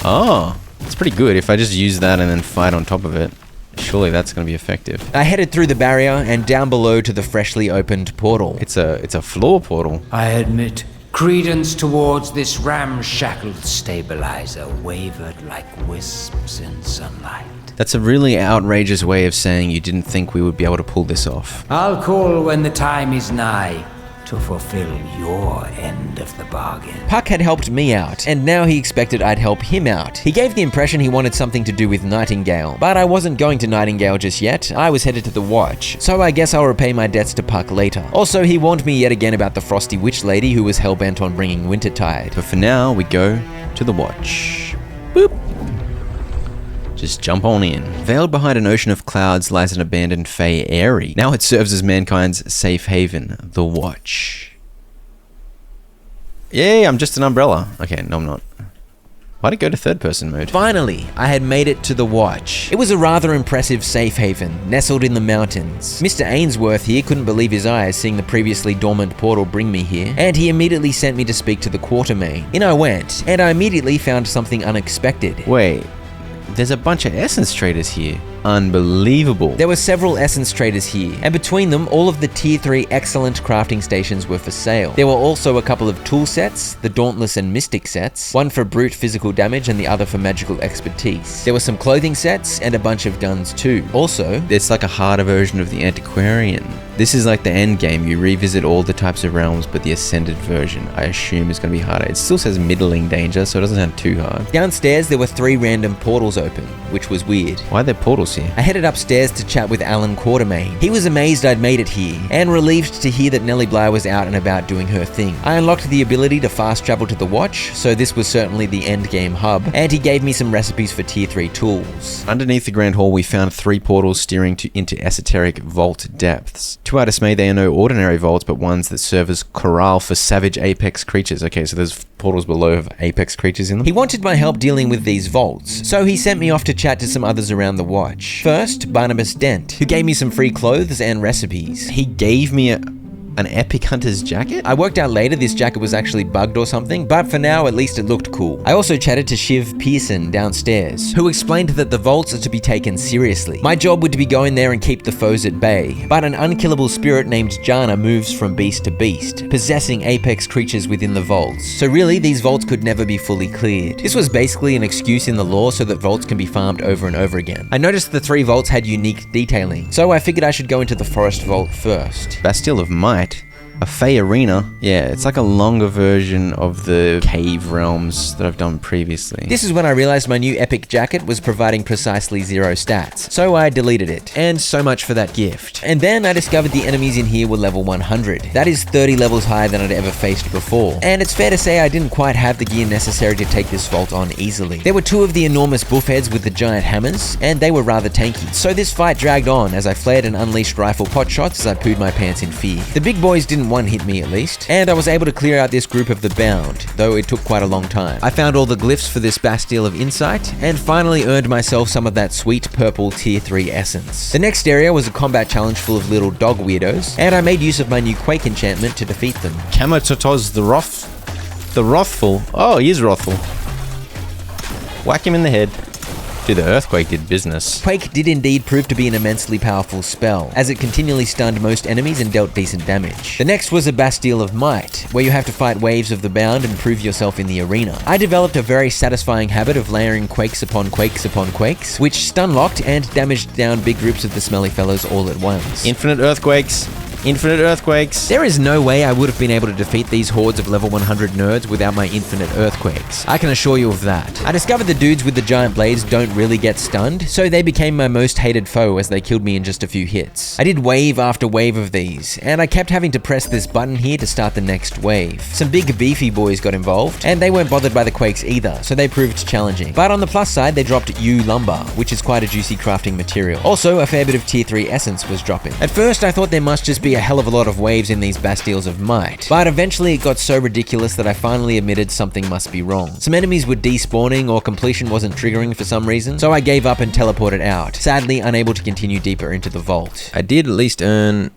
Oh, it's pretty good. If I just use that and then fight on top of it, surely that's going to be effective. I headed through the barrier and down below to the freshly opened portal. It's a floor portal. I admit, credence towards this ramshackled stabilizer wavered like wisps in sunlight. That's a really outrageous way of saying you didn't think we would be able to pull this off. I'll call when the time is nigh to fulfill your end of the bargain. Puck had helped me out, and now he expected I'd help him out. He gave the impression he wanted something to do with Nightingale, but I wasn't going to Nightingale just yet. I was headed to the watch, so I guess I'll repay my debts to Puck later. Also, he warned me yet again about the frosty witch lady who was hell-bent on bringing Wintertide. But for now, we go to the watch. Boop. Just jump on in. Veiled behind an ocean of clouds lies an abandoned Fey Eyrie. Now it serves as mankind's safe haven, the Watch. Yay, I'm just an umbrella. Okay, no I'm not. Why'd it go to third person mode? Finally, I had made it to the watch. It was a rather impressive safe haven, nestled in the mountains. Mr. Ainsworth here couldn't believe his eyes seeing the previously dormant portal bring me here, and he immediately sent me to speak to the Quartermain. In I went, and I immediately found something unexpected. Wait, there's a bunch of essence traders here. Unbelievable. There were several essence traders here, and between them, all of the tier 3 excellent crafting stations were for sale. There were also a couple of tool sets, the Dauntless and Mystic sets, one for brute physical damage and the other for magical expertise. There were some clothing sets and a bunch of guns too. Also, it's like a harder version of the Antiquarian. This is like the end game. You revisit all the types of realms, but the ascended version, I assume, is going to be harder. It still says middling danger, so it doesn't sound too hard. Downstairs, there were 3 random portals open, which was weird. Why are there portals here? I headed upstairs to chat with Alan Quartermain. He was amazed I'd made it here, and relieved to hear that Nelly Bly was out and about doing her thing. I unlocked the ability to fast travel to the watch, so this was certainly the endgame hub, and he gave me some recipes for tier 3 tools. Underneath the Grand Hall, we found 3 portals steering into esoteric vault depths. To our dismay, they are no ordinary vaults, but ones that serve as corral for savage apex creatures. Okay, so there's portals below of apex creatures in them. He wanted my help dealing with these vaults, so he sent me off to chat to some others around the watch. First, Barnabas Dent, who gave me some free clothes and recipes. He gave me a... An epic hunter's jacket? I worked out later this jacket was actually bugged or something, but for now at least it looked cool. I also chatted to Shiv Pearson downstairs, who explained that the vaults are to be taken seriously. My job would be going there and keep the foes at bay, but an unkillable spirit named Jana moves from beast to beast, possessing apex creatures within the vaults. So really, these vaults could never be fully cleared. This was basically an excuse in the lore so that vaults can be farmed over and over again. I noticed the 3 vaults had unique detailing, so I figured I should go into the forest vault first. Bastille of Might? A Fey Arena? Yeah, it's like a longer version of the cave realms that I've done previously. This is when I realized my new epic jacket was providing precisely 0 stats, so I deleted it. And so much for that gift. And then I discovered the enemies in here were level 100. That is 30 levels higher than I'd ever faced before. And it's fair to say I didn't quite have the gear necessary to take this vault on easily. There were 2 of the enormous buffheads with the giant hammers, and they were rather tanky. So this fight dragged on as I flared and unleashed rifle pot shots as I pooed my pants in fear. The big boys didn't one-hit me at least, and I was able to clear out this group of the bound, though it took quite a long time. I found all the glyphs for this Bastille of Insight, and finally earned myself some of that sweet purple tier 3 essence. The next area was a combat challenge full of little dog weirdos, and I made use of my new Quake enchantment to defeat them. Kamatotoz the Wrathful. Oh, he is wrathful. Whack him in the head. Dude, the earthquake did business. Quake did indeed prove to be an immensely powerful spell, as it continually stunned most enemies and dealt decent damage. The next was a Bastille of Might, where you have to fight waves of the bound and prove yourself in the arena. I developed a very satisfying habit of layering quakes upon quakes upon quakes, which stun-locked and damaged down big groups of the smelly fellows all at once. Infinite earthquakes. Infinite earthquakes. There is no way I would have been able to defeat these hordes of level 100 nerds without my infinite earthquakes. I can assure you of that. I discovered the dudes with the giant blades don't really get stunned, so they became my most hated foe as they killed me in just a few hits. I did wave after wave of these, and I kept having to press this button here to start the next wave. Some big beefy boys got involved, and they weren't bothered by the quakes either, so they proved challenging. But on the plus side, they dropped yew lumber, which is quite a juicy crafting material. Also, a fair bit of tier 3 essence was dropping. At first, I thought there must just be a hell of a lot of waves in these Bastilles of Might, but eventually it got so ridiculous that I finally admitted something must be wrong. Some enemies were despawning or completion wasn't triggering for some reason, so I gave up and teleported out, sadly unable to continue deeper into the vault. I did at least earn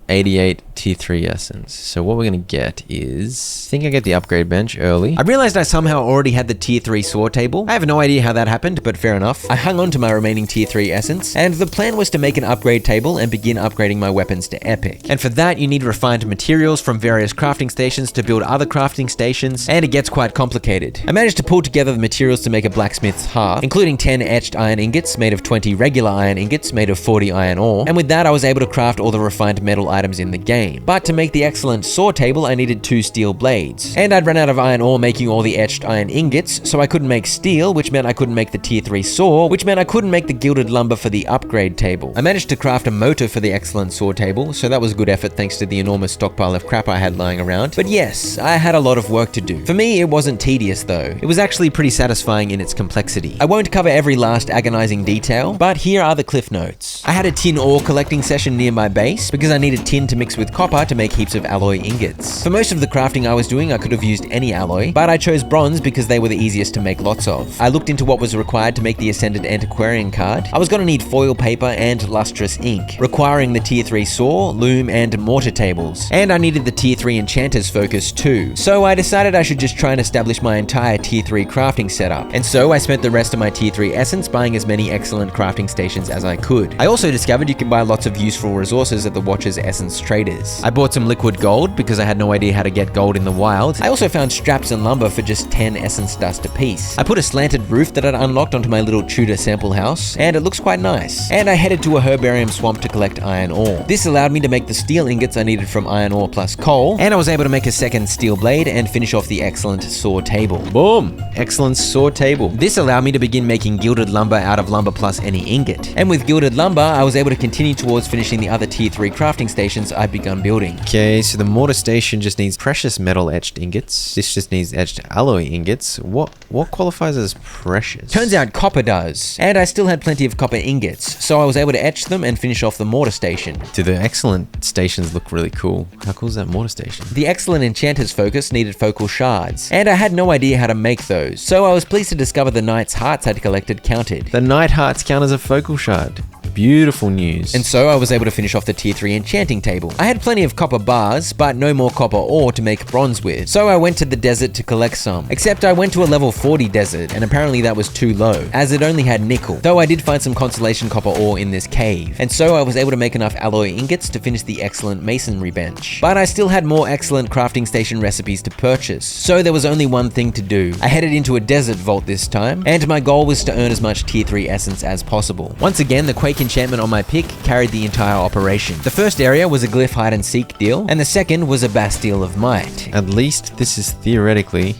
88 tier 3 essence. So what we're gonna get is, I think I get the upgrade bench early. I realized I somehow already had the tier 3 sword table. I have no idea how that happened, but fair enough. I hung on to my remaining tier 3 essence, and the plan was to make an upgrade table and begin upgrading my weapons to epic. And for that, you need refined materials from various crafting stations to build other crafting stations, and it gets quite complicated. I managed to pull together the materials to make a blacksmith's hearth, including 10 etched iron ingots made of 20 regular iron ingots made of 40 iron ore, and with that I was able to craft all the refined metal items in the game. But to make the excellent sword table, I needed 2 steel blades. And I'd run out of iron ore making all the etched iron ingots, so I couldn't make steel, which meant I couldn't make the tier 3 saw, which meant I couldn't make the gilded lumber for the upgrade table. I managed to craft a motor for the excellent sword table, so that was a good effort thanks to the enormous stockpile of crap I had lying around. But yes, I had a lot of work to do. For me, it wasn't tedious though. It was actually pretty satisfying in its complexity. I won't cover every last agonizing detail, but here are the cliff notes. I had a tin ore collecting session near my base because I needed tin to mix with copper to make heaps of alloy ingots. For most of the crafting I was doing, I could have used any alloy, but I chose bronze because they were the easiest to make lots of. I looked into what was required to make the Ascended Antiquarian card. I was going to need foil paper and lustrous ink, requiring the tier 3 saw, loom, and mortar tables. And I needed the tier 3 enchanter's focus too. So I decided I should just try and establish my entire tier 3 crafting setup. And so I spent the rest of my tier 3 essence buying as many excellent crafting stations as I could. I also discovered you can buy lots of useful resources at the Watcher's Essence Traders. I bought some liquid gold because I had no idea how to get gold in the wild. I also found straps and lumber for just 10 essence dust apiece. I put a slanted roof that I'd unlocked onto my little Tudor sample house, and it looks quite nice. And I headed to a herbarium swamp to collect iron ore. This allowed me to make the steel ingots I needed from iron ore plus coal, and I was able to make a second steel blade and finish off the excellent saw table. Boom! Excellent saw table. This allowed me to begin making gilded lumber out of lumber plus any ingot. And with gilded lumber, I was able to continue towards finishing the other tier 3 crafting stations I'd begun building. Okay, so the mortar station just needs precious metal etched ingots. This just needs etched alloy ingots. What qualifies as precious? Turns out copper does. And I still had plenty of copper ingots, so I was able to etch them and finish off the mortar station. Do the excellent stations look really cool? How cool is that mortar station? The excellent enchanter's focus needed focal shards, and I had no idea how to make those, so I was pleased to discover the knight's hearts I'd collected counted. The knight hearts count as a focal shard. Beautiful news. And so I was able to finish off the tier 3 enchanting table. I had plenty of copper bars, but no more copper ore to make bronze with. So I went to the desert to collect some. Except I went to a level 40 desert, and apparently that was too low, as it only had nickel. Though I did find some constellation copper ore in this cave. And so I was able to make enough alloy ingots to finish the excellent masonry bench. But I still had more excellent crafting station recipes to purchase. So there was only one thing to do. I headed into a desert vault this time, and my goal was to earn as much tier 3 essence as possible. Once again, the Quake enchantment on my pick carried the entire operation. The first area was a glyph hide and seek deal, and the second was a Bastille of Might. At least this is theoretically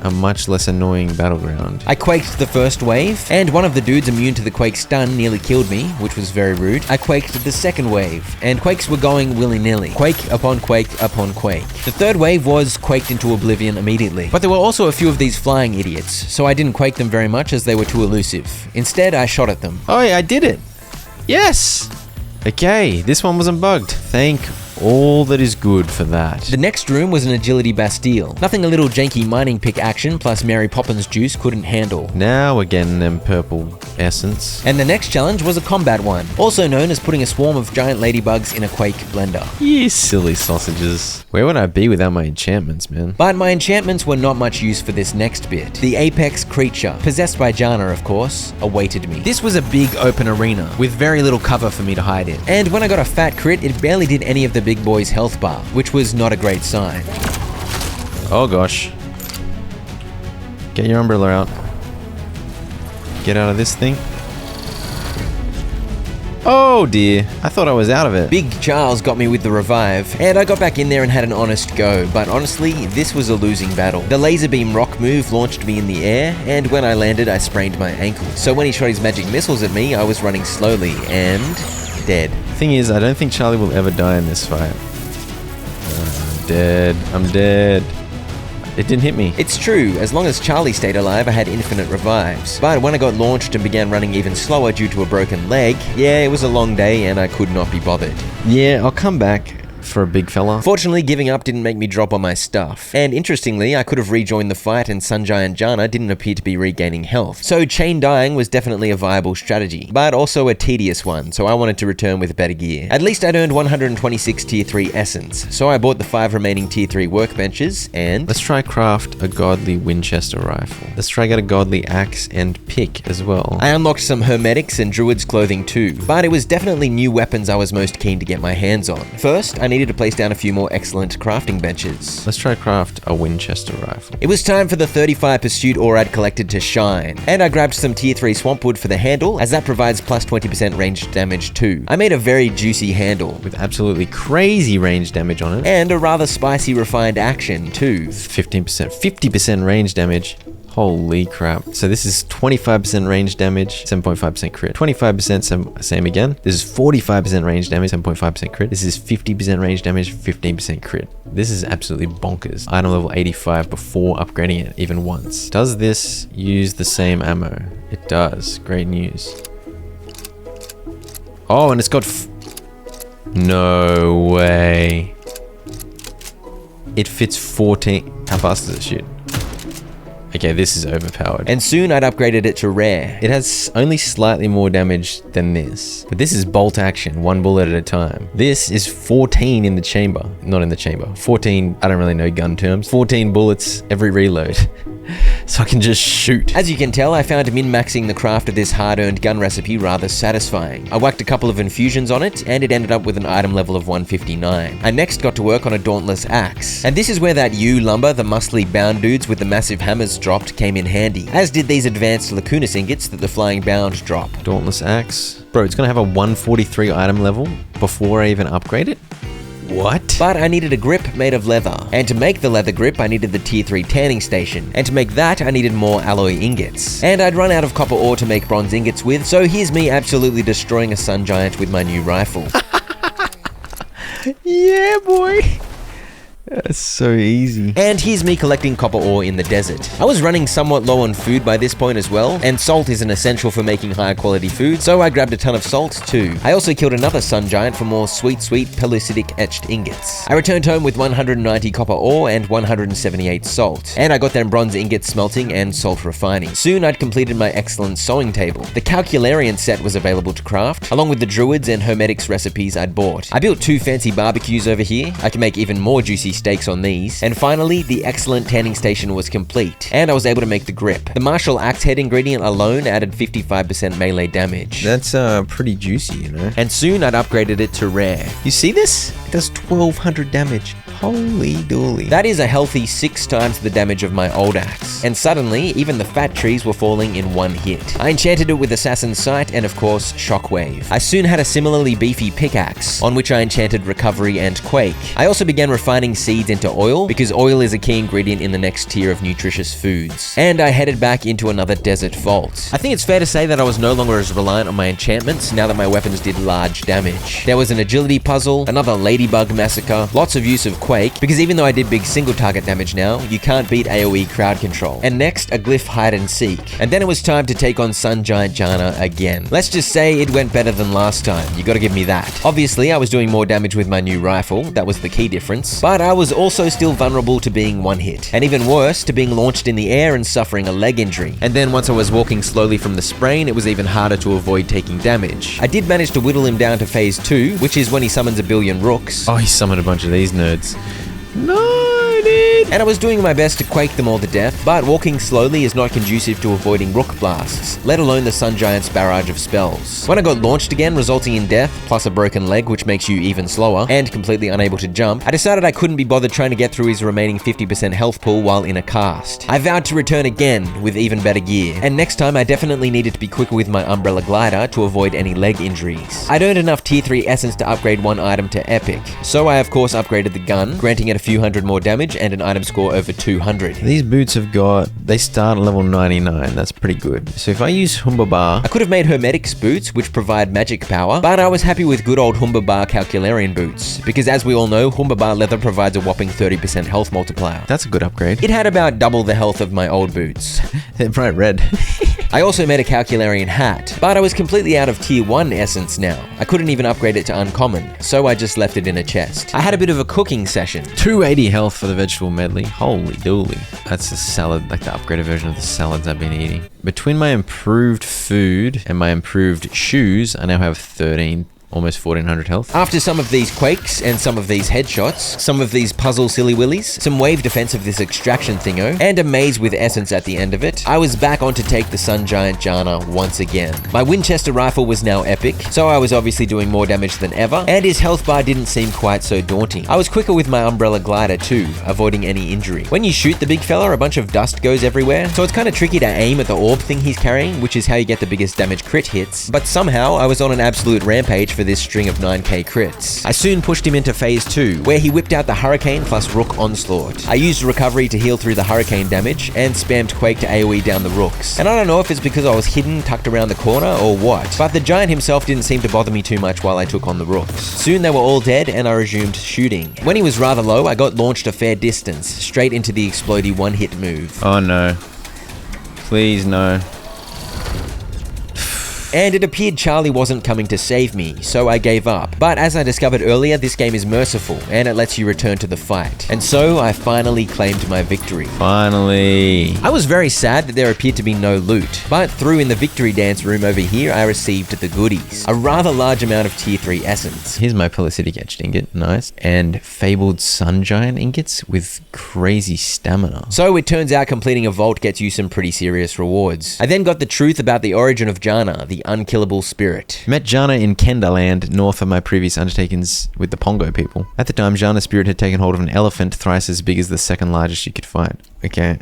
a much less annoying battleground. I quaked the first wave, and one of the dudes immune to the quake stun nearly killed me, which was very rude. I quaked the second wave, and quakes were going willy-nilly. Quake upon quake upon quake. The third wave was quaked into oblivion immediately. But there were also a few of these flying idiots, so I didn't quake them very much as they were too elusive. Instead, I shot at them. Oh yeah, I did it. Yes. Okay, this one wasn't bugged. Thank all that is good for that. The next room was an agility Bastille. Nothing a little janky mining pick action plus Mary Poppins juice couldn't handle. Now we're getting them purple essence. And the next challenge was a combat one, also known as putting a swarm of giant ladybugs in a Quake blender. You silly sausages. Where would I be without my enchantments, man? But my enchantments were not much use for this next bit. The apex creature, possessed by Jana of course, awaited me. This was a big open arena, with very little cover for me to hide in. And when I got a fat crit, it barely did any of the big boy's health bar, which was not a great sign. Oh gosh. Get your umbrella out. Get out of this thing. Oh dear, I thought I was out of it. Big Charles got me with the revive, and I got back in there and had an honest go, but honestly, this was a losing battle. The laser beam rock move launched me in the air, and when I landed, I sprained my ankle. So when he shot his magic missiles at me, I was running slowly, and dead. Thing is, I don't think Charlie will ever die in this fight. I'm dead. I'm dead. It didn't hit me. It's true, as long as Charlie stayed alive, I had infinite revives. But when I got launched and began running even slower due to a broken leg, yeah, it was a long day and I could not be bothered. Yeah, I'll come back for a big fella. Fortunately, giving up didn't make me drop on my stuff. And interestingly, I could have rejoined the fight and Sungiant Jana didn't appear to be regaining health. So chain dying was definitely a viable strategy, but also a tedious one, so I wanted to return with better gear. At least I'd earned 126 tier 3 essence, so I bought the 5 remaining tier 3 workbenches and... Let's try craft a godly Winchester rifle. Let's try get a godly axe and pick as well. I unlocked some hermetics and druid's clothing too, but it was definitely new weapons I was most keen to get my hands on. First, I needed to place down a few more excellent crafting benches. Let's try craft a Winchester rifle. It was time for the 35 pursuit ore I'd collected to shine, and I grabbed some tier 3 swampwood for the handle, as that provides plus 20% ranged damage too. I made a very juicy handle, With absolutely crazy range damage on it. and a rather spicy refined action too. 15%, 50% range damage. Holy crap. So this is 25% range damage, 7.5% crit. 25% same again. This is 45% range damage, 7.5% crit. This is 50% range damage, 15% crit. This is absolutely bonkers. Item level 85 before upgrading it even once. Does this use the same ammo? It does. Great news. Oh, and it's got no way. It fits 14. How fast does it shoot? Okay, this is overpowered. And soon I'd upgraded it to rare. It has only slightly more damage than this. But this is bolt action, 1 bullet at a time. This is 14 in the chamber. Not in the chamber. 14, I don't really know gun terms. 14 bullets every reload. So I can just shoot. As you can tell, I found min-maxing the craft of this hard-earned gun recipe rather satisfying. I whacked a couple of infusions on it, and it ended up with an item level of 159. I next got to work on a dauntless axe. And this is where that lumber, the muscly bound dudes with the massive hammers dropped, came in handy, as did these advanced Lacunas ingots that the flying bound drop. Dauntless axe. Bro, it's gonna have a 143 item level before I even upgrade it? What? But I needed a grip made of leather. And to make the leather grip, I needed the tier 3 tanning station. And to make that, I needed more alloy ingots. And I'd run out of copper ore to make bronze ingots with, so here's me absolutely destroying a sun giant with my new rifle. Yeah, boy. That's so easy. And here's me collecting copper ore in the desert. I was running somewhat low on food by this point as well, and salt is an essential for making higher quality food, so I grabbed a ton of salt too. I also killed another sun giant for more sweet pellucidic etched ingots. I returned home with 190 copper ore and 178 salt, and I got them bronze ingots smelting and salt refining. Soon I'd completed my excellent sewing table. The Calcularian set was available to craft, along with the Druids and Hermetics recipes I'd bought. I built 2 fancy barbecues over here. I can make even more juicy steaks on these. And finally, the excellent tanning station was complete, and I was able to make the grip. The martial axe head ingredient alone added 55% melee damage. That's pretty juicy, you know. And soon I'd upgraded it to rare. You see this? It does 1200 damage. Holy dooly. That is a healthy 6 times the damage of my old axe. And suddenly, even the fat trees were falling in one hit. I enchanted it with Assassin's Sight and of course, Shockwave. I soon had a similarly beefy pickaxe, on which I enchanted Recovery and Quake. I also began refining seeds into oil, because oil is a key ingredient in the next tier of nutritious foods. And I headed back into another desert vault. I think it's fair to say that I was no longer as reliant on my enchantments now that my weapons did large damage. There was an agility puzzle, another ladybug massacre, lots of use of Quake, because even though I did big single target damage now, you can't beat AoE crowd control. And next, a glyph hide and seek. And then it was time to take on Sun Giant Jana again. Let's just say it went better than last time, you gotta give me that. Obviously, I was doing more damage with my new rifle, that was the key difference, but I was also still vulnerable to being one hit, and even worse, to being launched in the air and suffering a leg injury. And then once I was walking slowly from the sprain, it was even harder to avoid taking damage. I did manage to whittle him down to phase 2, which is when he summons a billion rooks. Oh, he summoned a bunch of these nerds. No, dude. And I was doing my best to quake them all to death, but walking slowly is not conducive to avoiding rook blasts, let alone the Sun Giant's barrage of spells. When I got launched again, resulting in death, plus a broken leg which makes you even slower, and completely unable to jump, I decided I couldn't be bothered trying to get through his remaining 50% health pool while in a cast. I vowed to return again with even better gear, and next time I definitely needed to be quicker with my Umbrella Glider to avoid any leg injuries. I'd earned enough tier 3 essence to upgrade one item to epic, so I of course upgraded the gun, granting it a few hundred more damage and an item score over 200. These boots they start at level 99, that's pretty good. So if I use Humbabar, I could have made Hermetics boots, which provide magic power, but I was happy with good old Humbabar Calcularian boots, because as we all know, Humbabar leather provides a whopping 30% health multiplier. that's a good upgrade. It had about double the health of my old boots. They're bright red. I also made a Calcularian hat, but I was completely out of tier 1 essence now. I couldn't even upgrade it to uncommon, so I just left it in a chest. I had a bit of a cooking session. 280 health for the vegetable medley. Holy dooly. That's the salad, like the upgraded version of the salads I've been eating. Between my improved food and my improved shoes, I now have 13 almost 1400 health. After some of these quakes and some of these headshots, some of these puzzle silly willies, some wave defense of this extraction thingo, and a maze with essence at the end of it, I was back on to take the Sun Giant Jana once again. My Winchester rifle was now epic, so I was obviously doing more damage than ever, and his health bar didn't seem quite so daunting. I was quicker with my Umbrella Glider too, avoiding any injury. When you shoot the big fella, a bunch of dust goes everywhere, so it's kind of tricky to aim at the orb thing he's carrying, which is how you get the biggest damage crit hits, but somehow I was on an absolute rampage for this string of 9k crits. I soon pushed him into phase 2, where he whipped out the Hurricane plus Rook Onslaught. I used Recovery to heal through the Hurricane damage, and spammed Quake to AoE down the Rooks. And I don't know if it's because I was hidden, tucked around the corner, or what, but the giant himself didn't seem to bother me too much while I took on the Rooks. Soon they were all dead, and I resumed shooting. When he was rather low, I got launched a fair distance, straight into the Explodey one-hit move. Oh no. Please no. And it appeared Charlie wasn't coming to save me, so I gave up. But as I discovered earlier, this game is merciful, and it lets you return to the fight. And so, I finally claimed my victory. Finally. I was very sad that there appeared to be no loot, but through in the victory dance room over here, I received the goodies. A rather large amount of tier 3 essence. Here's my pellucidic etched ingot, nice. And fabled sun giant ingots with crazy stamina. So it turns out completing a vault gets you some pretty serious rewards. I then got the truth about the origin of Jana, the unkillable spirit. Met Jana in Kendaland, north of my previous undertakings with the Pongo people. At the time, Jana's spirit had taken hold of an elephant thrice as big as the second largest you could find. Okay,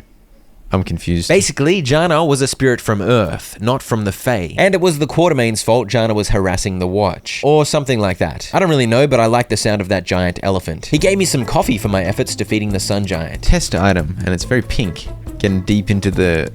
I'm confused. Basically, Jana was a spirit from Earth, not from the Fae. And it was the Quartermain's fault Jana was harassing the Watch. Or something like that. I don't really know, but I like the sound of that giant elephant. He gave me some coffee for my efforts defeating the Sun Giant. Test item, and it's very pink. Getting deep into the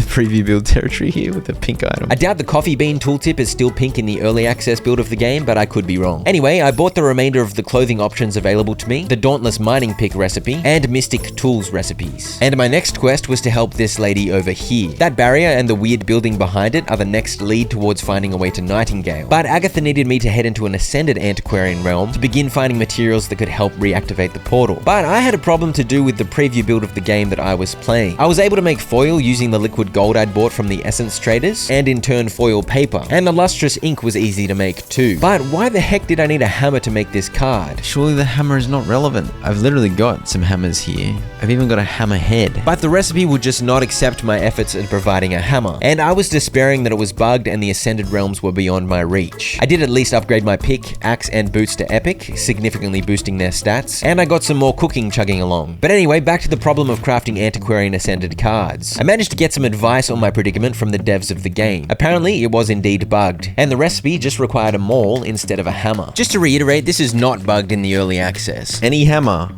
preview build territory here with the pink item. I doubt the coffee bean tooltip is still pink in the early access build of the game, but I could be wrong. Anyway, I bought the remainder of the clothing options available to me, the Dauntless Mining Pick recipe, and Mystic Tools recipes. And my next quest was to help this lady over here. That barrier and the weird building behind it are the next lead towards finding a way to Nightingale. But Agatha needed me to head into an Ascended Antiquarian realm to begin finding materials that could help reactivate the portal. But I had a problem to do with the preview build of the game that I was playing. I was able to make foil using the liquid gold I'd bought from the essence traders, and in turn foil paper, and the lustrous ink was easy to make too. But why the heck did I need a hammer to make this card? Surely the hammer is not relevant. I've literally got some hammers here. I've even got a hammer head. But the recipe would just not accept my efforts at providing a hammer, and I was despairing that it was bugged and the Ascended realms were beyond my reach. I did at least upgrade my pick, axe, and boots to epic, significantly boosting their stats, and I got some more cooking chugging along. But anyway, back to the problem of crafting Antiquarian Ascended cards. I managed to get some advice on my predicament from the devs of the game. Apparently, it was indeed bugged, and the recipe just required a maul instead of a hammer. Just to reiterate, this is not bugged in the early access. Any hammer,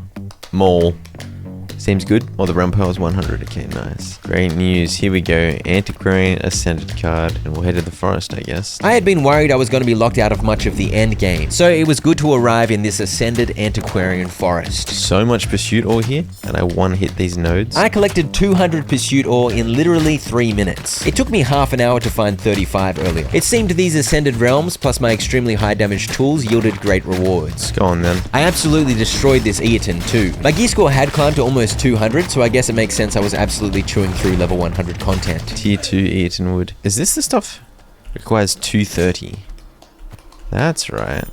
maul. Seems good. Well, the realm power is 100. Okay, nice. Great news. Here we go. Antiquarian Ascended card. And we'll head to the forest, I guess. I had been worried I was going to be locked out of much of the end game, so it was good to arrive in this Ascended Antiquarian forest. So much pursuit ore here, and I one-hit these nodes. I collected 200 pursuit ore in literally 3 minutes. It took me half an hour to find 35 earlier. It seemed these Ascended realms plus my extremely high damage tools yielded great rewards. Go on then. I absolutely destroyed this Eaton too. My gear score had climbed to almost 200, so I guess it makes sense I was absolutely chewing through level 100 content. Tier 2 Eaton wood. Is this the stuff? Requires 230. That's right.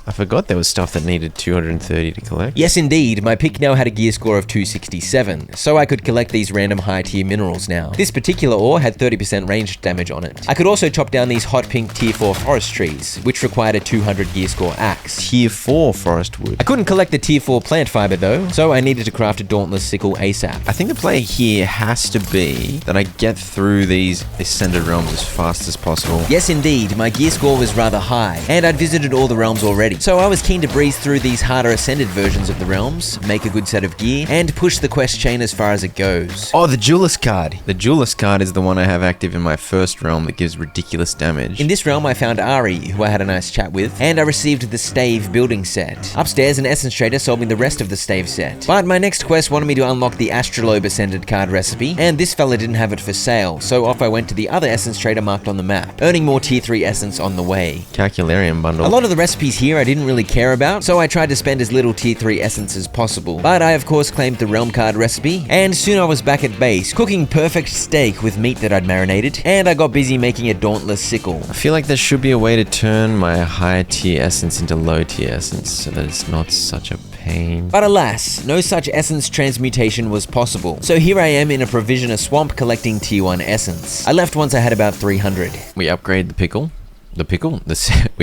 I forgot there was stuff that needed 230 to collect. Yes, indeed. My pick now had a gear score of 267, so I could collect these random high-tier minerals now. This particular ore had 30% ranged damage on it. I could also chop down these hot pink tier 4 forest trees, which required a 200 gear score axe. Tier 4 forest wood. I couldn't collect the tier 4 plant fiber though, so I needed to craft a dauntless sickle ASAP. I think the play here has to be that I get through these Ascended realms as fast as possible. Yes, indeed. My gear score was rather high, and I'd visited all the realms already. So I was keen to breeze through these harder Ascended versions of the realms, make a good set of gear, and push the quest chain as far as it goes. Oh, the Duelist card. The Duelist card is the one I have active in my first realm that gives ridiculous damage. In this realm, I found Ari, who I had a nice chat with, and I received the Stave building set. Upstairs, an Essence Trader sold me the rest of the Stave set. But my next quest wanted me to unlock the Astrolabe Ascended card recipe, and this fella didn't have it for sale, so off I went to the other Essence Trader marked on the map, earning more tier 3 Essence on the way. Calcularium bundle. A lot of the recipes here I didn't really care about, so I tried to spend as little tier 3 essence as possible. But I of course claimed the realm card recipe, and soon I was back at base, cooking perfect steak with meat that I'd marinated, and I got busy making a dauntless sickle. I feel like there should be a way to turn my high tier essence into low tier essence so that it's not such a pain. But alas, no such essence transmutation was possible. So here I am in a Provisioner swamp collecting tier 1 essence. I left once I had about 300. We upgrade the pickle. We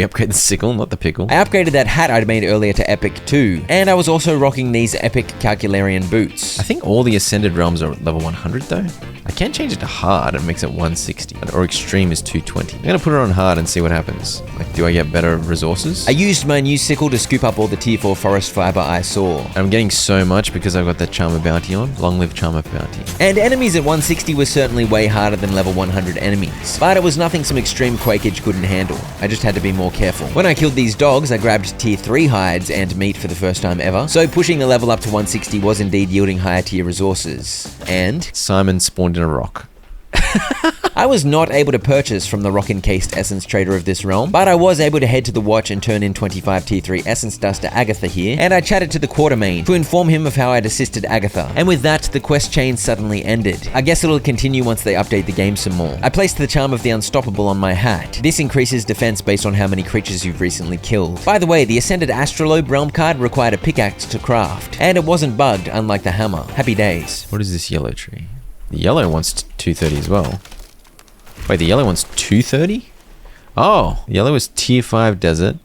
upgrade the sickle, not the pickle. I upgraded that hat I'd made earlier to epic too, and I was also rocking these epic Calcularian boots. I think all the Ascended realms are level 100 though. I can't change it to hard, it makes it 160. Or extreme is 220. I'm gonna put it on hard and see what happens. Like, do I get better resources? I used my new sickle to scoop up all the tier 4 forest fiber I saw. I'm getting so much because I've got that Charmer bounty on. Long live Charmer bounty. And enemies at 160 were certainly way harder than level 100 enemies, but it was nothing some extreme quakage couldn't handle. I just had to be more careful. When I killed these dogs, I grabbed tier 3 hides and meat for the first time ever, so pushing the level up to 160 was indeed yielding higher tier resources. And Simon spawned in a rock. I was not able to purchase from the rock-encased essence trader of this realm, but I was able to head to the watch and turn in 25 tier 3 essence dust to Agatha here, and I chatted to the Quartermain to inform him of how I'd assisted Agatha. And with that, the quest chain suddenly ended. I guess it'll continue once they update the game some more. I placed the Charm of the Unstoppable on my hat. This increases defense based on how many creatures you've recently killed. By the way, the Ascended Astrolabe realm card required a pickaxe to craft, and it wasn't bugged, unlike the hammer. Happy days. What is this yellow tree? The yellow wants 230 as well. Wait, the yellow wants 230? Oh, the yellow is tier 5 desert,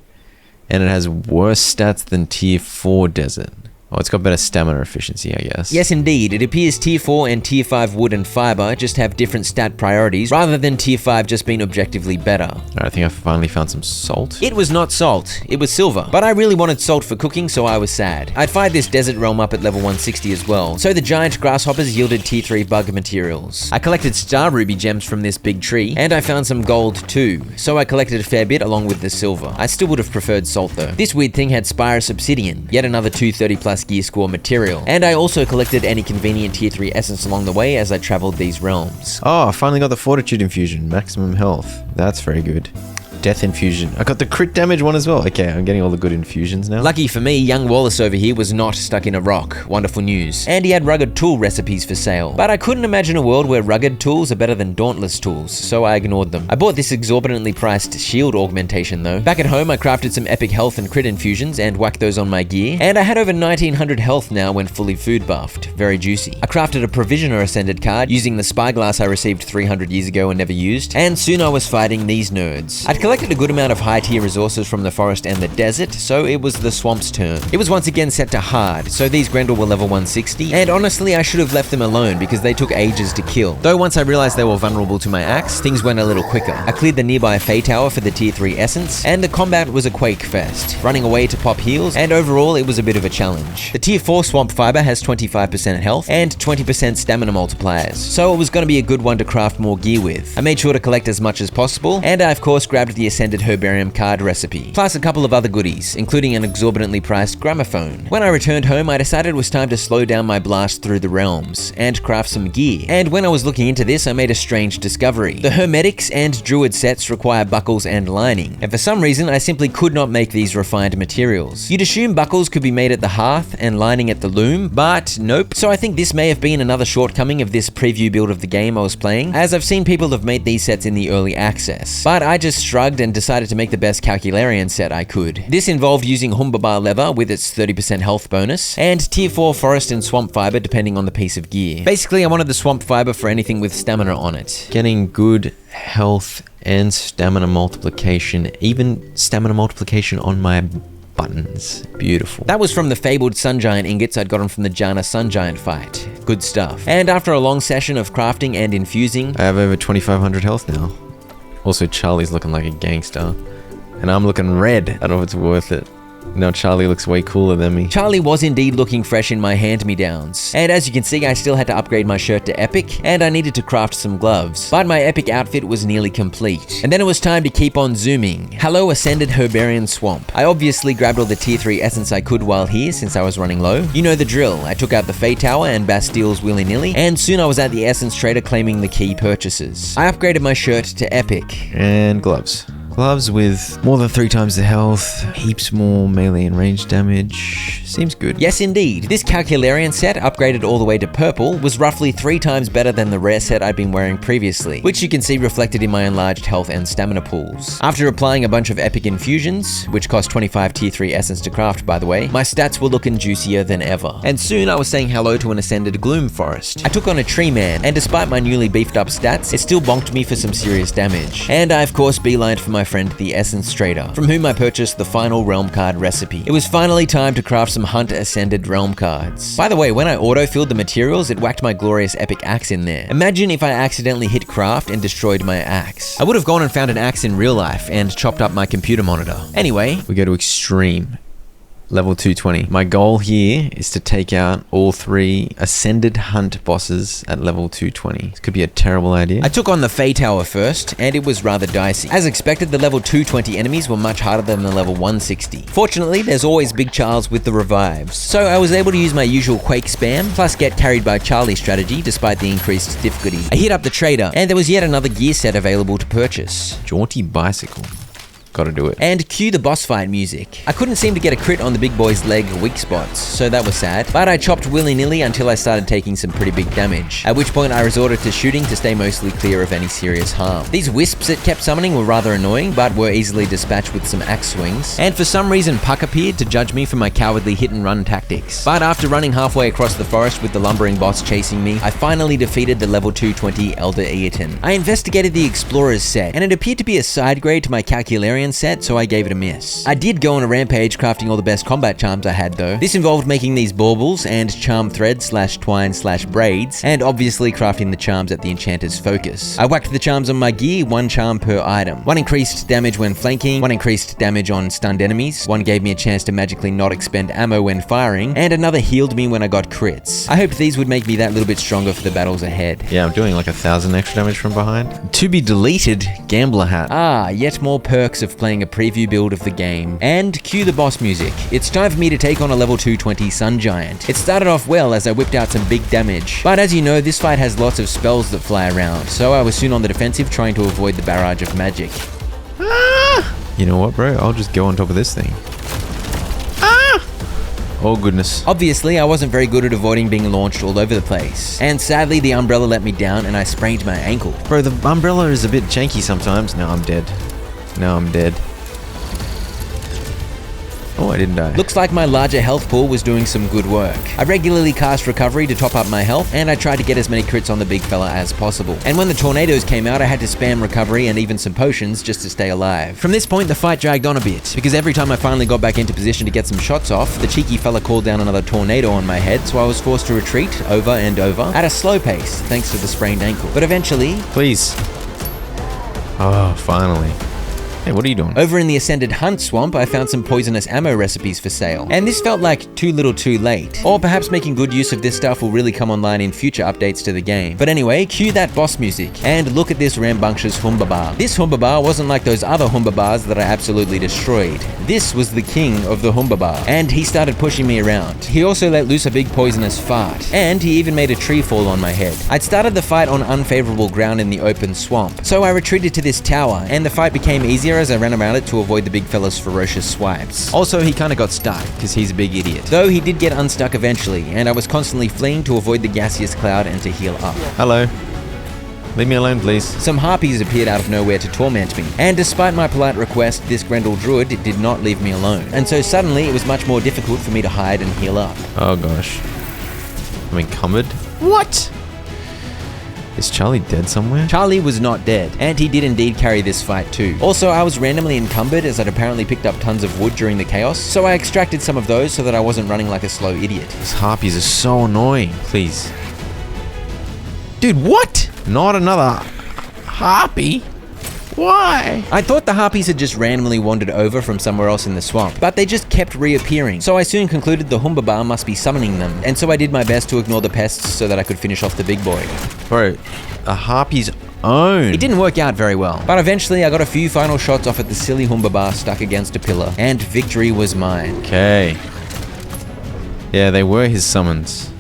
and it has worse stats than tier 4 desert. Oh, it's got better stamina efficiency, I guess. Yes, indeed. It appears Tier 4 and Tier 5 wood and fiber just have different stat priorities, rather than Tier 5 just being objectively better. Alright, I think I finally found some salt. It was not salt, it was silver. But I really wanted salt for cooking, so I was sad. I'd fired this desert realm up at level 160 as well, so the giant grasshoppers yielded Tier 3 bug materials. I collected star ruby gems from this big tree, and I found some gold too, so I collected a fair bit along with the silver. I still would have preferred salt though. This weird thing had Spirus Obsidian, yet another 230 plus gear score material, and I also collected any convenient Tier 3 essence along the way as I traveled these realms. Oh, I finally got the Fortitude infusion, maximum health. That's very good. Death infusion. I got the crit damage one as well. Okay, I'm getting all the good infusions now. Lucky for me, young Wallace over here was not stuck in a rock. Wonderful news. And he had rugged tool recipes for sale. But I couldn't imagine a world where rugged tools are better than dauntless tools, so I ignored them. I bought this exorbitantly priced shield augmentation though. Back at home, I crafted some epic health and crit infusions and whacked those on my gear. And I had over 1900 health now when fully food buffed. Very juicy. I crafted a Provisioner Ascended card using the spyglass I received 300 years ago and never used. And soon I was fighting these nerds. I'd collected a good amount of high tier resources from the forest and the desert, so it was the swamp's turn. It was once again set to hard, so these Grendel were level 160, and honestly I should have left them alone because they took ages to kill. Though once I realized they were vulnerable to my axe, things went a little quicker. I cleared the nearby Fey Tower for the tier 3 essence, and the combat was a quake fest, running away to pop heals, and overall it was a bit of a challenge. The tier 4 swamp fiber has 25% health and 20% stamina multipliers, so it was going to be a good one to craft more gear with. I made sure to collect as much as possible, and I of course grabbed the Ascended Herbarium card recipe, plus a couple of other goodies, including an exorbitantly priced gramophone. When I returned home, I decided it was time to slow down my blast through the realms and craft some gear. And when I was looking into this, I made a strange discovery. The Hermetics and Druid sets require buckles and lining, and for some reason, I simply could not make these refined materials. You'd assume buckles could be made at the hearth and lining at the loom, but nope. So I think this may have been another shortcoming of this preview build of the game I was playing, as I've seen people have made these sets in the early access. But I just shrugged and decided to make the best Calcularian set I could. This involved using Humbabar leather with its 30% health bonus, and tier 4 forest and swamp fiber depending on the piece of gear. Basically, I wanted the swamp fiber for anything with stamina on it. Getting good health and stamina multiplication, even stamina multiplication on my buttons. Beautiful. That was from the fabled Sun Giant ingots I'd gotten from the Jana Sun Giant fight. Good stuff. And after a long session of crafting and infusing, I have over 2500 health now. Also, Charlie's looking like a gangster. And I'm looking red. I don't know if it's worth it. No, Charlie looks way cooler than me. Charlie was indeed looking fresh in my hand-me-downs. And as you can see, I still had to upgrade my shirt to epic, and I needed to craft some gloves. But my epic outfit was nearly complete. And then it was time to keep on zooming. Hello, Ascended Herbarian Swamp. I obviously grabbed all the tier 3 essence I could while here, since I was running low. You know the drill. I took out the Fey Tower and Bastilles willy-nilly, and soon I was at the essence trader claiming the key purchases. I upgraded my shirt to epic. And gloves. Gloves with more than 3 times the health, heaps more melee and range damage. Seems good. Yes, indeed. This Calcularian set, upgraded all the way to purple, was roughly 3 times better than the rare set I'd been wearing previously, which you can see reflected in my enlarged health and stamina pools. After applying a bunch of epic infusions, which cost 25 tier 3 essence to craft by the way, my stats were looking juicier than ever. And soon I was saying hello to an Ascended Gloom Forest. I took on a Tree Man, and despite my newly beefed up stats, it still bonked me for some serious damage. And I of course beelined for my friend the Essence Trader, from whom I purchased the final realm card recipe. It was finally time to craft some Hunt Ascended realm cards. By the way, when I auto-filled the materials, it whacked my glorious epic axe in there. Imagine if I accidentally hit craft and destroyed my axe. I would have gone and found an axe in real life and chopped up my computer monitor. Anyway, we go to extreme. Level 220. My goal here is to take out all 3 Ascended Hunt bosses at level 220. This could be a terrible idea. I took on the Fey Tower first, and it was rather dicey. As expected, the level 220 enemies were much harder than the level 160. Fortunately, there's always Big Charles with the revives, so I was able to use my usual Quake spam, plus get carried by Charlie strategy despite the increased difficulty. I hit up the trader, and there was yet another gear set available to purchase. Jaunty bicycle. Gotta do it. And cue the boss fight music. I couldn't seem to get a crit on the big boy's leg weak spots, so that was sad, but I chopped willy-nilly until I started taking some pretty big damage, at which point I resorted to shooting to stay mostly clear of any serious harm. These wisps it kept summoning were rather annoying, but were easily dispatched with some axe swings, and for some reason Puck appeared to judge me for my cowardly hit-and-run tactics. But after running halfway across the forest with the lumbering boss chasing me, I finally defeated the level 220 Elder Eaton. I investigated the Explorer's set, and it appeared to be a side grade to my Calcularian plan set, so I gave it a miss. I did go on a rampage crafting all the best combat charms I had though. This involved making these baubles and charm threads / twine / braids, and obviously crafting the charms at the enchanter's focus. I whacked the charms on my gear, 1 charm per item. 1 increased damage when flanking, 1 increased damage on stunned enemies, 1 gave me a chance to magically not expend ammo when firing, and another healed me when I got crits. I hoped these would make me that little bit stronger for the battles ahead. Yeah, I'm doing like 1,000 extra damage from behind. To be deleted, Gambler Hat. Ah, yet more perks of playing a preview build of the game. And cue the boss music. It's time for me to take on a level 220 Sun Giant. It started off well as I whipped out some big damage. But as you know, this fight has lots of spells that fly around, so I was soon on the defensive trying to avoid the barrage of magic. You know what, bro? I'll just go on top of this thing. Oh goodness. Obviously, I wasn't very good at avoiding being launched all over the place. And sadly, the umbrella let me down and I sprained my ankle. Bro, the umbrella is a bit janky sometimes. Now I'm dead. Now I'm dead. Oh, I didn't die. Looks like my larger health pool was doing some good work. I regularly cast recovery to top up my health, and I tried to get as many crits on the big fella as possible. And when the tornadoes came out, I had to spam recovery and even some potions just to stay alive. From this point, the fight dragged on a bit, because every time I finally got back into position to get some shots off, the cheeky fella called down another tornado on my head, so I was forced to retreat over and over at a slow pace, thanks to the sprained ankle. But eventually... Please. Oh, finally. Hey, what are you doing? Over in the Ascended Hunt Swamp, I found some poisonous ammo recipes for sale. And this felt like too little too late. Or perhaps making good use of this stuff will really come online in future updates to the game. But anyway, cue that boss music. And look at this rambunctious Humbabar. This Humbabar wasn't like those other Humbabars that I absolutely destroyed. This was the king of the Humbabar. And he started pushing me around. He also let loose a big poisonous fart. And he even made a tree fall on my head. I'd started the fight on unfavorable ground in the open swamp. So I retreated to this tower, and the fight became easier as I ran around it to avoid the big fella's ferocious swipes. Also, he kinda got stuck, because he's a big idiot. Though he did get unstuck eventually, and I was constantly fleeing to avoid the gaseous cloud and to heal up. Hello. Leave me alone, please. Some harpies appeared out of nowhere to torment me, and despite my polite request, this Grendel druid did not leave me alone. And so suddenly, it was much more difficult for me to hide and heal up. Oh gosh. I'm encumbered? What? Is Charlie dead somewhere? Charlie was not dead, and he did indeed carry this fight too. Also, I was randomly encumbered as I'd apparently picked up tons of wood during the chaos, so I extracted some of those so that I wasn't running like a slow idiot. These harpies are so annoying. Please. Dude, what? Not another harpy? Why? I thought the harpies had just randomly wandered over from somewhere else in the swamp, but they just kept reappearing, so I soon concluded the Humbabar must be summoning them, and so I did my best to ignore the pests so that I could finish off the big boy. Bro, a harpy's own. It didn't work out very well, but eventually I got a few final shots off at the silly Humbabar stuck against a pillar, and victory was mine. Okay. Yeah, they were his summons.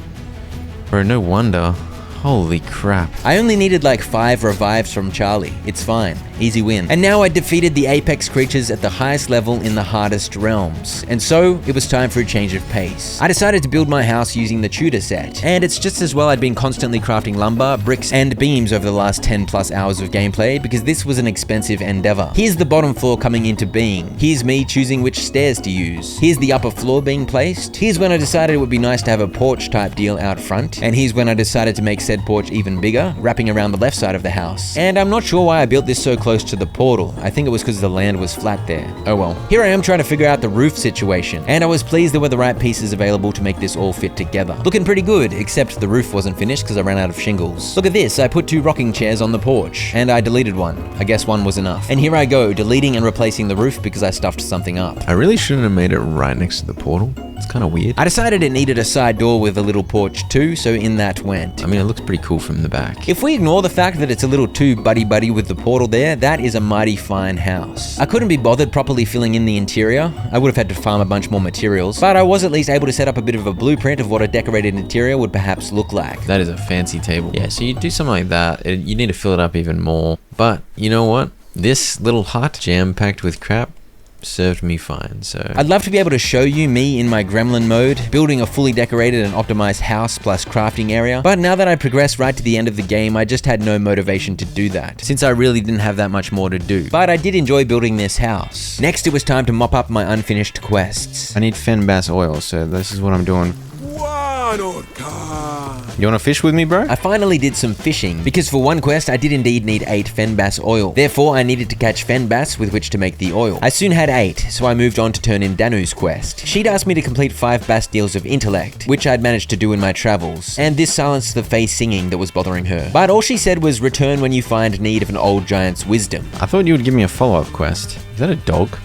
Bro, no wonder. Holy crap. I only needed like 5 revives from Charlie. It's fine. Easy win. And now I defeated the apex creatures at the highest level in the hardest realms. And so, it was time for a change of pace. I decided to build my house using the Tudor set. And it's just as well I'd been constantly crafting lumber, bricks, and beams over the last 10 plus hours of gameplay because this was an expensive endeavor. Here's the bottom floor coming into being. Here's me choosing which stairs to use. Here's the upper floor being placed. Here's when I decided it would be nice to have a porch type deal out front. And here's when I decided to make said porch even bigger, wrapping around the left side of the house. And I'm not sure why I built this so close to the portal. I think it was because the land was flat there. Oh well. Here I am trying to figure out the roof situation, and I was pleased there were the right pieces available to make this all fit together. Looking pretty good, except the roof wasn't finished because I ran out of shingles. Look at this, I put 2 rocking chairs on the porch, and I deleted one. I guess one was enough. And here I go, deleting and replacing the roof because I stuffed something up. I really shouldn't have made it right next to the portal. It's kind of weird. I decided it needed a side door with a little porch too, so in that went. I mean, it looks pretty cool from the back. If we ignore the fact that it's a little too buddy-buddy with the portal there, that is a mighty fine house. I couldn't be bothered properly filling in the interior. I would have had to farm a bunch more materials, but I was at least able to set up a bit of a blueprint of what a decorated interior would perhaps look like. That is a fancy table. Yeah, so you do something like that, you need to fill it up even more. But you know what? This little hut, jam-packed with crap, served me fine, so... I'd love to be able to show you me in my gremlin mode, building a fully decorated and optimized house plus crafting area, but now that I progressed right to the end of the game, I just had no motivation to do that, since I really didn't have that much more to do. But I did enjoy building this house. Next, it was time to mop up my unfinished quests. I need Fen Bass oil, so this is what I'm doing. One orca. You wanna fish with me, bro? I finally did some fishing, because for one quest I did indeed need 8 fen bass oil. Therefore, I needed to catch fen bass with which to make the oil. I soon had 8, so I moved on to turn in Danu's quest. She'd asked me to complete 5 bass deals of intellect, which I'd managed to do in my travels, and this silenced the face singing that was bothering her. But all she said was return when you find need of an old giant's wisdom. I thought you would give me a follow-up quest. Is that a dog?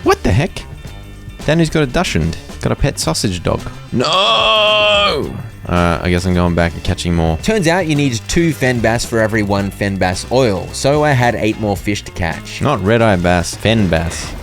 What the heck? Danu's got a Dachshund. Got a pet sausage dog. No! I guess I'm going back and catching more. Turns out you need 2 fen bass for every 1 fen bass oil, so I had 8 more fish to catch. Not red-eye bass, fen bass.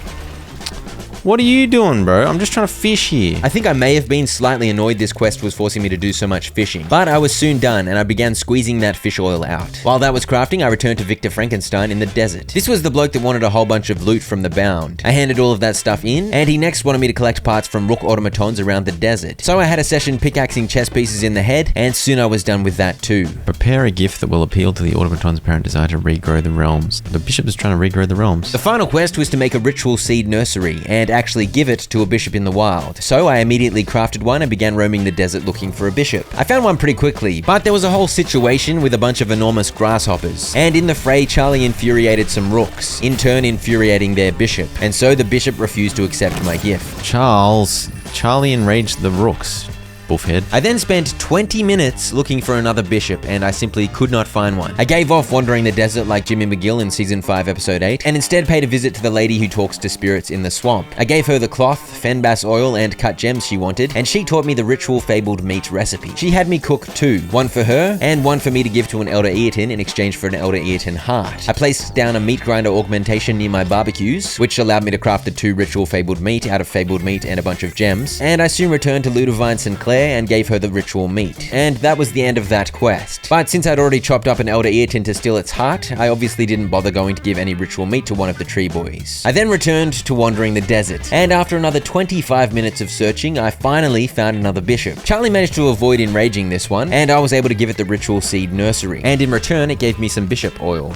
What are you doing, bro? I'm just trying to fish here. I think I may have been slightly annoyed this quest was forcing me to do so much fishing, but I was soon done and I began squeezing that fish oil out. While that was crafting, I returned to Victor Frankenstein in the desert. This was the bloke that wanted a whole bunch of loot from the Bound. I handed all of that stuff in, and he next wanted me to collect parts from rook automatons around the desert. So I had a session pickaxing chess pieces in the head, and soon I was done with that too. Prepare a gift that will appeal to the automaton's apparent desire to regrow the realms. The bishop is trying to regrow the realms. The final quest was to make a ritual seed nursery, and actually give it to a bishop in the wild. So I immediately crafted one and began roaming the desert looking for a bishop. I found one pretty quickly, but there was a whole situation with a bunch of enormous grasshoppers. And in the fray, Charlie infuriated some rooks, in turn infuriating their bishop. And so the bishop refused to accept my gift. Charlie enraged the rooks. Buffhead. I then spent 20 minutes looking for another bishop, and I simply could not find one. I gave off wandering the desert like Jimmy McGill in Season 5, Episode 8, and instead paid a visit to the lady who talks to spirits in the swamp. I gave her the cloth, fen bass oil, and cut gems she wanted, and she taught me the ritual fabled meat recipe. She had me cook 2, one for her, and one for me to give to an Elder Eoten in exchange for an Elder Eoten heart. I placed down a meat grinder augmentation near my barbecues, which allowed me to craft the 2 ritual fabled meat out of fabled meat and a bunch of gems, and I soon returned to Ludovine Sinclair and gave her the ritual meat. And that was the end of that quest. But since I'd already chopped up an Elder Eoten to steal its heart, I obviously didn't bother going to give any ritual meat to one of the tree boys. I then returned to wandering the desert, and after another 25 minutes of searching, I finally found another bishop. Charlie managed to avoid enraging this one, and I was able to give it the ritual seed nursery. And in return, it gave me some bishop oil.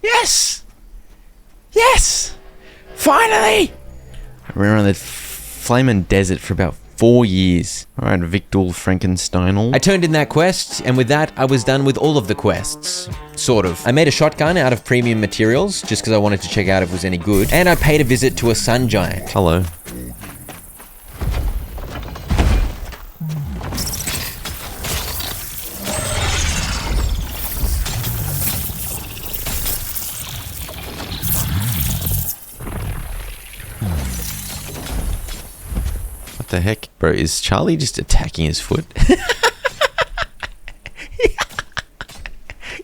Yes! Yes! Finally! I ran around that flaming desert for about 4 years. Alright, Victor Frankenstein. I turned in that quest, and with that, I was done with all of the quests. Sort of. I made a shotgun out of premium materials, just because I wanted to check out if it was any good, and I paid a visit to a sun giant. Hello. What the heck? Bro, is Charlie just attacking his foot?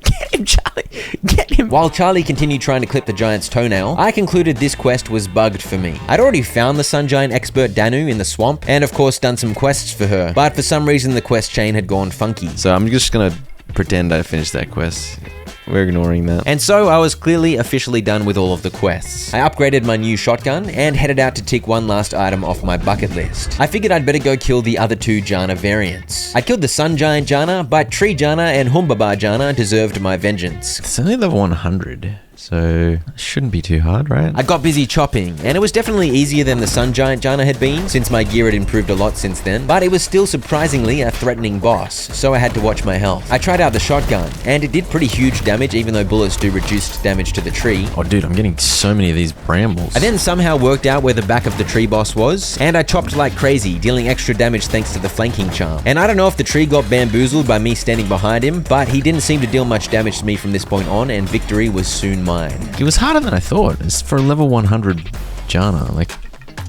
Get him, Charlie! Get him! While Charlie continued trying to clip the giant's toenail, I concluded this quest was bugged for me. I'd already found the sun giant expert Danu in the swamp, and of course done some quests for her, but for some reason the quest chain had gone funky. So I'm just gonna pretend I finished that quest. We're ignoring that. And so I was clearly officially done with all of the quests. I upgraded my new shotgun and headed out to tick one last item off my bucket list. I figured I'd better go kill the other 2 Jana variants. I killed the Sun Giant Jana, but Tree Jana and Humbaba Jana deserved my vengeance. It's only level 100, so it shouldn't be too hard, right? I got busy chopping, and it was definitely easier than the Sun Giant Jana had been, since my gear had improved a lot since then, but it was still surprisingly a threatening boss, so I had to watch my health. I tried out the shotgun, and it did pretty huge damage even though bullets do reduced damage to the tree. Oh dude, I'm getting so many of these brambles. I then somehow worked out where the back of the tree boss was, and I chopped like crazy, dealing extra damage thanks to the flanking charm. And I don't know if the tree got bamboozled by me standing behind him, but he didn't seem to deal much damage to me from this point on, and victory was soon mine. It was harder than I thought. It's for level 100 Jana. Like,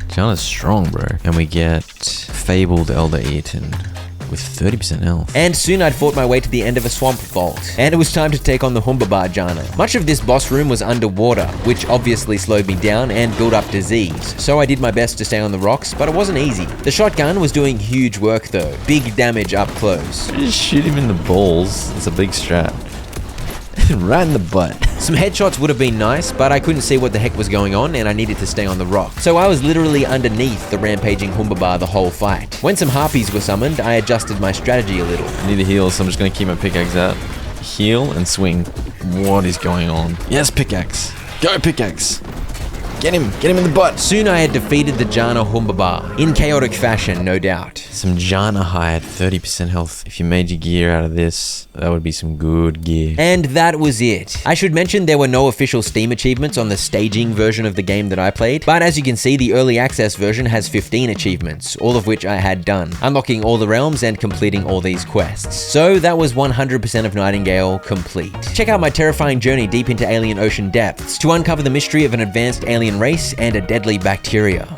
Jana's strong, bro. And we get Fabled Elder Eoten with 30% health. And soon I'd fought my way to the end of a swamp vault, and it was time to take on the Humbaba Jana. Much of this boss room was underwater, which obviously slowed me down and built up disease, so I did my best to stay on the rocks, but it wasn't easy. The shotgun was doing huge work though, big damage up close. Just shoot him in the balls. It's a big strat. Right in the butt. Some headshots would have been nice, but I couldn't see what the heck was going on and I needed to stay on the rock. So I was literally underneath the rampaging Humbaba the whole fight. When some harpies were summoned, I adjusted my strategy a little. I need to heal, so I'm just gonna keep my pickaxe out. Heal and swing. What is going on? Yes, pickaxe. Go, pickaxe. Get him in the butt. Soon I had defeated the Jana Humbaba, in chaotic fashion, no doubt. Some Jana hide, 30% health. If you made your gear out of this, that would be some good gear. And that was it. I should mention there were no official Steam achievements on the staging version of the game that I played, but as you can see, the early access version has 15 achievements, all of which I had done, unlocking all the realms and completing all these quests. So that was 100% of Nightingale complete. Check out my terrifying journey deep into alien ocean depths to uncover the mystery of an advanced alien race and a deadly bacteria.